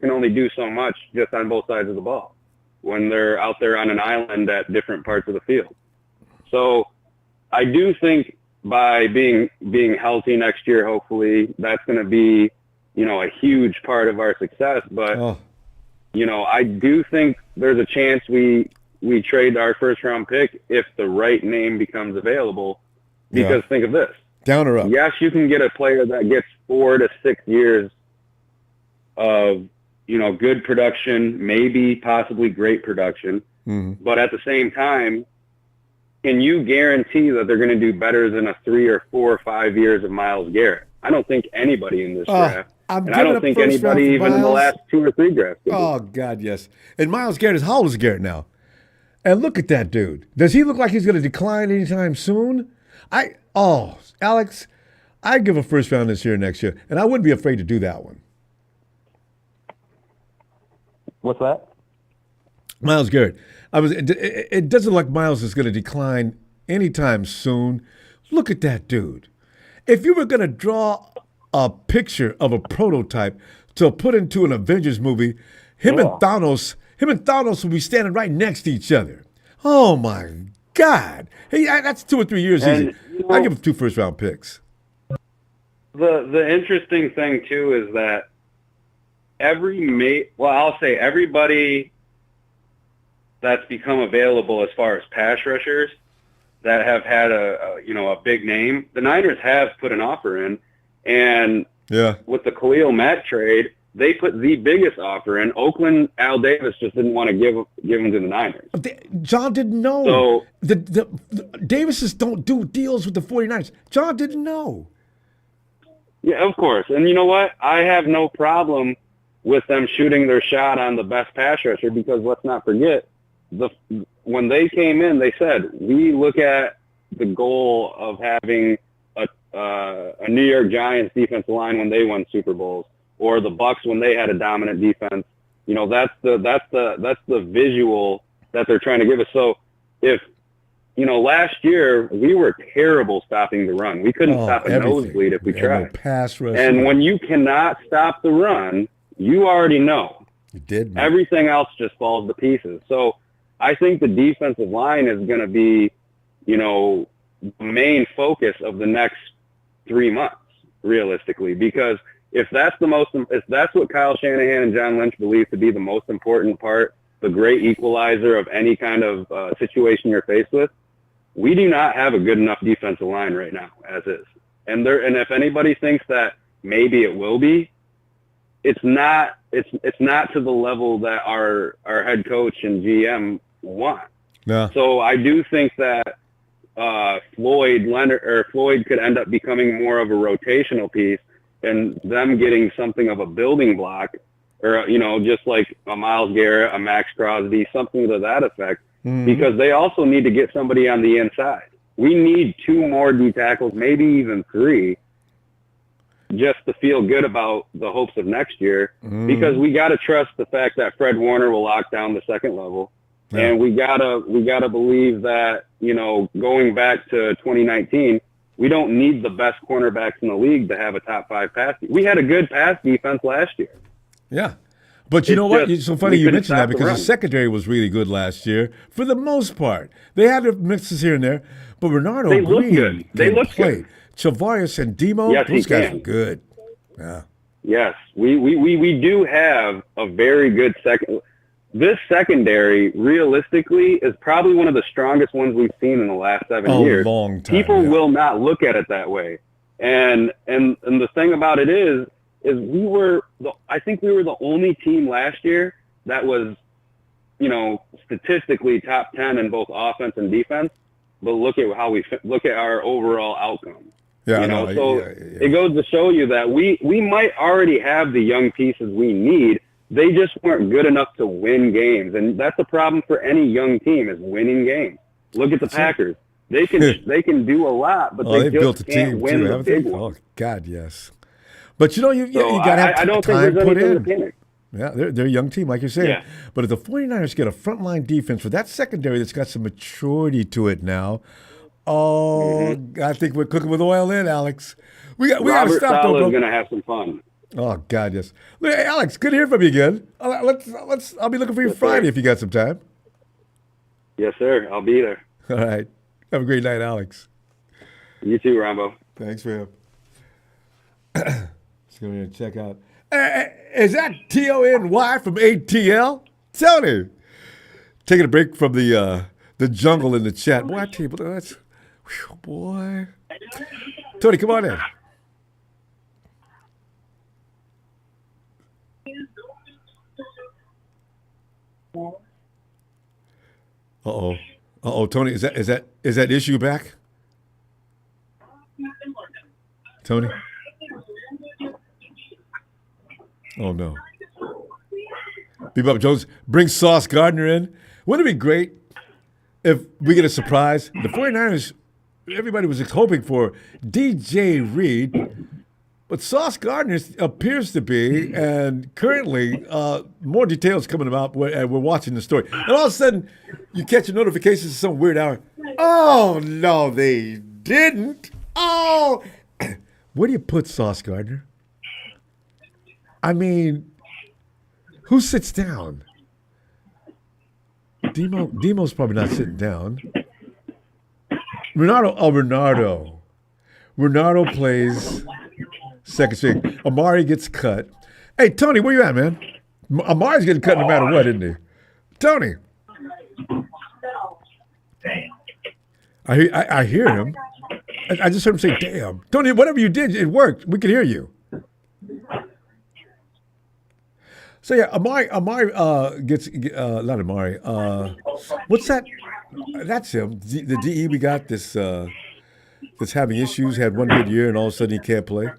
can only do so much just on both sides of the ball when they're out there on an island at different parts of the field. So I do think by being healthy next year, hopefully, that's going to be, a huge part of our success. But, I do think there's a chance we trade our first round pick if the right name becomes available. Because think of this. Down or up? Yes, you can get a player that gets 4 to 6 years of, good production, maybe possibly great production. Mm-hmm. But at the same time, can you guarantee that they're going to do better than a 3 or 4 or 5 years of Myles Garrett? I don't think anybody in this draft. And I don't think anybody even in the last 2 or 3 drafts. Oh, God, yes. And Myles Garrett is, how old is Garrett now? And look at that dude. Does he look like he's going to decline anytime soon? Alex, I'd give a first round this year, next year, and I wouldn't be afraid to do that one. What's that? Myles Garrett. It doesn't look like Myles is going to decline anytime soon. Look at that dude. If you were going to draw a picture of a prototype to put into an Avengers movie, him and Thanos will be standing right next to each other. Oh my God! Hey, that's 2 or 3 years easy. I give him 2 first round picks. The interesting thing too is that everybody that's become available as far as pass rushers that have had a big name, the Niners have put an offer in, and with the Khalil Mack trade, they put the biggest offer in. Oakland, Al Davis just didn't want to give him to the Niners. John didn't know. So the Davises don't do deals with the 49ers. John didn't know. Yeah, of course. And you know what? I have no problem with them shooting their shot on the best pass rusher because let's not forget, when they came in, they said, we look at the goal of having a New York Giants defensive line when they won Super Bowls, or the Bucs when they had a dominant defense. That's the visual that they're trying to give us. So if last year we were terrible stopping the run. We couldn't stop a nosebleed if we tried. Pass rush. And when you cannot stop the run, you already know. You did. Man. Everything else just falls to pieces. So I think the defensive line is going to be, the main focus of the next 3 months, realistically, because if that's what Kyle Shanahan and John Lynch believe to be the most important part, the great equalizer of any kind of situation you're faced with, we do not have a good enough defensive line right now, as is. And if anybody thinks that maybe it will be, it's not to the level that our head coach and GM want. Yeah. So I do think that Floyd could end up becoming more of a rotational piece, and them getting something of a building block, or just like a Myles Garrett, a Max Crosby, something to that effect, because they also need to get somebody on the inside. We need 2 more D tackles, maybe even 3, just to feel good about the hopes of next year, because we got to trust the fact that Fred Warner will lock down the second level. Yeah. And we gotta believe that, going back to 2019, we don't need the best cornerbacks in the league to have a top 5 pass. We had a good pass defense last year. Yeah. But you know what? It's so funny you mentioned that because the secondary was really good last year for the most part. They had their mixes here and there, but Bernardo Green look good. They look good. Chavarius and Demo, those guys are good. Yeah. Yes, we do have a very good second. This secondary, realistically, is probably one of the strongest ones we've seen in the last 7 years. Long time, People will not look at it that way. And the thing about it is is I think we were the only team last year that was, statistically top 10 in both offense and defense. But look at how look at our overall outcome. Yeah, It goes to show you that we might already have the young pieces we need. They just weren't good enough to win games, and that's a problem for any young team is winning games. Look at the Packers. They can do a lot, but they built just a can't team win too, the big they? one. Oh God, yes. But you got to have I don't time think put there's in. anything to panic. Yeah, they're a young team, like you're saying. Yeah. But if the 49ers get a frontline defense with that secondary that's got some maturity to it now, I think we're cooking with oil in, Alex. We got to stop though, bro. Is going to have some fun. Oh God, yes. Hey, Alex, good to hear from you again. I'll be looking for you Friday if you got some time. Yes, sir. I'll be there. All right. Have a great night, Alex. You too, Ronbo. Thanks, man. Let's go ahead and check out. Is that TONY from ATL? Tony. Taking a break from the jungle in the chat. Boy, I tell you, that's, boy. Tony, come on in. Uh-oh, Tony, is that issue back? Tony? Oh no. Bebop Jones, bring Sauce Gardner in. Wouldn't it be great if we get a surprise? The 49ers, everybody was hoping for DJ Reed, but Sauce Gardner appears to be, and currently more details coming about. We're watching the story. And all of a sudden, you catch a notification at some weird hour. Oh, no, they didn't. Oh. Where do you put Sauce Gardner? I mean, who sits down? Demo's probably not sitting down. Renardo plays second string. Amari gets cut. Hey, Tony, where you at, man? Amari's getting cut no matter what, isn't he? Tony. I hear him. I just heard him say, damn. Tony, whatever you did, it worked. We could hear you. So, yeah, Amari gets, not Amari, what's that? That's him. The DE we got that's having issues, had one good year, and all of a sudden he can't play.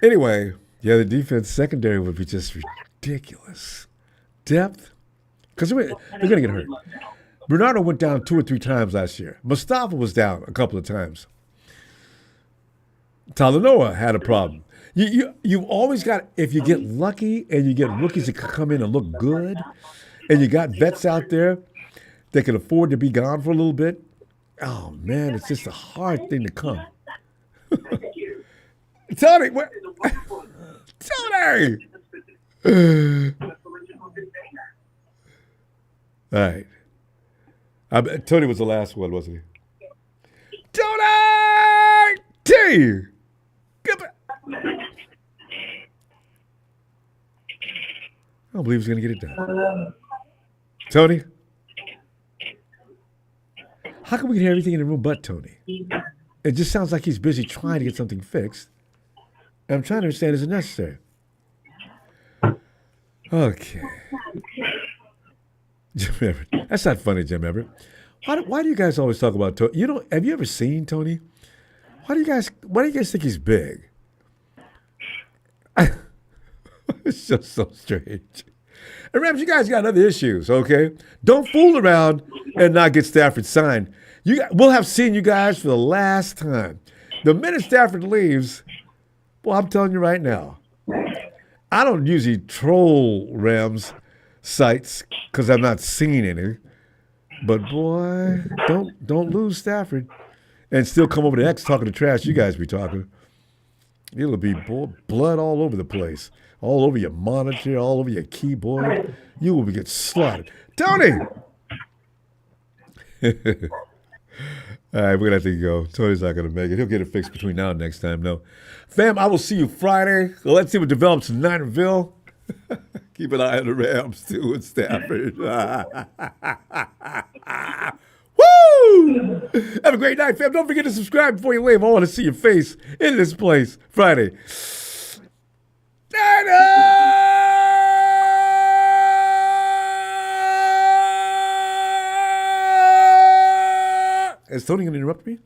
Anyway, yeah, the defense secondary would be just ridiculous. Depth, because they're going to get hurt. Bernardo went down 2 or 3 times last year. Mustafa was down a couple of times. Talanoa had a problem. You've always got, if you get lucky and you get rookies that can come in and look good, and you got vets out there that can afford to be gone for a little bit, oh, man, it's just a hard thing to come. Tony, where? Tony! All right. Tony was the last one, wasn't he? Tony! T! I don't believe he's going to get it done. Tony? How come we can hear everything in the room but Tony? It just sounds like he's busy trying to get something fixed. And I'm trying to understand, is it necessary? Okay. Jim Everett. That's not funny, Jim Everett. Why do you guys always talk about Tony? Have you ever seen Tony? Why do you guys think he's big? It's just so strange. And Rams, you guys got other issues, okay? Don't fool around and not get Stafford signed. We'll have seen you guys for the last time. The minute Stafford leaves, well, I'm telling you right now, I don't usually troll Rams sites because I'm not seeing any. But boy, don't lose Stafford and still come over to X talking the trash you guys be talking. It'll be blood all over the place, all over your monitor, all over your keyboard. You will get slaughtered. Tony! All right, we're going to have to go. Tony's not going to make it. He'll get it fixed between now and next time, no. Fam, I will see you Friday. Let's see what develops in Ninerville. Keep an eye on the Rams, too, and Stafford. Woo! Have a great night, fam. Don't forget to subscribe before you leave. I want to see your face in this place Friday. Is Tony going to interrupt me?